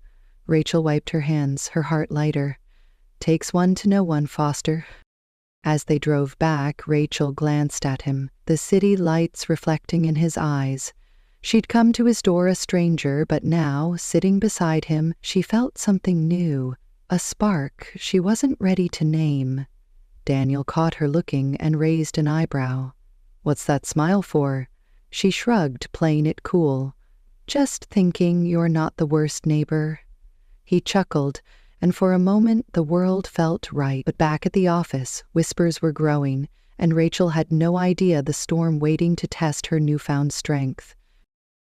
Rachel wiped her hands, her heart lighter. "Takes one to know one, Foster." As they drove back, Rachel glanced at him, the city lights reflecting in his eyes. She'd come to his door a stranger, but now, sitting beside him, she felt something new, a spark she wasn't ready to name. Daniel caught her looking and raised an eyebrow. "What's that smile for?" She shrugged, playing it cool. "Just thinking you're not the worst neighbor." He chuckled, and for a moment the world felt right. But back at the office, whispers were growing, and Rachel had no idea the storm waiting to test her newfound strength.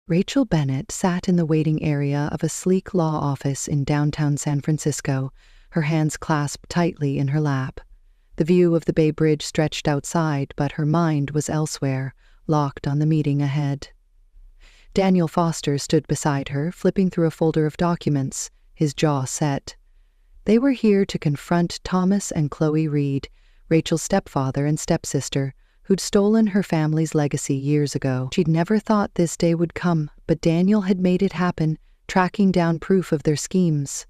Rachel Bennett sat in the waiting area of a sleek law office in downtown San Francisco, her hands clasped tightly in her lap. The view of the Bay Bridge stretched outside, but her mind was elsewhere, locked on the meeting ahead. Daniel Foster stood beside her, flipping through a folder of documents, his jaw set. They were here to confront Thomas and Chloe Reed, Rachel's stepfather and stepsister, who'd stolen her family's legacy years ago. She'd never thought this day would come, but Daniel had made it happen, tracking down proof of their schemes.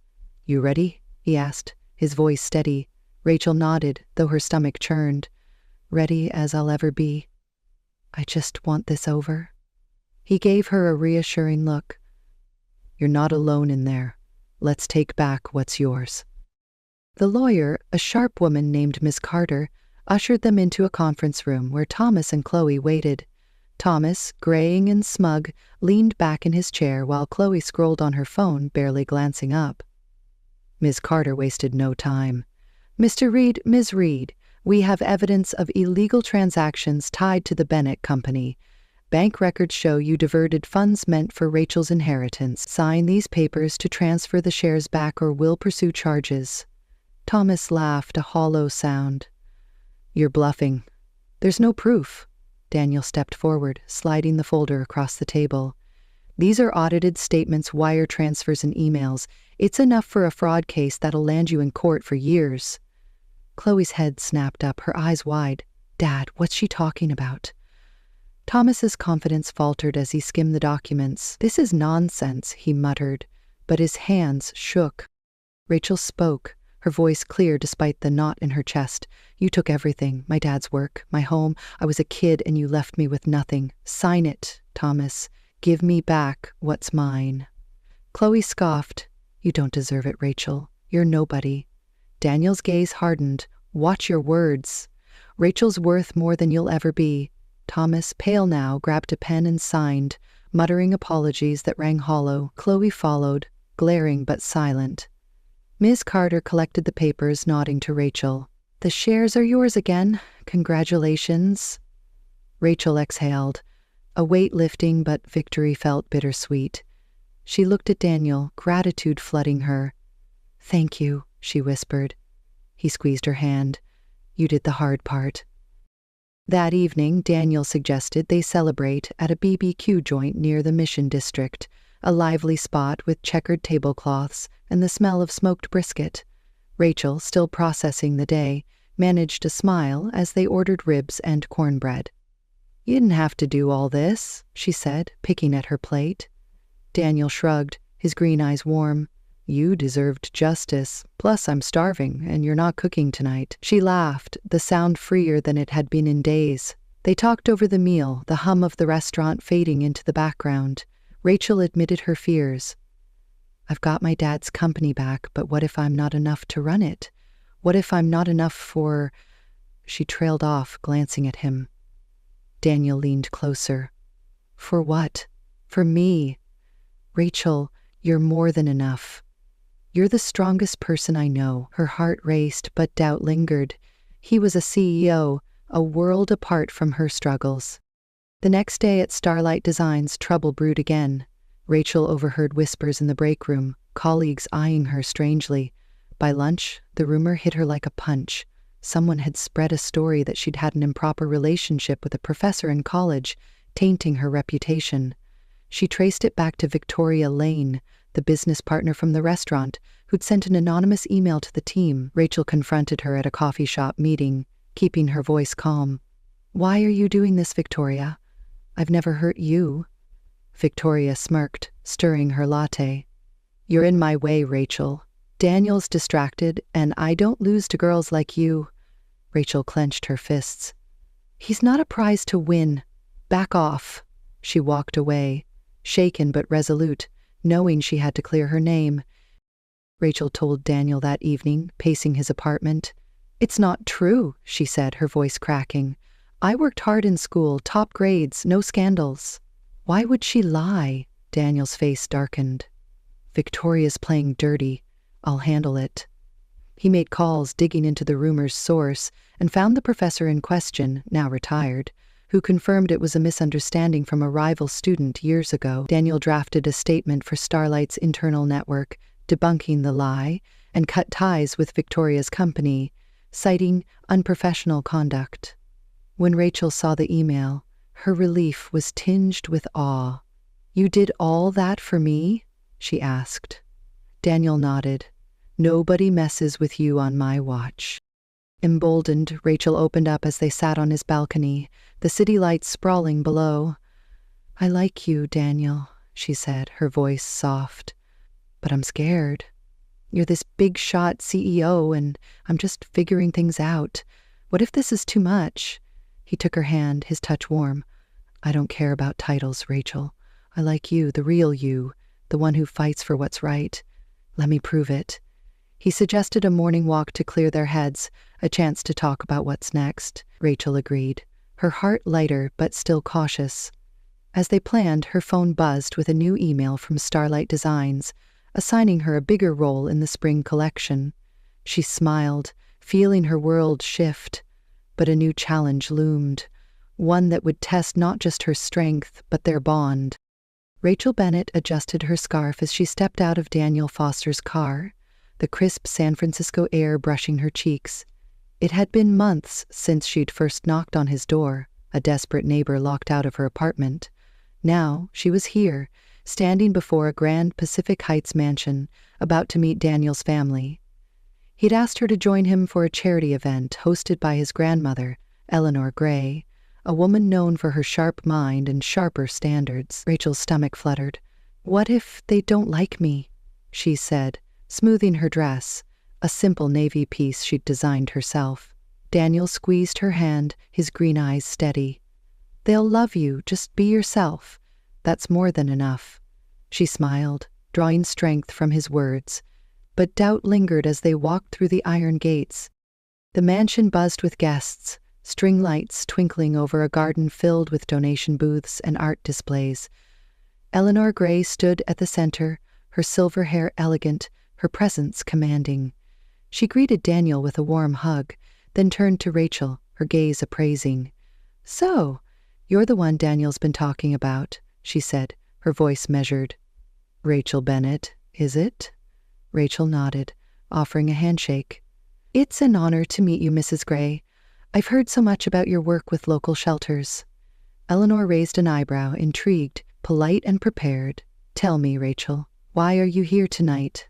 "You ready?" he asked, his voice steady. Rachel nodded, though her stomach churned. "Ready as I'll ever be. I just want this over." He gave her a reassuring look. "You're not alone in there. Let's take back what's yours." The lawyer, a sharp woman named Miss Carter, ushered them into a conference room where Thomas and Chloe waited. Thomas, graying and smug, leaned back in his chair while Chloe scrolled on her phone, barely glancing up. Ms. Carter wasted no time. "Mr. Reed, Ms. Reed, we have evidence of illegal transactions tied to the Bennett Company. Bank records show you diverted funds meant for Rachel's inheritance. Sign these papers to transfer the shares back or we'll pursue charges." Thomas laughed, a hollow sound. "You're bluffing." "There's no proof." Daniel stepped forward, sliding the folder across the table. "These are audited statements, wire transfers, and emails. It's enough for a fraud case that'll land you in court for years." Chloe's head snapped up, her eyes wide. "Dad, what's she talking about?" Thomas's confidence faltered as he skimmed the documents. "This is nonsense," he muttered, but his hands shook. Rachel spoke, her voice clear despite the knot in her chest. "You took everything, my dad's work, my home. I was a kid and you left me with nothing. Sign it, Thomas. Give me back what's mine." Chloe scoffed. You don't deserve it, Rachel. You're nobody. Daniel's gaze hardened. Watch your words. Rachel's worth more than you'll ever be. Thomas, pale now, grabbed a pen and signed, muttering apologies that rang hollow. Chloe followed, glaring but silent. Ms. Carter collected the papers, nodding to Rachel. The shares are yours again. Congratulations. Rachel exhaled, a weight lifting, but victory felt bittersweet. She looked at Daniel, gratitude flooding her. Thank you, she whispered. He squeezed her hand. You did the hard part. That evening, Daniel suggested they celebrate at a BBQ joint near the Mission District, a lively spot with checkered tablecloths and the smell of smoked brisket. Rachel, still processing the day, managed a smile as they ordered ribs and cornbread. You didn't have to do all this, she said, picking at her plate. Daniel shrugged, his green eyes warm. You deserved justice. Plus, I'm starving, and you're not cooking tonight. She laughed, the sound freer than it had been in days. They talked over the meal, the hum of the restaurant fading into the background. Rachel admitted her fears. I've got my dad's company back, but what if I'm not enough to run it? What if I'm not enough for... She trailed off, glancing at him. Daniel leaned closer. For what? For me. Rachel, you're more than enough. You're the strongest person I know. Her heart raced, but doubt lingered. He was a CEO, a world apart from her struggles. The next day at Starlight Designs, trouble brewed again. Rachel overheard whispers in the break room, colleagues eyeing her strangely. By lunch, the rumor hit her like a punch. Someone had spread a story that she'd had an improper relationship with a professor in college, tainting her reputation. She traced it back to Victoria Lane, the business partner from the restaurant, who'd sent an anonymous email to the team. Rachel confronted her at a coffee shop meeting, keeping her voice calm. Why are you doing this, Victoria? I've never hurt you. Victoria smirked, stirring her latte. You're in my way, Rachel. Daniel's distracted, and I don't lose to girls like you. Rachel clenched her fists. He's not a prize to win. Back off. She walked away, shaken but resolute, knowing she had to clear her name. Rachel told Daniel that evening, pacing his apartment. It's not true, she said, her voice cracking. I worked hard in school, top grades, no scandals. Why would she lie? Daniel's face darkened. Victoria's playing dirty. I'll handle it. He made calls, digging into the rumor's source, and found the professor in question, now retired, who confirmed it was a misunderstanding from a rival student years ago. Daniel drafted a statement for Starlight's internal network, debunking the lie, and cut ties with Victoria's company, citing unprofessional conduct. When Rachel saw the email, her relief was tinged with awe. You did all that for me? She asked. Daniel nodded. Nobody messes with you on my watch. Emboldened, Rachel opened up as they sat on his balcony, the city lights sprawling below. I like you, Daniel, she said, her voice soft. But I'm scared. You're this big-shot CEO, and I'm just figuring things out. What if this is too much? He took her hand, his touch warm. I don't care about titles, Rachel. I like you, the real you, the one who fights for what's right. Let me prove it. He suggested a morning walk to clear their heads, a chance to talk about what's next. Rachel agreed, her heart lighter but still cautious. As they planned, her phone buzzed with a new email from Starlight Designs, assigning her a bigger role in the spring collection. She smiled, feeling her world shift. But a new challenge loomed, one that would test not just her strength, but their bond. Rachel Bennett adjusted her scarf as she stepped out of Daniel Foster's car, the crisp San Francisco air brushing her cheeks. It had been months since she'd first knocked on his door, a desperate neighbor locked out of her apartment. Now she was here, standing before a grand Pacific Heights mansion, about to meet Daniel's family. He'd asked her to join him for a charity event hosted by his grandmother, Eleanor Gray, a woman known for her sharp mind and sharper standards. Rachel's stomach fluttered. What if they don't like me? She said, smoothing her dress, a simple navy piece she'd designed herself. Daniel squeezed her hand, his green eyes steady. They'll love you, just be yourself. That's more than enough. She smiled, drawing strength from his words. But doubt lingered as they walked through the iron gates. The mansion buzzed with guests, string lights twinkling over a garden filled with donation booths and art displays. Eleanor Gray stood at the center, her silver hair elegant, her presence commanding. She greeted Daniel with a warm hug, then turned to Rachel, her gaze appraising. "So, you're the one Daniel's been talking about," she said, her voice measured. "Rachel Bennett, is it?" Rachel nodded, offering a handshake. "It's an honor to meet you, Mrs. Gray. I've heard so much about your work with local shelters." Eleanor raised an eyebrow, intrigued, polite and prepared. "Tell me, Rachel, why are you here tonight?"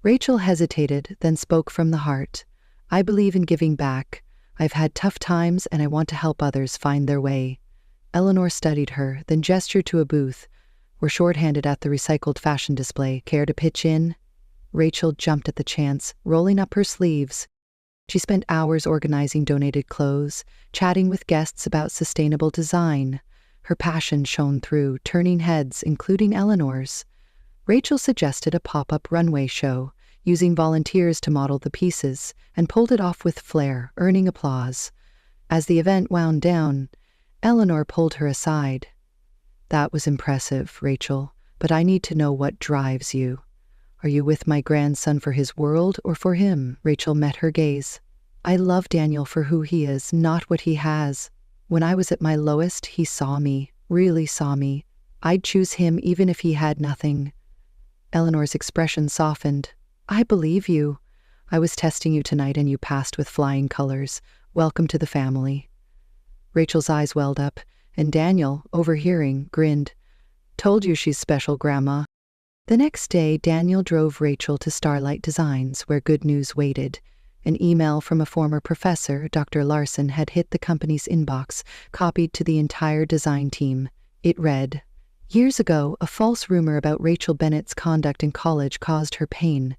Rachel hesitated, then spoke from the heart. "I believe in giving back. I've had tough times and I want to help others find their way." Eleanor studied her, then gestured to a booth. "We're short-handed at the recycled fashion display. Care to pitch in?" Rachel jumped at the chance, rolling up her sleeves. She spent hours organizing donated clothes, chatting with guests about sustainable design. Her passion shone through, turning heads, including Eleanor's. Rachel suggested a pop-up runway show, using volunteers to model the pieces, and pulled it off with flair, earning applause. As the event wound down, Eleanor pulled her aside. "That was impressive, Rachel, but I need to know what drives you. Are you with my grandson for his world or for him?" Rachel met her gaze. "I love Daniel for who he is, not what he has. When I was at my lowest, he saw me, really saw me. I'd choose him even if he had nothing." Eleanor's expression softened. "I believe you. I was testing you tonight and you passed with flying colors. Welcome to the family." Rachel's eyes welled up, and Daniel, overhearing, grinned. "Told you she's special, Grandma." The next day, Daniel drove Rachel to Starlight Designs, where good news waited. An email from a former professor, Dr. Larson, had hit the company's inbox, copied to the entire design team. It read, "Years ago, a false rumor about Rachel Bennett's conduct in college caused her pain.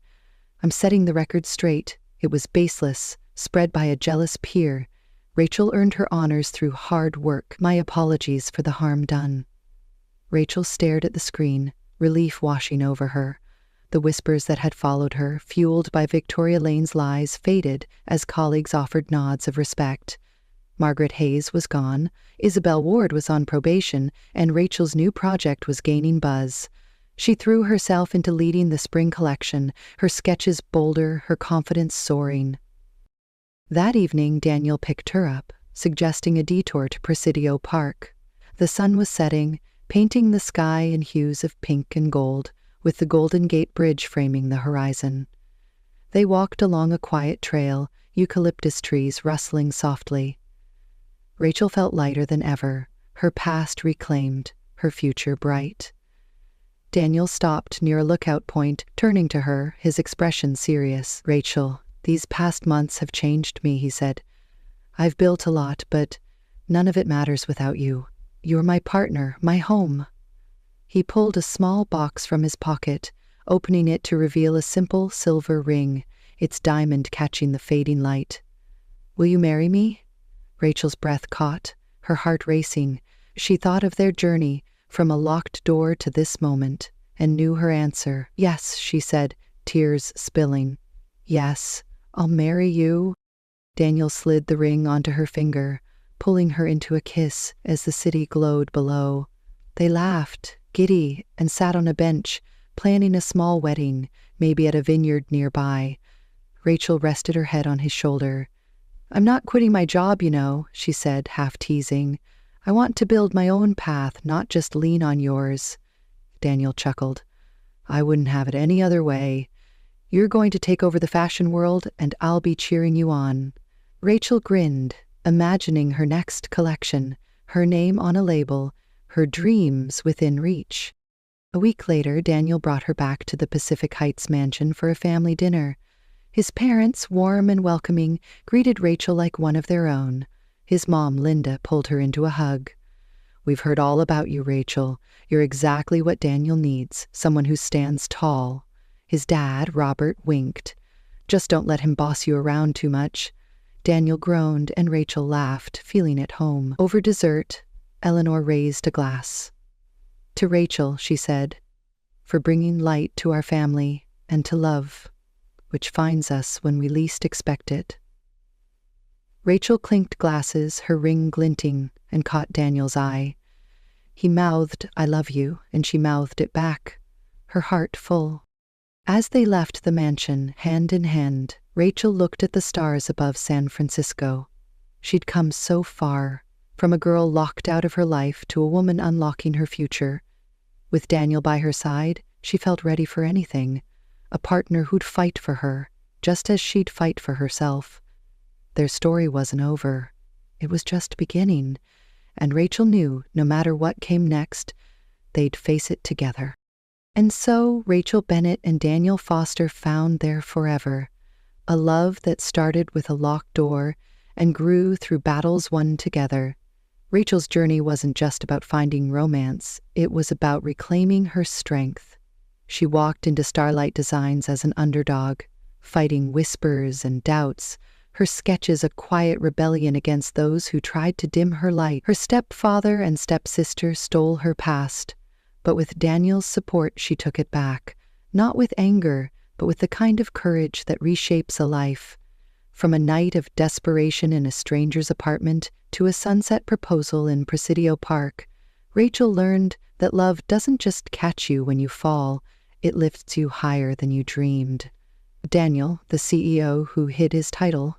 I'm setting the record straight. It was baseless, spread by a jealous peer. Rachel earned her honors through hard work. My apologies for the harm done." Rachel stared at the screen, relief washing over her. The whispers that had followed her, fueled by Victoria Lane's lies, faded as colleagues offered nods of respect. Margaret Hayes was gone, Isabel Ward was on probation, and Rachel's new project was gaining buzz. She threw herself into leading the spring collection, her sketches bolder, her confidence soaring. That evening, Daniel picked her up, suggesting a detour to Presidio Park. The sun was setting, painting the sky in hues of pink and gold, with the Golden Gate Bridge framing the horizon. They walked along a quiet trail, eucalyptus trees rustling softly. Rachel felt lighter than ever, her past reclaimed, her future bright. Daniel stopped near a lookout point, turning to her, his expression serious. "Rachel, these past months have changed me," he said. "I've built a lot, but none of it matters without you. You're my partner, my home." He pulled a small box from his pocket, opening it to reveal a simple silver ring, its diamond catching the fading light. "Will you marry me?" Rachel's breath caught, her heart racing. She thought of their journey, from a locked door to this moment, and knew her answer. "Yes," she said, tears spilling. "Yes, I'll marry you." Daniel slid the ring onto her finger, pulling her into a kiss as the city glowed below. They laughed, giddy, and sat on a bench, planning a small wedding, maybe at a vineyard nearby. Rachel rested her head on his shoulder. "I'm not quitting my job, you know," she said, half teasing. "I want to build my own path, not just lean on yours." Daniel chuckled. "I wouldn't have it any other way. You're going to take over the fashion world, and I'll be cheering you on." Rachel grinned, imagining her next collection, her name on a label, her dreams within reach. A week later, Daniel brought her back to the Pacific Heights mansion for a family dinner. His parents, warm and welcoming, greeted Rachel like one of their own. His mom, Linda, pulled her into a hug. "We've heard all about you, Rachel. You're exactly what Daniel needs, someone who stands tall." His dad, Robert, winked. "Just don't let him boss you around too much." Daniel groaned, and Rachel laughed, feeling at home. Over dessert, Eleanor raised a glass. "To Rachel," she said. for bringing light to our family and to love, which finds us when we least expect it. Rachel clinked glasses, her ring glinting, and caught Daniel's eye. He mouthed, "I love you," and she mouthed it back, her heart full. As they left the mansion, hand in hand, Rachel looked at the stars above San Francisco. She'd come so far, from a girl locked out of her life to a woman unlocking her future. With Daniel by her side, she felt ready for anything, a partner who'd fight for her, just as she'd fight for herself. Their story wasn't over. It was just beginning, and Rachel knew no matter what came next, they'd face it together. And so Rachel Bennett and Daniel Foster found their forever, a love that started with a locked door and grew through battles won together. Rachel's journey wasn't just about finding romance, it was about reclaiming her strength. She walked into Starlight Designs as an underdog, fighting whispers and doubts, her sketches a quiet rebellion against those who tried to dim her light. Her stepfather and stepsister stole her past, but with Daniel's support she took it back, not with anger, but with the kind of courage that reshapes a life. From a night of desperation in a stranger's apartment to a sunset proposal in Presidio Park, Rachel learned that love doesn't just catch you when you fall, it lifts you higher than you dreamed. Daniel, the CEO who hid his title,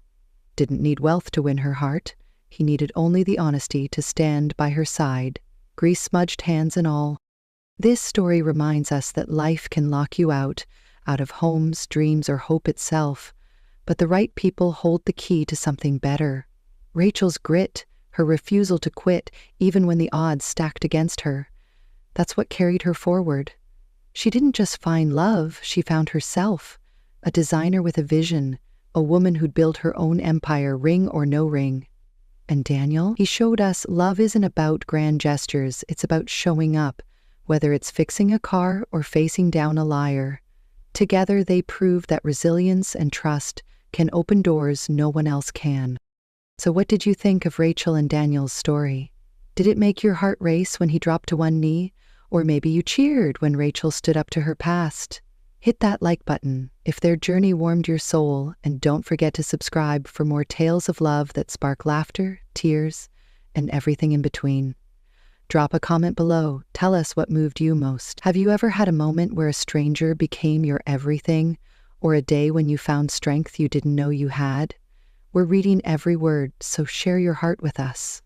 didn't need wealth to win her heart. He needed only the honesty to stand by her side, grease-smudged hands and all. This story reminds us that life can lock you out of homes, dreams, or hope itself, but the right people hold the key to something better. Rachel's grit, her refusal to quit even when the odds stacked against her, that's what carried her forward. She didn't just find love, she found herself, a designer with a vision, a woman who'd build her own empire, ring or no ring. And Daniel, he showed us love isn't about grand gestures, it's about showing up, whether it's fixing a car or facing down a liar. Together they prove that resilience and trust can open doors no one else can. So what did you think of Rachel and Daniel's story? Did it make your heart race when he dropped to one knee? Or maybe you cheered when Rachel stood up to her past? Hit that like button if their journey warmed your soul, and don't forget to subscribe for more tales of love that spark laughter, tears, and everything in between. Drop a comment below. Tell us what moved you most. Have you ever had a moment where a stranger became your everything, or a day when you found strength you didn't know you had? We're reading every word, so share your heart with us.